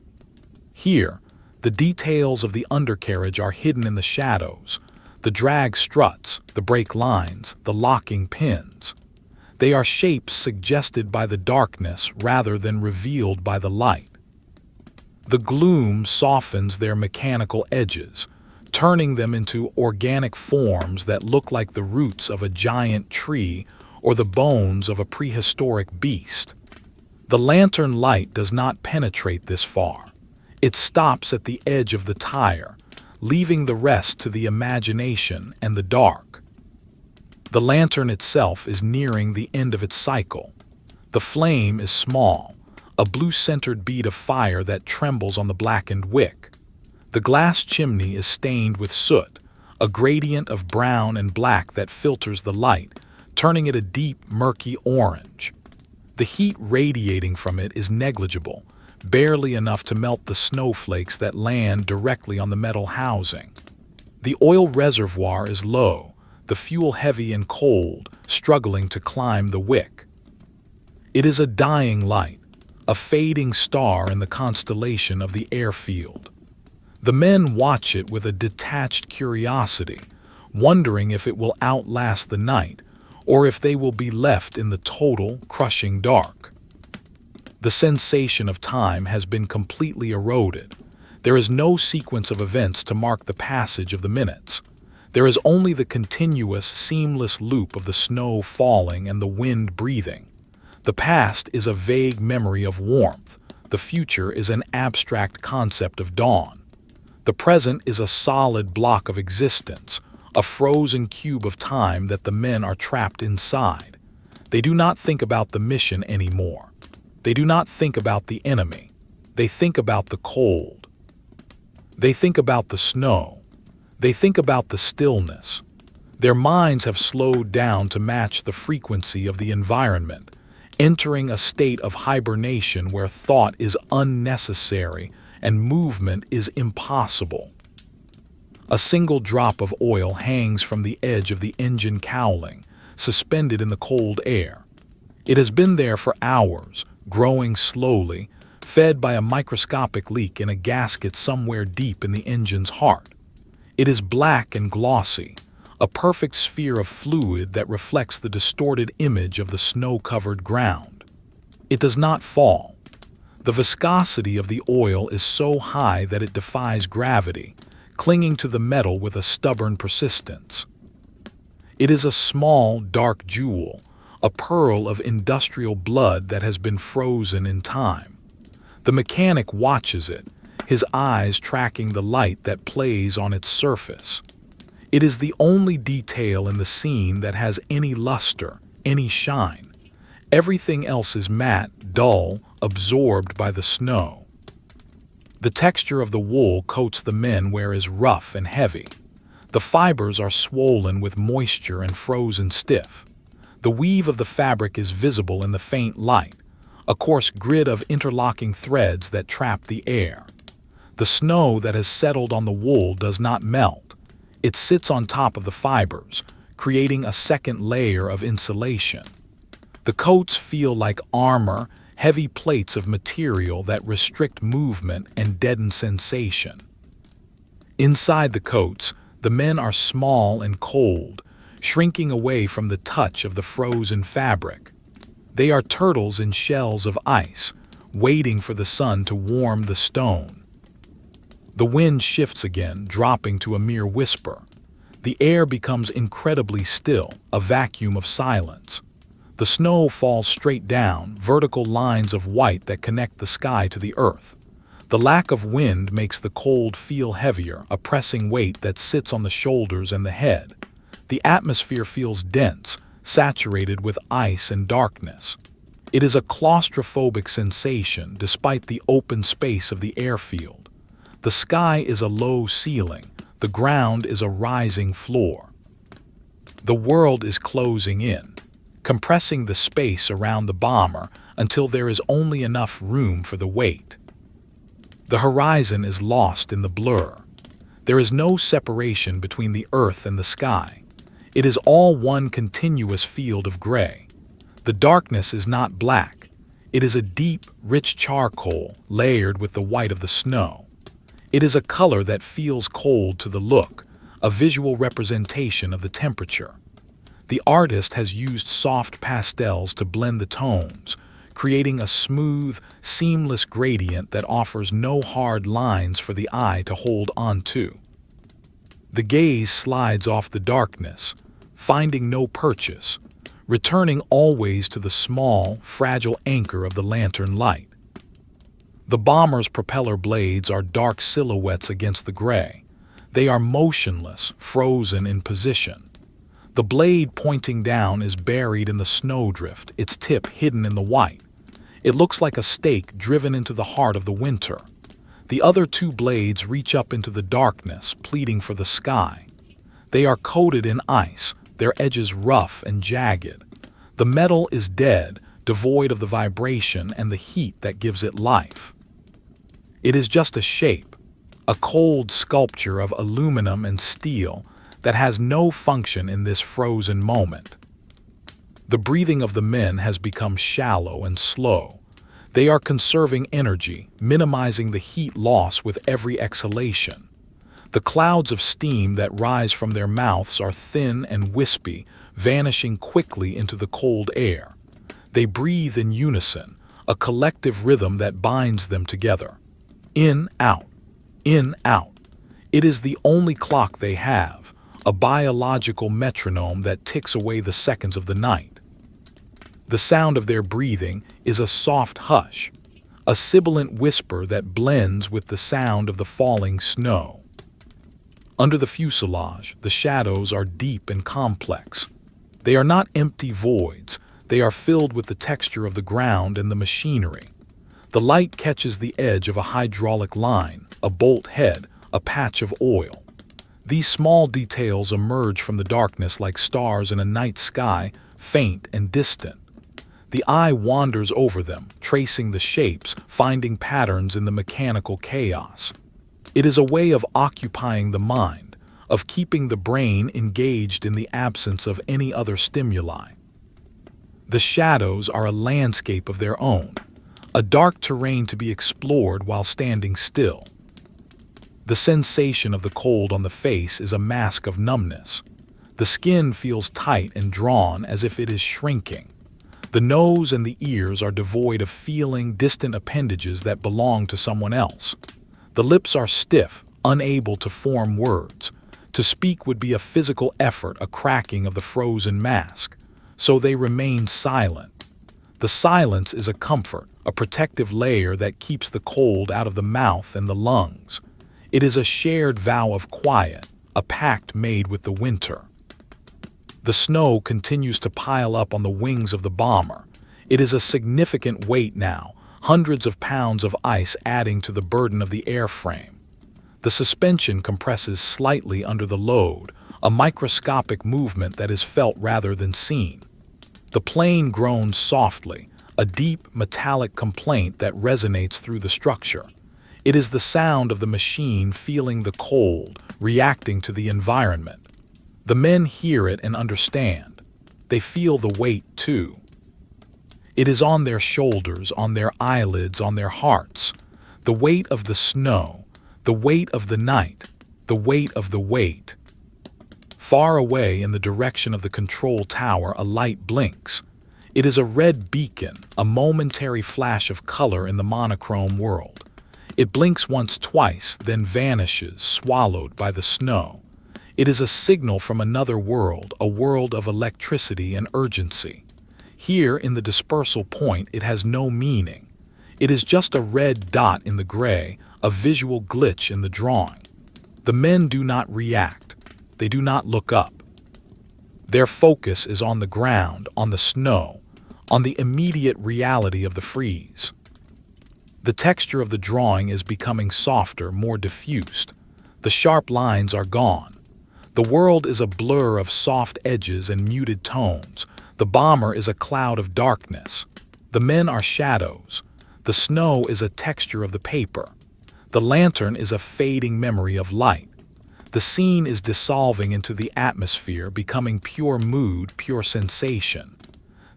Here, The details of the undercarriage are hidden in the shadows, the drag struts, the brake lines, the locking pins. They are shapes suggested by the darkness rather than revealed by the light. The gloom softens their mechanical edges, turning them into organic forms that look like the roots of a giant tree or the bones of a prehistoric beast. The lantern light does not penetrate this far. It stops at the edge of the tire, leaving the rest to the imagination and the dark. The lantern itself is nearing the end of its cycle. The flame is small, a blue-centered bead of fire that trembles on the blackened wick. The glass chimney is stained with soot, a gradient of brown and black that filters the light, turning it a deep, murky orange. The heat radiating from it is negligible, barely enough to melt the snowflakes that land directly on the metal housing. The oil reservoir is low, the fuel heavy and cold, struggling to climb the wick. It is a dying light, a fading star in the constellation of the airfield. The men watch it with a detached curiosity, wondering if it will outlast the night or if they will be left in the total, crushing dark. The sensation of time has been completely eroded. There is no sequence of events to mark the passage of the minutes. There is only the continuous, seamless loop of the snow falling and the wind breathing. The past is a vague memory of warmth. The future is an abstract concept of dawn. The present is a solid block of existence, a frozen cube of time that the men are trapped inside. They do not think about the mission anymore. They do not think about the enemy. They think about the cold. They think about the snow. They think about the stillness. Their minds have slowed down to match the frequency of the environment, entering a state of hibernation where thought is unnecessary and movement is impossible. A single drop of oil hangs from the edge of the engine cowling, suspended in the cold air. It has been there for hours, growing slowly, fed by a microscopic leak in a gasket somewhere deep in the engine's heart. It is black and glossy, a perfect sphere of fluid that reflects the distorted image of the snow-covered ground. It does not fall. The viscosity of the oil is so high that it defies gravity, clinging to the metal with a stubborn persistence. It is a small, dark jewel, a pearl of industrial blood that has been frozen in time. The mechanic watches it, his eyes tracking the light that plays on its surface. It is the only detail in the scene that has any luster, any shine. Everything else is matte, dull, absorbed by the snow. The texture of the wool coats the men wear is rough and heavy. The fibers are swollen with moisture and frozen stiff. The weave of the fabric is visible in the faint light, a coarse grid of interlocking threads that trap the air. The snow that has settled on the wool does not melt. It sits on top of the fibers, creating a second layer of insulation. The coats feel like armor, heavy plates of material that restrict movement and deaden sensation. Inside the coats, the men are small and cold, shrinking away from the touch of the frozen fabric. They are turtles in shells of ice, waiting for the sun to warm the stone. The wind shifts again, dropping to a mere whisper. The air becomes incredibly still, a vacuum of silence. The snow falls straight down, vertical lines of white that connect the sky to the earth. The lack of wind makes the cold feel heavier, a pressing weight that sits on the shoulders and the head. The atmosphere feels dense, saturated with ice and darkness. It is a claustrophobic sensation despite the open space of the airfield. The sky is a low ceiling, the ground is a rising floor. The world is closing in, compressing the space around the bomber until there is only enough room for the weight. The horizon is lost in the blur. There is no separation between the earth and the sky. It is all one continuous field of gray. The darkness is not black. It is a deep, rich charcoal layered with the white of the snow. It is a color that feels cold to the look, a visual representation of the temperature. The artist has used soft pastels to blend the tones, creating a smooth, seamless gradient that offers no hard lines for the eye to hold onto. The gaze slides off the darkness, finding no purchase, returning always to the small, fragile anchor of the lantern light. The bomber's propeller blades are dark silhouettes against the gray. They are motionless, frozen in position. The blade pointing down is buried in the snowdrift, its tip hidden in the white. It looks like a stake driven into the heart of the winter. The other two blades reach up into the darkness, pleading for the sky. They are coated in ice, their edges rough and jagged. The metal is dead, devoid of the vibration and the heat that gives it life. It is just a shape, a cold sculpture of aluminum and steel that has no function in this frozen moment. The breathing of the men has become shallow and slow. They are conserving energy, minimizing the heat loss with every exhalation. The clouds of steam that rise from their mouths are thin and wispy, vanishing quickly into the cold air. They breathe in unison, a collective rhythm that binds them together. In, out, in, out. It is the only clock they have, a biological metronome that ticks away the seconds of the night. The sound of their breathing is a soft hush, a sibilant whisper that blends with the sound of the falling snow. Under the fuselage, the shadows are deep and complex. They are not empty voids, they are filled with the texture of the ground and the machinery. The light catches the edge of a hydraulic line, a bolt head, a patch of oil. These small details emerge from the darkness like stars in a night sky, faint and distant. The eye wanders over them, tracing the shapes, finding patterns in the mechanical chaos. It is a way of occupying the mind, of keeping the brain engaged in the absence of any other stimuli. The shadows are a landscape of their own, a dark terrain to be explored while standing still. The sensation of the cold on the face is a mask of numbness. The skin feels tight and drawn as if it is shrinking. The nose and the ears are devoid of feeling, distant appendages that belong to someone else. The lips are stiff, unable to form words. To speak would be a physical effort, a cracking of the frozen mask. So they remain silent. The silence is a comfort, a protective layer that keeps the cold out of the mouth and the lungs. It is a shared vow of quiet, a pact made with the winter. The snow continues to pile up on the wings of the bomber. It is a significant weight now, hundreds of pounds of ice adding to the burden of the airframe. The suspension compresses slightly under the load, a microscopic movement that is felt rather than seen. The plane groans softly, a deep, metallic complaint that resonates through the structure. It is the sound of the machine feeling the cold, reacting to the environment. The men hear it and understand. They feel the weight, too. It is on their shoulders, on their eyelids, on their hearts. The weight of the snow, the weight of the night, the weight of the weight. Far away in the direction of the control tower, a light blinks. It is a red beacon, a momentary flash of color in the monochrome world. It blinks once, twice, then vanishes, swallowed by the snow. It is a signal from another world, a world of electricity and urgency. Here, in the dispersal point, it has no meaning. It is just a red dot in the gray, a visual glitch in the drawing. The men do not react. They do not look up. Their focus is on the ground, on the snow, on the immediate reality of the freeze. The texture of the drawing is becoming softer, more diffused. The sharp lines are gone. The world is a blur of soft edges and muted tones. The bomber is a cloud of darkness. The men are shadows. The snow is a texture of the paper. The lantern is a fading memory of light. The scene is dissolving into the atmosphere, becoming pure mood, pure sensation.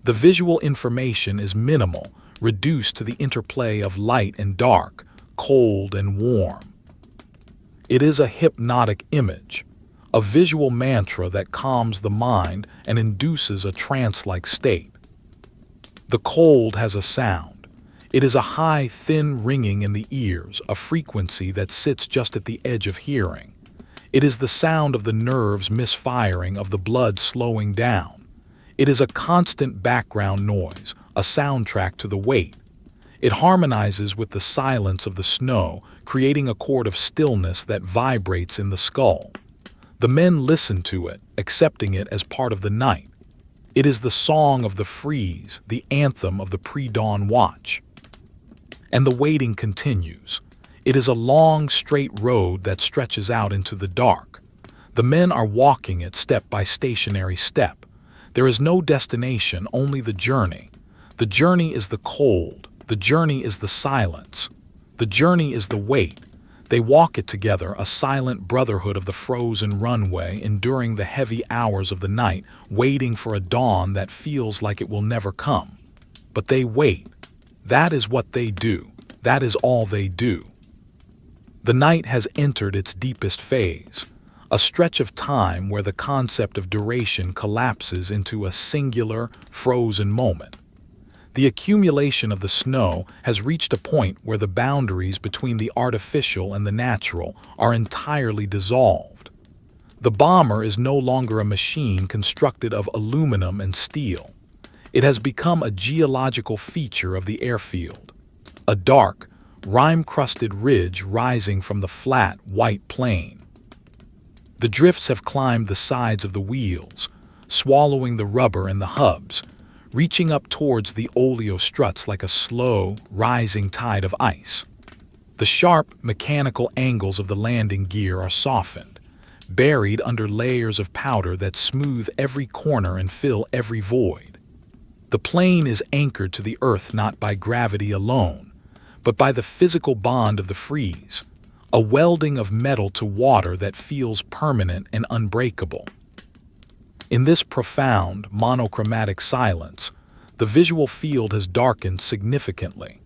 The visual information is minimal, reduced to the interplay of light and dark, cold and warm. It is a hypnotic image, a visual mantra that calms the mind and induces a trance-like state. The cold has a sound. It is a high, thin ringing in the ears, a frequency that sits just at the edge of hearing. It is the sound of the nerves misfiring, of the blood slowing down. It is a constant background noise, a soundtrack to the wait. It harmonizes with the silence of the snow, creating a chord of stillness that vibrates in the skull. The men listen to it, accepting it as part of the night. It is the song of the freeze, the anthem of the pre-dawn watch. And the waiting continues. It is a long, straight road that stretches out into the dark. The men are walking it step by stationary step. There is no destination, only the journey. The journey is the cold. The journey is the silence. The journey is the wait. They walk it together, a silent brotherhood of the frozen runway, enduring the heavy hours of the night, waiting for a dawn that feels like it will never come. But they wait. That is what they do. That is all they do. The night has entered its deepest phase, a stretch of time where the concept of duration collapses into a singular, frozen moment. The accumulation of the snow has reached a point where the boundaries between the artificial and the natural are entirely dissolved. The bomber is no longer a machine constructed of aluminum and steel. It has become a geological feature of the airfield, a dark, rime-crusted ridge rising from the flat, white plain. The drifts have climbed the sides of the wheels, swallowing the rubber and the hubs, reaching up towards the oleo struts like a slow, rising tide of ice. The sharp, mechanical angles of the landing gear are softened, buried under layers of powder that smooth every corner and fill every void. The plane is anchored to the earth not by gravity alone, but by the physical bond of the freeze, a welding of metal to water that feels permanent and unbreakable. In this profound, monochromatic silence, the visual field has darkened significantly.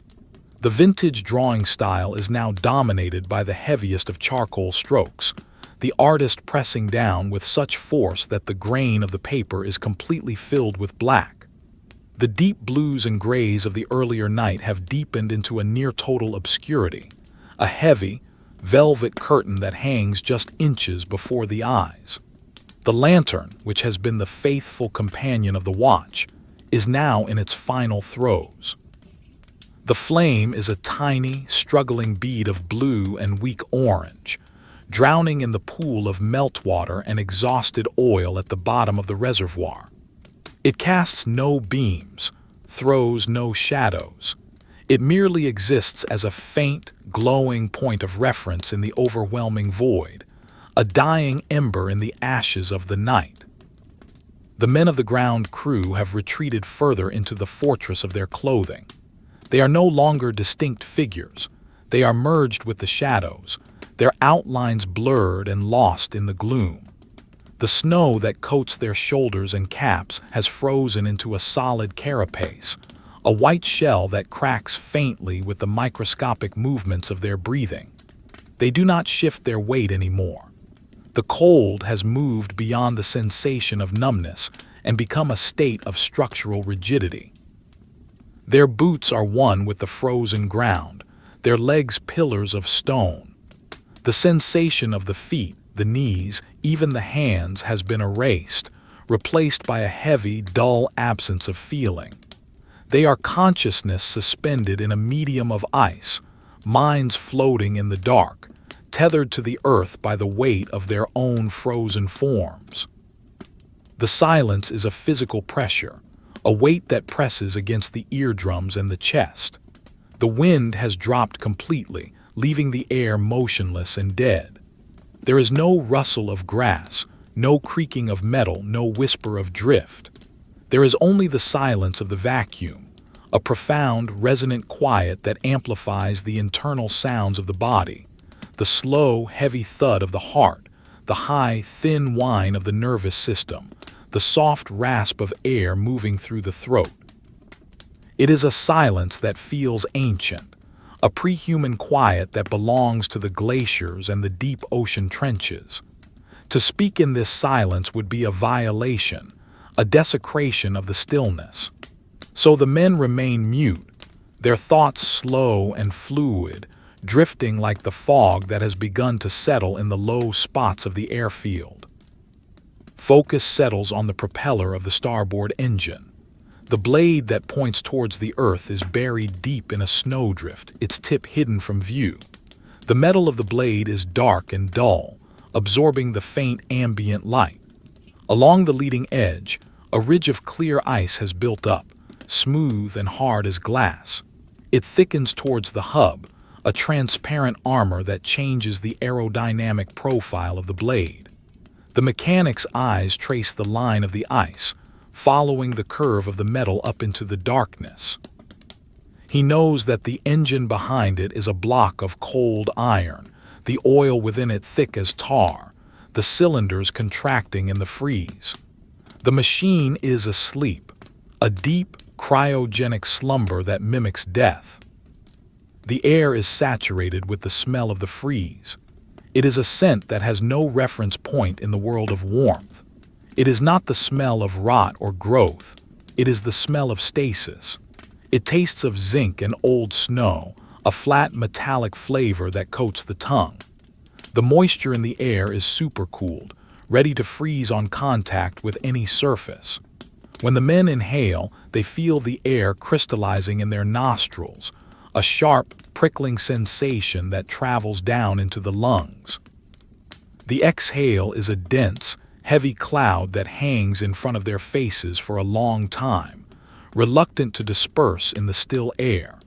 The vintage drawing style is now dominated by the heaviest of charcoal strokes, the artist pressing down with such force that the grain of the paper is completely filled with black. The deep blues and grays of the earlier night have deepened into a near-total obscurity, a heavy, velvet curtain that hangs just inches before the eyes. The lantern, which has been the faithful companion of the watch, is now in its final throes. The flame is a tiny, struggling bead of blue and weak orange, drowning in the pool of meltwater and exhausted oil at the bottom of the reservoir. It casts no beams, throws no shadows. It merely exists as a faint, glowing point of reference in the overwhelming void, a dying ember in the ashes of the night. The men of the ground crew have retreated further into the fortress of their clothing. They are no longer distinct figures. They are merged with the shadows, their outlines blurred and lost in the gloom. The snow that coats their shoulders and caps has frozen into a solid carapace, a white shell that cracks faintly with the microscopic movements of their breathing. They do not shift their weight anymore. The cold has moved beyond the sensation of numbness and become a state of structural rigidity. Their boots are one with the frozen ground, their legs pillars of stone. The sensation of the feet, the knees, even the hands has been erased, replaced by a heavy, dull absence of feeling. They are consciousness suspended in a medium of ice, minds floating in the dark, tethered to the earth by the weight of their own frozen forms. The silence is a physical pressure, a weight that presses against the eardrums and the chest. The wind has dropped completely, leaving the air motionless and dead. There is no rustle of grass, no creaking of metal, no whisper of drift. There is only the silence of the vacuum, a profound, resonant quiet that amplifies the internal sounds of the body, the slow, heavy thud of the heart, the high, thin whine of the nervous system, the soft rasp of air moving through the throat. It is a silence that feels ancient, a pre-human quiet that belongs to the glaciers and the deep ocean trenches. To speak in this silence would be a violation, a desecration of the stillness. So the men remain mute, their thoughts slow and fluid, drifting like the fog that has begun to settle in the low spots of the airfield. Focus settles on the propeller of the starboard engine. The blade that points towards the earth is buried deep in a snowdrift, its tip hidden from view. The metal of the blade is dark and dull, absorbing the faint ambient light. Along the leading edge, a ridge of clear ice has built up, smooth and hard as glass. It thickens towards the hub, a transparent armor that changes the aerodynamic profile of the blade. The mechanic's eyes trace the line of the ice, following the curve of the metal up into the darkness. He knows that the engine behind it is a block of cold iron, the oil within it thick as tar, the cylinders contracting in the freeze. The machine is asleep, a deep, cryogenic slumber that mimics death. The air is saturated with the smell of the freeze. It is a scent that has no reference point in the world of warmth. It is not the smell of rot or growth. It is the smell of stasis. It tastes of zinc and old snow, a flat metallic flavor that coats the tongue. The moisture in the air is supercooled, ready to freeze on contact with any surface. When the men inhale, they feel the air crystallizing in their nostrils, a sharp, prickling sensation that travels down into the lungs. The exhale is a dense, heavy cloud that hangs in front of their faces for a long time, reluctant to disperse in the still air.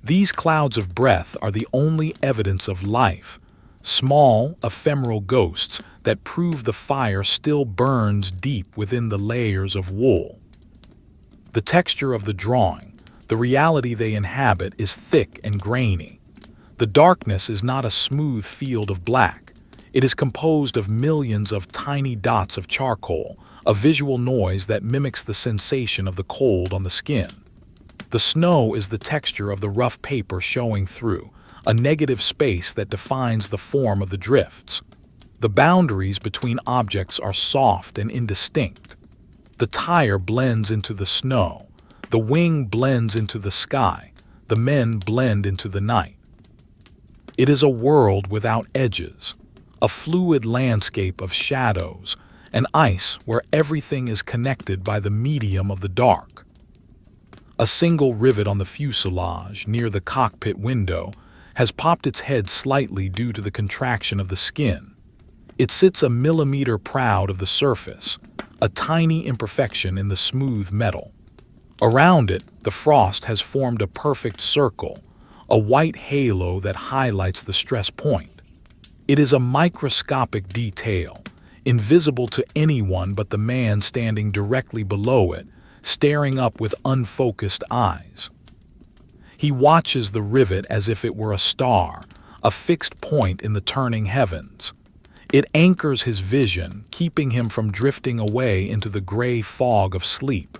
These clouds of breath are the only evidence of life, small, ephemeral ghosts that prove the fire still burns deep within the layers of wool. The texture of the drawing, the reality they inhabit, is thick and grainy. The darkness is not a smooth field of black. It is composed of millions of tiny dots of charcoal, a visual noise that mimics the sensation of the cold on the skin. The snow is the texture of the rough paper showing through, a negative space that defines the form of the drifts. The boundaries between objects are soft and indistinct. The tire blends into the snow. The wing blends into the sky. The men blend into the night. It is a world without edges, a fluid landscape of shadows, an ice where everything is connected by the medium of the dark. A single rivet on the fuselage near the cockpit window has popped its head slightly due to the contraction of the skin. It sits a millimeter proud of the surface, a tiny imperfection in the smooth metal. Around it, the frost has formed a perfect circle, a white halo that highlights the stress point. It is a microscopic detail, invisible to anyone but the man standing directly below it, staring up with unfocused eyes. He watches the rivet as if it were a star, a fixed point in the turning heavens. It anchors his vision, keeping him from drifting away into the gray fog of sleep.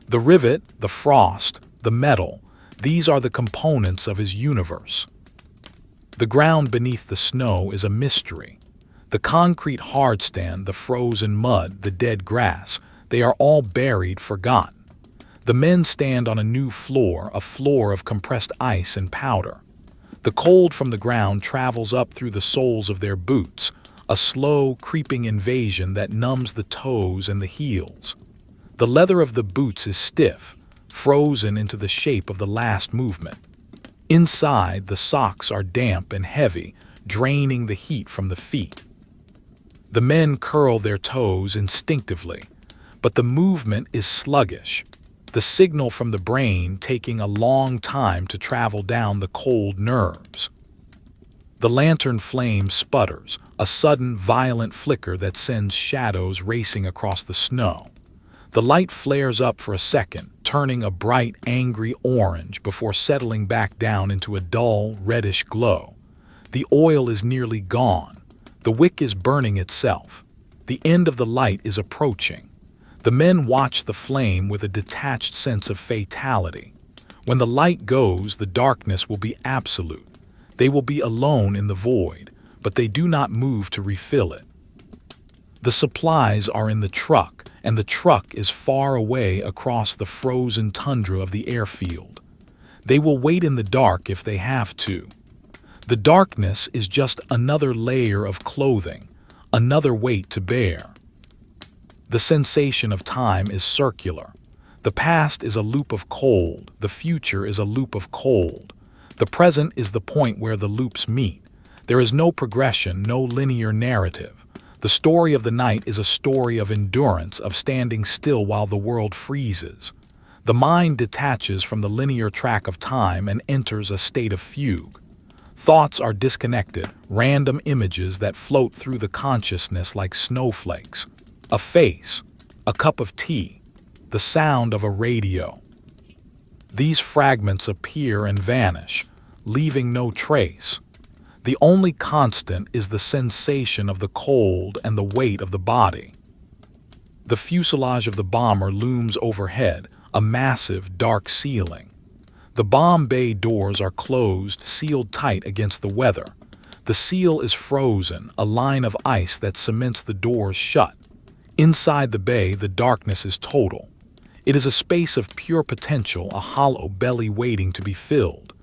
The rivet, the frost, the metal, these are the components of his universe. The ground beneath the snow is a mystery. The concrete hardstand, the frozen mud, the dead grass, they are all buried, forgotten. The men stand on a new floor, a floor of compressed ice and powder. The cold from the ground travels up through the soles of their boots, a slow, creeping invasion that numbs the toes and the heels. The leather of the boots is stiff, frozen into the shape of the last movement. Inside, the socks are damp and heavy, draining the heat from the feet. The men curl their toes instinctively, but the movement is sluggish, the signal from the brain taking a long time to travel down the cold nerves. The lantern flame sputters, a sudden, violent flicker that sends shadows racing across the snow. The light flares up for a second, turning a bright, angry orange before settling back down into a dull, reddish glow. The oil is nearly gone. The wick is burning itself. The end of the light is approaching. The men watch the flame with a detached sense of fatality. When the light goes, the darkness will be absolute. They will be alone in the void, but they do not move to refill it. The supplies are in the truck, and the truck is far away across the frozen tundra of the airfield. They will wait in the dark if they have to. The darkness is just another layer of clothing, another weight to bear. The sensation of time is circular. The past is a loop of cold, the future is a loop of cold. The present is the point where the loops meet. There is no progression, no linear narrative. The story of the night is a story of endurance, of standing still while the world freezes. The mind detaches from the linear track of time and enters a state of fugue. Thoughts are disconnected, random images that float through the consciousness like snowflakes. A face, a cup of tea, the sound of a radio. These fragments appear and vanish, leaving no trace. The only constant is the sensation of the cold and the weight of the body. The fuselage of the bomber looms overhead, a massive, dark ceiling. The bomb bay doors are closed, sealed tight against the weather. The seal is frozen, a line of ice that cements the doors shut. Inside the bay, the darkness is total. It is a space of pure potential, a hollow belly waiting to be filled.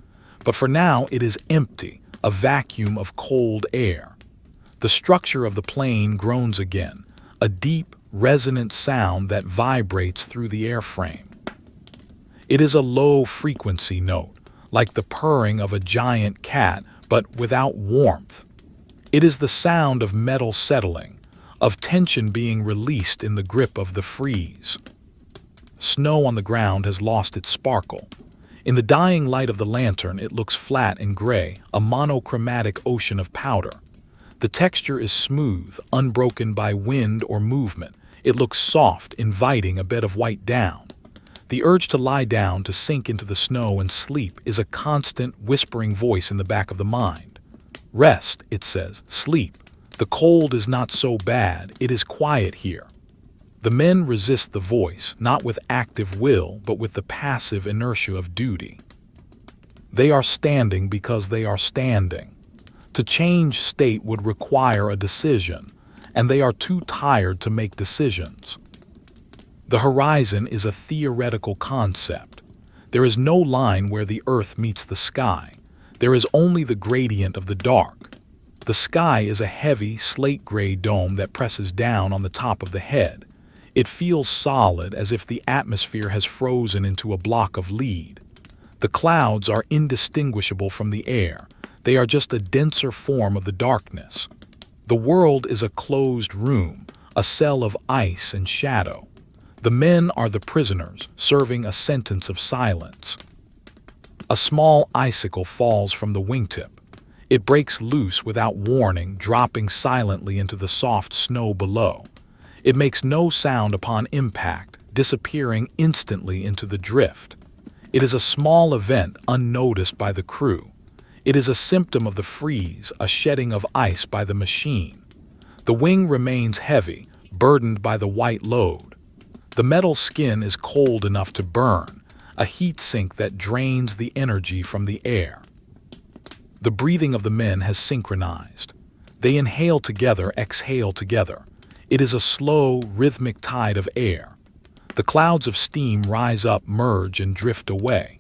But for now, it is empty, a vacuum of cold air. The structure of the plane groans again, a deep, resonant sound that vibrates through the airframe. It is a low-frequency note, like the purring of a giant cat, but without warmth. It is the sound of metal settling, of tension being released in the grip of the freeze. Snow on the ground has lost its sparkle. In the dying light of the lantern, it looks flat and gray, a monochromatic ocean of powder. The texture is smooth, unbroken by wind or movement. It looks soft, inviting a bed of white down. The urge to lie down, to sink into the snow and sleep, is a constant, whispering voice in the back of the mind. Rest, it says, sleep. The cold is not so bad, it is quiet here. The men resist the voice, not with active will, but with the passive inertia of duty. They are standing because they are standing. To change state would require a decision, and they are too tired to make decisions. The horizon is a theoretical concept. There is no line where the earth meets the sky. There is only the gradient of the dark. The sky is a heavy, slate-gray dome that presses down on the top of the head. It feels solid, as if the atmosphere has frozen into a block of lead. The clouds are indistinguishable from the air. They are just a denser form of the darkness. The world is a closed room, a cell of ice and shadow. The men are the prisoners, serving a sentence of silence. A small icicle falls from the wingtip. It breaks loose without warning, dropping silently into the soft snow below. It makes no sound upon impact, disappearing instantly into the drift. It is a small event unnoticed by the crew. It is a symptom of the freeze, a shedding of ice by the machine. The wing remains heavy, burdened by the white load. The metal skin is cold enough to burn, a heat sink that drains the energy from the air. The breathing of the men has synchronized. They inhale together, exhale together. It is a slow, rhythmic tide of air. The clouds of steam rise up, merge, and drift away.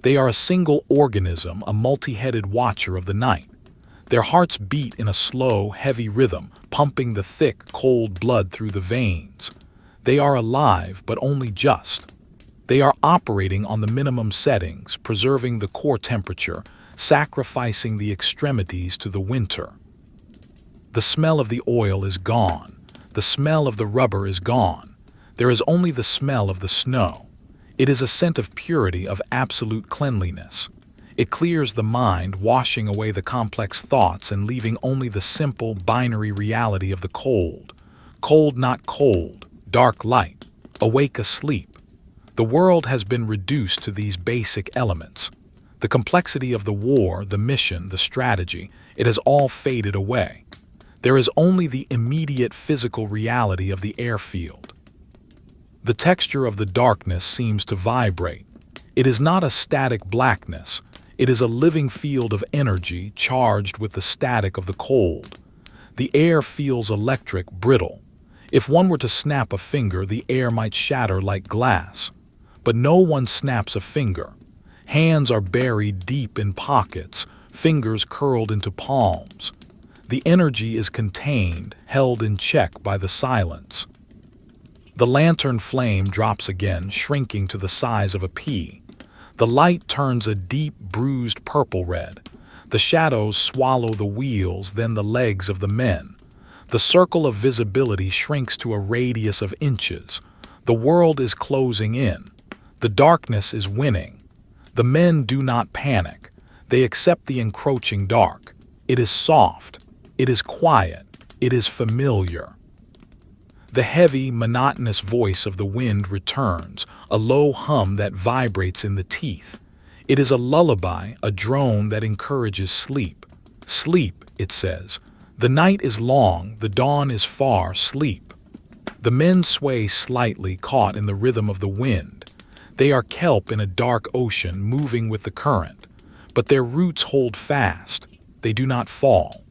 They are a single organism, a multi-headed watcher of the night. Their hearts beat in a slow, heavy rhythm, pumping the thick, cold blood through the veins. They are alive, but only just. They are operating on the minimum settings, preserving the core temperature, sacrificing the extremities to the winter. The smell of the oil is gone. The smell of the rubber is gone. There is only the smell of the snow. It is a scent of purity, of absolute cleanliness. It clears the mind, washing away the complex thoughts and leaving only the simple, binary reality of the cold. Cold, not cold. Dark, light. Awake, asleep. The world has been reduced to these basic elements. The complexity of the war, the mission, the strategy, it has all faded away. There is only the immediate physical reality of the airfield. The texture of the darkness seems to vibrate. It is not a static blackness. It is a living field of energy charged with the static of the cold. The air feels electric, brittle. If one were to snap a finger, the air might shatter like glass. But no one snaps a finger. Hands are buried deep in pockets, fingers curled into palms. The energy is contained, held in check by the silence. The lantern flame drops again, shrinking to the size of a pea. The light turns a deep, bruised purple red. The shadows swallow the wheels, then the legs of the men. The circle of visibility shrinks to a radius of inches. The world is closing in. The darkness is winning. The men do not panic. They accept the encroaching dark. It is soft. It is quiet. It is familiar. The heavy, monotonous voice of the wind returns, a low hum that vibrates in the teeth. It is a lullaby, a drone that encourages sleep. Sleep, it says. The night is long, the dawn is far, sleep. The men sway slightly, caught in the rhythm of the wind. They are kelp in a dark ocean, moving with the current. But their roots hold fast. They do not fall.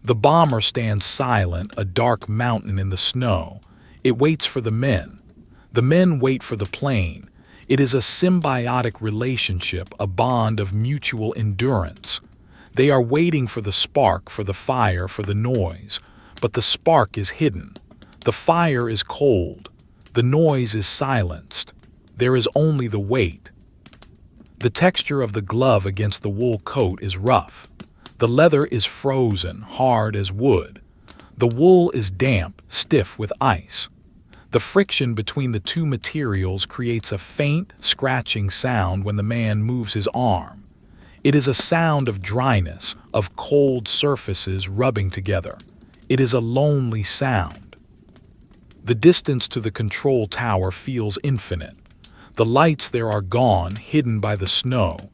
The bomber stands silent, a dark mountain in the snow. It waits for the men. The men wait for the plane. It is a symbiotic relationship, a bond of mutual endurance. They are waiting for the spark, for the fire, for the noise. But the spark is hidden. The fire is cold. The noise is silenced. There is only the weight. The texture of the glove against the wool coat is rough. The leather is frozen, hard as wood. The wool is damp, stiff with ice. The friction between the two materials creates a faint, scratching sound when the man moves his arm. It is a sound of dryness, of cold surfaces rubbing together. It is a lonely sound. The distance to the control tower feels infinite. The lights there are gone, hidden by the snow.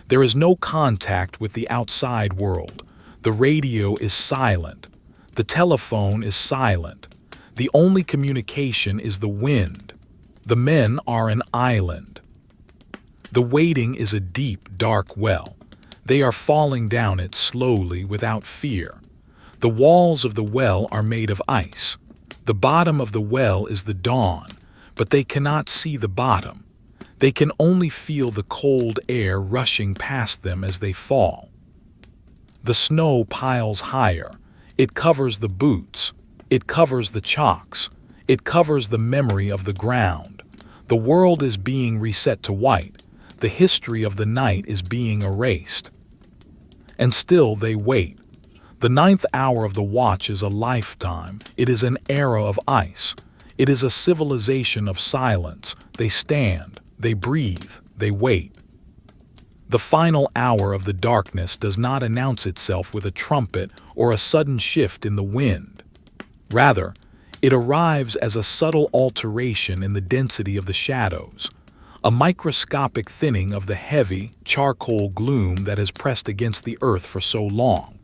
There is no contact with the outside world. The radio is silent. The telephone is silent. The only communication is the wind. The men are an island. The waiting is a deep, dark well. They are falling down it slowly, without fear. The walls of the well are made of ice. The bottom of the well is the dawn, but they cannot see the bottom. They can only feel the cold air rushing past them as they fall. The snow piles higher. It covers the boots. It covers the chocks. It covers the memory of the ground. The world is being reset to white. The history of the night is being erased. And still they wait. The 9th hour of the watch is a lifetime. It is an era of ice. It is a civilization of silence. They stand. They breathe, they wait. The final hour of the darkness does not announce itself with a trumpet or a sudden shift in the wind. Rather, it arrives as a subtle alteration in the density of the shadows, a microscopic thinning of the heavy, charcoal gloom that has pressed against the earth for so long.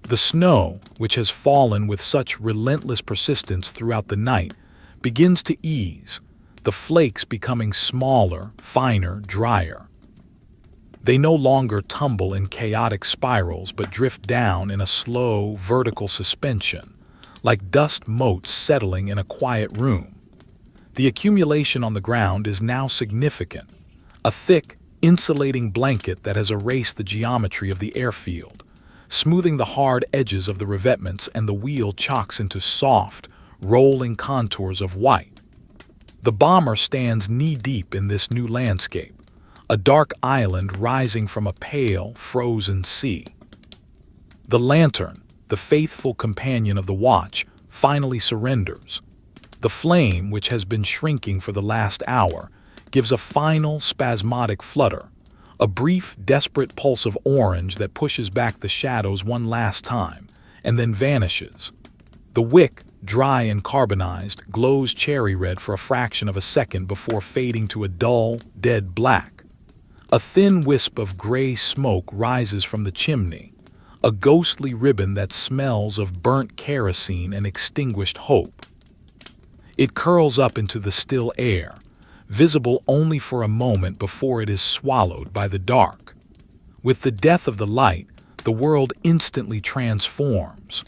The snow, which has fallen with such relentless persistence throughout the night, begins to ease, the flakes becoming smaller, finer, drier. They no longer tumble in chaotic spirals but drift down in a slow, vertical suspension, like dust motes settling in a quiet room. The accumulation on the ground is now significant, a thick, insulating blanket that has erased the geometry of the airfield, smoothing the hard edges of the revetments and the wheel chocks into soft, rolling contours of white. The bomber stands knee-deep in this new landscape, a dark island rising from a pale, frozen sea. The lantern, the faithful companion of the watch, finally surrenders. The flame, which has been shrinking for the last hour, gives a final, spasmodic flutter, a brief, desperate pulse of orange that pushes back the shadows one last time, and then vanishes. The wick, dry and carbonized, glows cherry red for a fraction of a second before fading to a dull, dead black. A thin wisp of gray smoke rises from the chimney, a ghostly ribbon that smells of burnt kerosene and extinguished hope. It curls up into the still air, visible only for a moment before it is swallowed by the dark. With the death of the light, the world instantly transforms.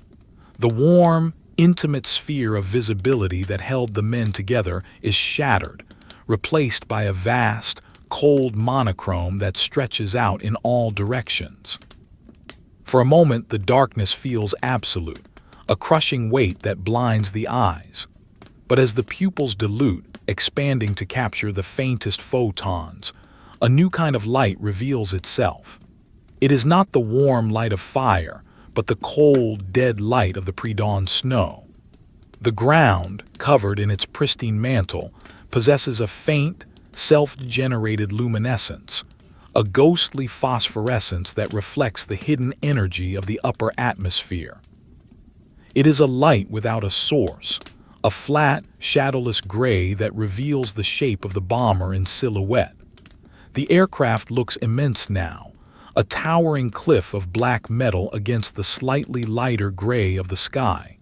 The warm, intimate sphere of visibility that held the men together is shattered, replaced by a vast, cold monochrome that stretches out in all directions. For a moment, the darkness feels absolute, a crushing weight that blinds the eyes. But as the pupils dilute, expanding to capture the faintest photons, a new kind of light reveals itself. It is not the warm light of fire, but the cold, dead light of the pre-dawn snow. The ground, covered in its pristine mantle, possesses a faint, self-generated luminescence, a ghostly phosphorescence that reflects the hidden energy of the upper atmosphere. It is a light without a source, a flat, shadowless gray that reveals the shape of the bomber in silhouette. The aircraft looks immense now, a towering cliff of black metal against the slightly lighter gray of the sky.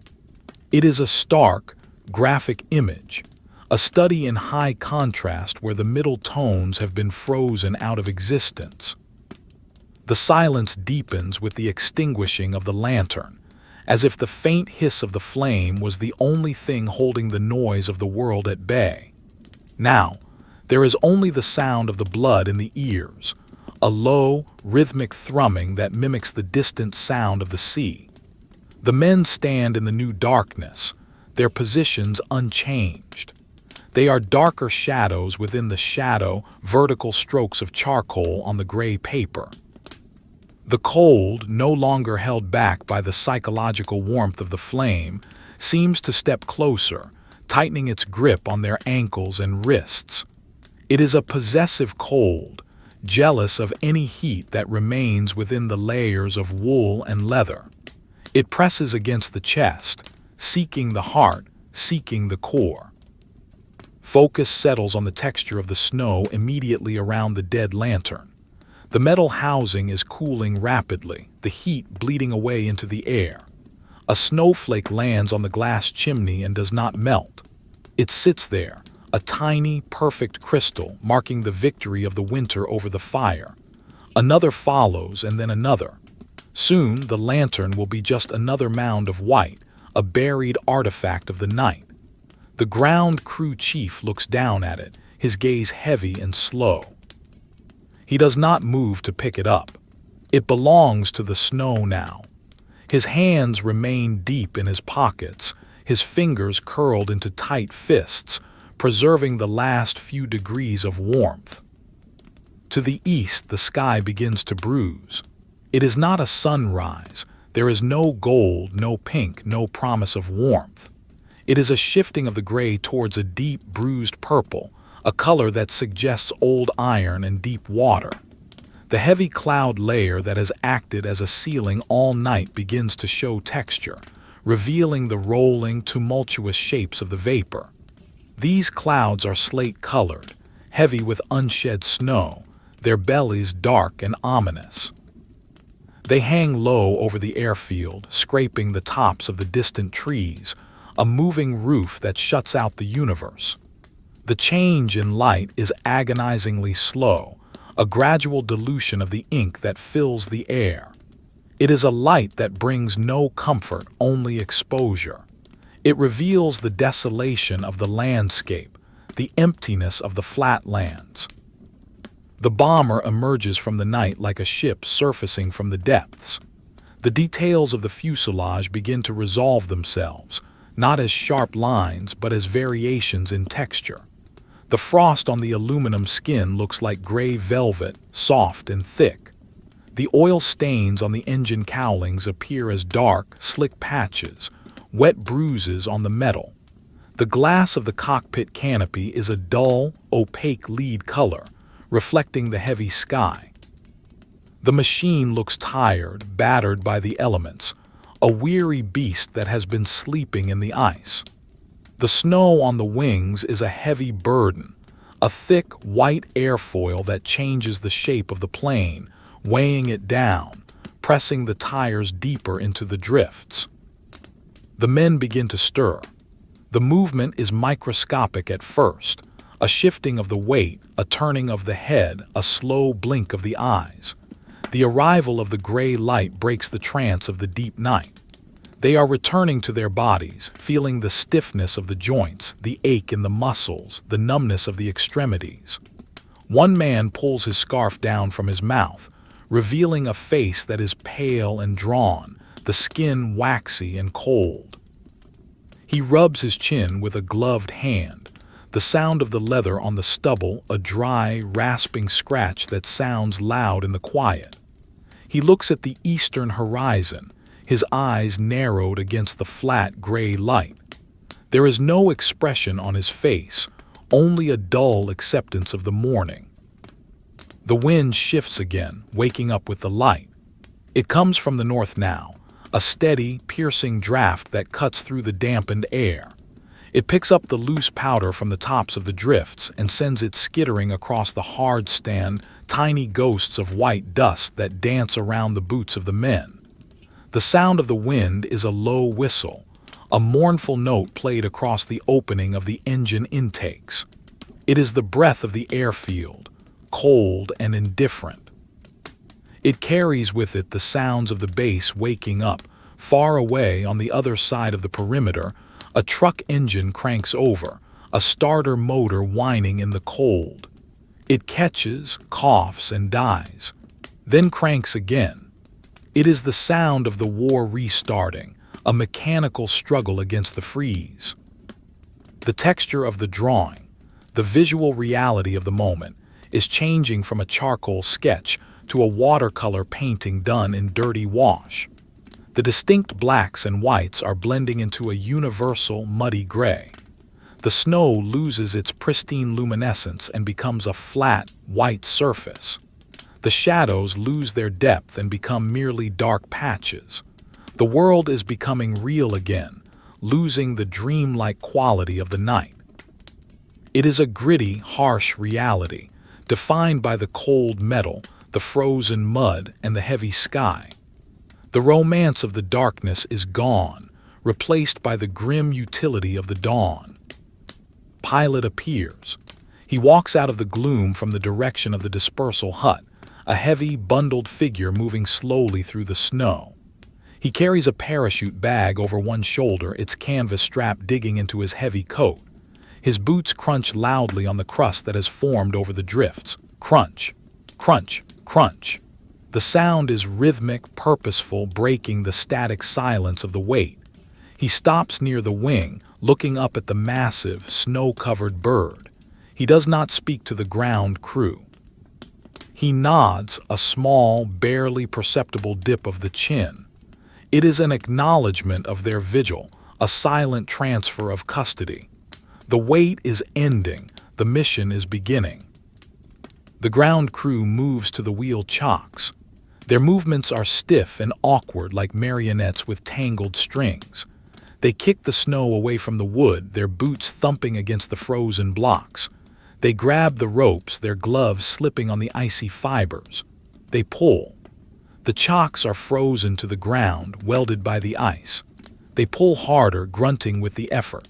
It is a stark, graphic image, a study in high contrast where the middle tones have been frozen out of existence. The silence deepens with the extinguishing of the lantern, as if the faint hiss of the flame was the only thing holding the noise of the world at bay. Now, there is only the sound of the blood in the ears, a low, rhythmic thrumming that mimics the distant sound of the sea. The men stand in the new darkness, their positions unchanged. They are darker shadows within the shadow, vertical strokes of charcoal on the gray paper. The cold, no longer held back by the psychological warmth of the flame, seems to step closer, tightening its grip on their ankles and wrists. It is a possessive cold, jealous of any heat that remains within the layers of wool and leather. It presses against the chest, seeking the heart, seeking the core. Focus settles on the texture of the snow immediately around the dead lantern. The metal housing is cooling rapidly, the heat bleeding away into the air. A snowflake lands on the glass chimney and does not melt. It sits there, a tiny, perfect crystal marking the victory of the winter over the fire. Another follows, and then another. Soon, the lantern will be just another mound of white, a buried artifact of the night. The ground crew chief looks down at it, his gaze heavy and slow. He does not move to pick it up. It belongs to the snow now. His hands remain deep in his pockets, his fingers curled into tight fists, preserving the last few degrees of warmth. To the east, the sky begins to bruise. It is not a sunrise. There is no gold, no pink, no promise of warmth. It is a shifting of the gray towards a deep, bruised purple, a color that suggests old iron and deep water. The heavy cloud layer that has acted as a ceiling all night begins to show texture, revealing the rolling, tumultuous shapes of the vapor. These clouds are slate-colored, heavy with unshed snow, their bellies dark and ominous. They hang low over the airfield, scraping the tops of the distant trees, a moving roof that shuts out the universe. The change in light is agonizingly slow, a gradual dilution of the ink that fills the air. It is a light that brings no comfort, only exposure. It reveals the desolation of the landscape, the emptiness of the flatlands. The bomber emerges from the night like a ship surfacing from the depths. The details of the fuselage begin to resolve themselves, not as sharp lines but as variations in texture. The frost on the aluminum skin looks like gray velvet, soft and thick. The oil stains on the engine cowlings appear as dark, slick patches, wet bruises on the metal. The glass of the cockpit canopy is a dull, opaque lead color, reflecting the heavy sky. The machine looks tired, battered by the elements, a weary beast that has been sleeping in the ice. The snow on the wings is a heavy burden, a thick, white airfoil that changes the shape of the plane, weighing it down, pressing the tires deeper into the drifts. The men begin to stir. The movement is microscopic at first, A shifting of the weight, a turning of the head, a slow blink of the eyes. The arrival of the gray light breaks the trance of the deep night. They are returning to their bodies, feeling the stiffness of the joints, the ache in the muscles, the numbness of the extremities. One man pulls his scarf down from his mouth, revealing a face that is pale and drawn, the skin waxy and cold. He rubs his chin with a gloved hand, the sound of the leather on the stubble, a dry, rasping scratch that sounds loud in the quiet. He looks at the eastern horizon, his eyes narrowed against the flat gray light. There is no expression on his face, only a dull acceptance of the morning. The wind shifts again, waking up with the light. It comes from the north now, a steady, piercing draft that cuts through the dampened air. It picks up the loose powder from the tops of the drifts and sends it skittering across the hard stand, tiny ghosts of white dust that dance around the boots of the men. The sound of the wind is a low whistle, a mournful note played across the opening of the engine intakes. It is the breath of the airfield, cold and indifferent. It carries with it the sounds of the base waking up. Far away on the other side of the perimeter, a truck engine cranks over, a starter motor whining in the cold. It catches, coughs, and dies, then cranks again. It is the sound of the war restarting, a mechanical struggle against the freeze. The texture of the drawing, the visual reality of the moment, is changing from a charcoal sketch to a watercolor painting done in dirty wash. The distinct blacks and whites are blending into a universal, muddy gray. The snow loses its pristine luminescence and becomes a flat, white surface. The shadows lose their depth and become merely dark patches. The world is becoming real again, losing the dreamlike quality of the night. It is a gritty, harsh reality, defined by the cold metal, the frozen mud, and the heavy sky. The romance of the darkness is gone, replaced by the grim utility of the dawn. Pilot appears. He walks out of the gloom from the direction of the dispersal hut, a heavy, bundled figure moving slowly through the snow. He carries a parachute bag over one shoulder, its canvas strap digging into his heavy coat. His boots crunch loudly on the crust that has formed over the drifts. Crunch, crunch, crunch. The sound is rhythmic, purposeful, breaking the static silence of the weight. He stops near the wing, looking up at the massive, snow-covered bird. He does not speak to the ground crew. He nods, a small, barely perceptible dip of the chin. It is an acknowledgement of their vigil, a silent transfer of custody. The wait is ending, the mission is beginning. The ground crew moves to the wheel chocks. Their movements are stiff and awkward like marionettes with tangled strings. They kick the snow away from the wood, their boots thumping against the frozen blocks. They grab the ropes, their gloves slipping on the icy fibers. They pull. The chocks are frozen to the ground, welded by the ice. They pull harder, grunting with the effort.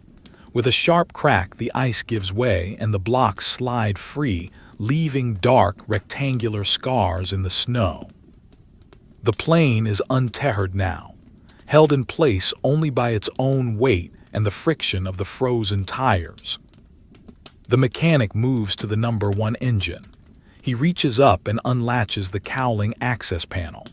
With a sharp crack, the ice gives way and the blocks slide free, leaving dark, rectangular scars in the snow. The plane is untethered now, held in place only by its own weight and the friction of the frozen tires. The mechanic moves to the number 1 engine. He reaches up and unlatches the cowling access panel.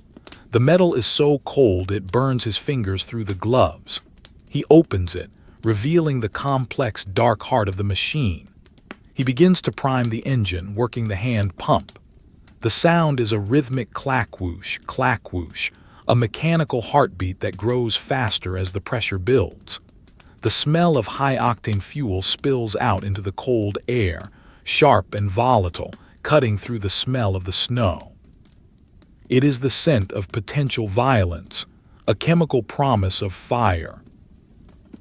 The metal is so cold it burns his fingers through the gloves. He opens it, revealing the complex, dark heart of the machine. He begins to prime the engine, working the hand pump. The sound is a rhythmic clack whoosh, a mechanical heartbeat that grows faster as the pressure builds. The smell of high-octane fuel spills out into the cold air, sharp and volatile, cutting through the smell of the snow. It is the scent of potential violence, a chemical promise of fire.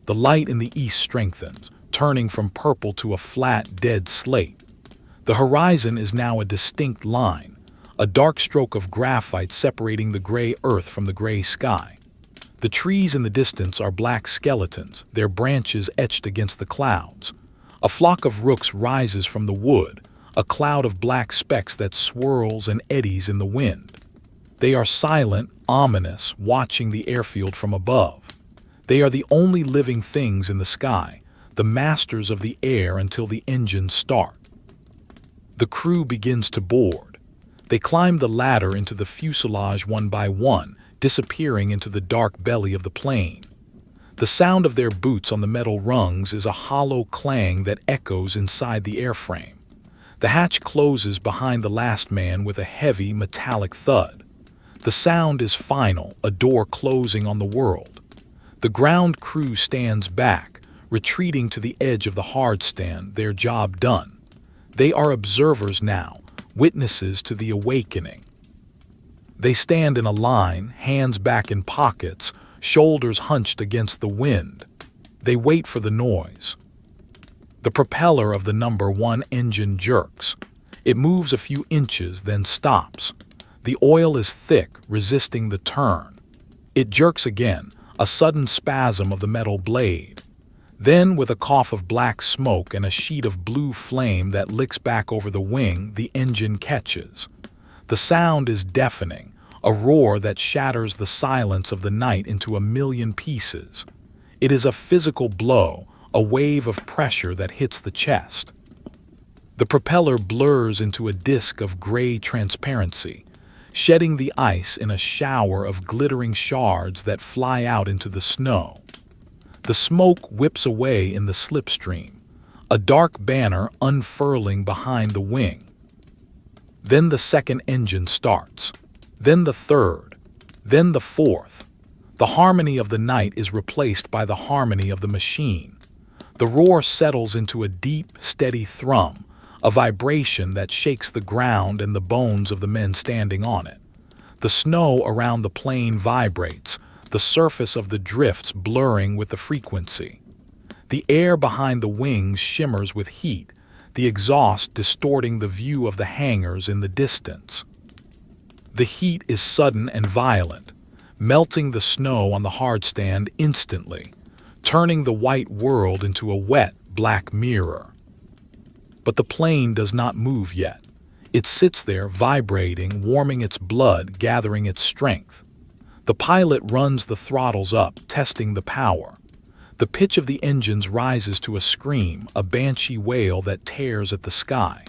The light in the east strengthens, turning from purple to a flat, dead slate. The horizon is now a distinct line, a dark stroke of graphite separating the gray earth from the gray sky. The trees in the distance are black skeletons, their branches etched against the clouds. A flock of rooks rises from the wood, a cloud of black specks that swirls and eddies in the wind. They are silent, ominous, watching the airfield from above. They are the only living things in the sky, the masters of the air until the engines start. The crew begins to board. They climb the ladder into the fuselage one by one, disappearing into the dark belly of the plane. The sound of their boots on the metal rungs is a hollow clang that echoes inside the airframe. The hatch closes behind the last man with a heavy, metallic thud. The sound is final, a door closing on the world. The ground crew stands back, retreating to the edge of the hardstand, their job done. They are observers now, witnesses to the awakening. They stand in a line, hands back in pockets, shoulders hunched against the wind. They wait for the noise. The propeller of the number 1 engine jerks. It moves a few inches, then stops. The oil is thick, resisting the turn. It jerks again, a sudden spasm of the metal blade. Then, with a cough of black smoke and a sheet of blue flame that licks back over the wing, the engine catches. The sound is deafening, a roar that shatters the silence of the night into a million pieces. It is a physical blow, a wave of pressure that hits the chest. The propeller blurs into a disk of gray transparency, shedding the ice in a shower of glittering shards that fly out into the snow. The smoke whips away in the slipstream, a dark banner unfurling behind the wing. Then the second engine starts, then the third, then the fourth. The harmony of the night is replaced by the harmony of the machine. The roar settles into a deep, steady thrum, a vibration that shakes the ground and the bones of the men standing on it. The snow around the plane vibrates, the surface of the drifts blurring with the frequency. The air behind the wings shimmers with heat, the exhaust distorting the view of the hangars in the distance. The heat is sudden and violent, melting the snow on the hardstand instantly, turning the white world into a wet, black mirror. But the plane does not move yet. It sits there, vibrating, warming its blood, gathering its strength. The pilot runs the throttles up, testing the power. The pitch of the engines rises to a scream, a banshee wail that tears at the sky.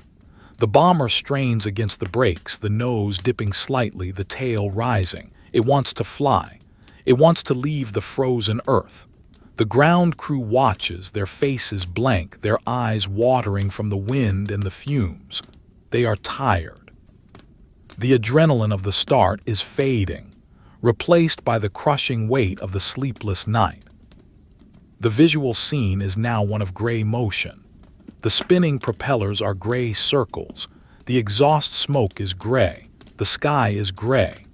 The bomber strains against the brakes, the nose dipping slightly, the tail rising. It wants to fly. It wants to leave the frozen earth. The ground crew watches, their faces blank, their eyes watering from the wind and the fumes. They are tired. The adrenaline of the start is fading, replaced by the crushing weight of the sleepless night. The visual scene is now one of gray motion. The spinning propellers are gray circles. The exhaust smoke is gray. The sky is gray.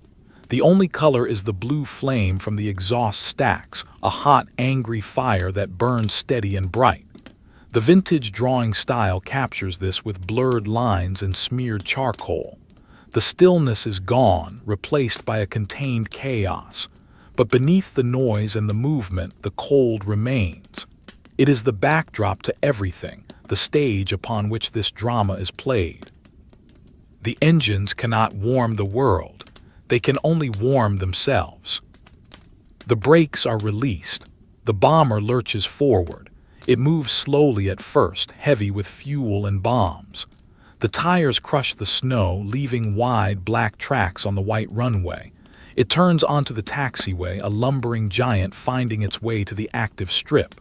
The only color is the blue flame from the exhaust stacks, a hot, angry fire that burns steady and bright. The vintage drawing style captures this with blurred lines and smeared charcoal. The stillness is gone, replaced by a contained chaos. But beneath the noise and the movement, the cold remains. It is the backdrop to everything, the stage upon which this drama is played. The engines cannot warm the world. They can only warm themselves. The brakes are released. The bomber lurches forward. It moves slowly at first, heavy with fuel and bombs. The tires crush the snow, leaving wide black tracks on the white runway. It turns onto the taxiway, a lumbering giant finding its way to the active strip.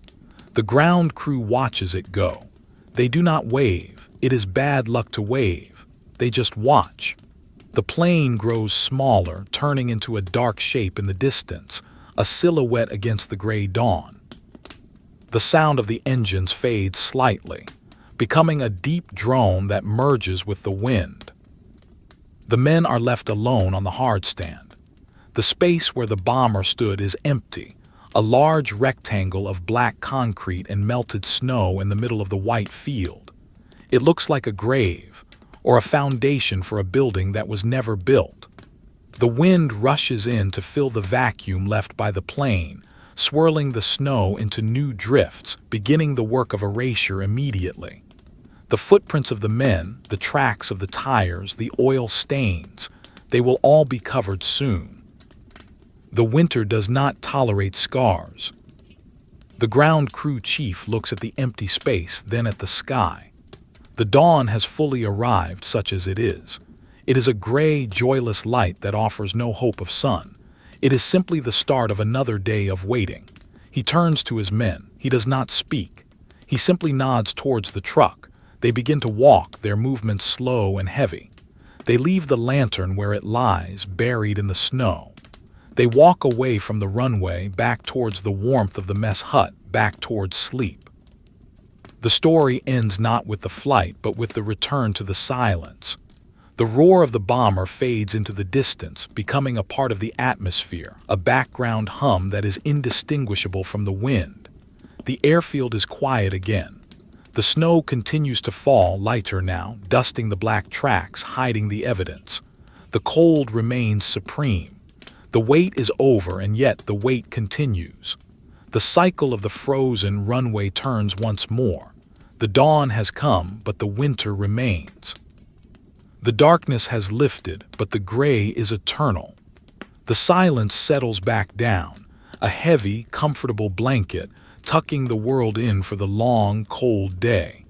The ground crew watches it go. They do not wave. It is bad luck to wave. They just watch. The plane grows smaller, turning into a dark shape in the distance, a silhouette against the gray dawn. The sound of the engines fades slightly, becoming a deep drone that merges with the wind. The men are left alone on the hardstand. The space where the bomber stood is empty, a large rectangle of black concrete and melted snow in the middle of the white field. It looks like a grave, or a foundation for a building that was never built. The wind rushes in to fill the vacuum left by the plane, swirling the snow into new drifts, beginning the work of erasure immediately. The footprints of the men, the tracks of the tires, the oil stains, they will all be covered soon. The winter does not tolerate scars. The ground crew chief looks at the empty space, then at the sky. The dawn has fully arrived, such as it is. It is a gray, joyless light that offers no hope of sun. It is simply the start of another day of waiting. He turns to his men. He does not speak. He simply nods towards the truck. They begin to walk, their movements slow and heavy. They leave the lantern where it lies, buried in the snow. They walk away from the runway, back towards the warmth of the mess hut, back towards sleep. The story ends not with the flight, but with the return to the silence. The roar of the bomber fades into the distance, becoming a part of the atmosphere, a background hum that is indistinguishable from the wind. The airfield is quiet again. The snow continues to fall, lighter now, dusting the black tracks, hiding the evidence. The cold remains supreme. The wait is over, and yet the wait continues. The cycle of the frozen runway turns once more. The dawn has come, but the winter remains. The darkness has lifted, but the gray is eternal. The silence settles back down, a heavy, comfortable blanket, tucking the world in for the long, cold day.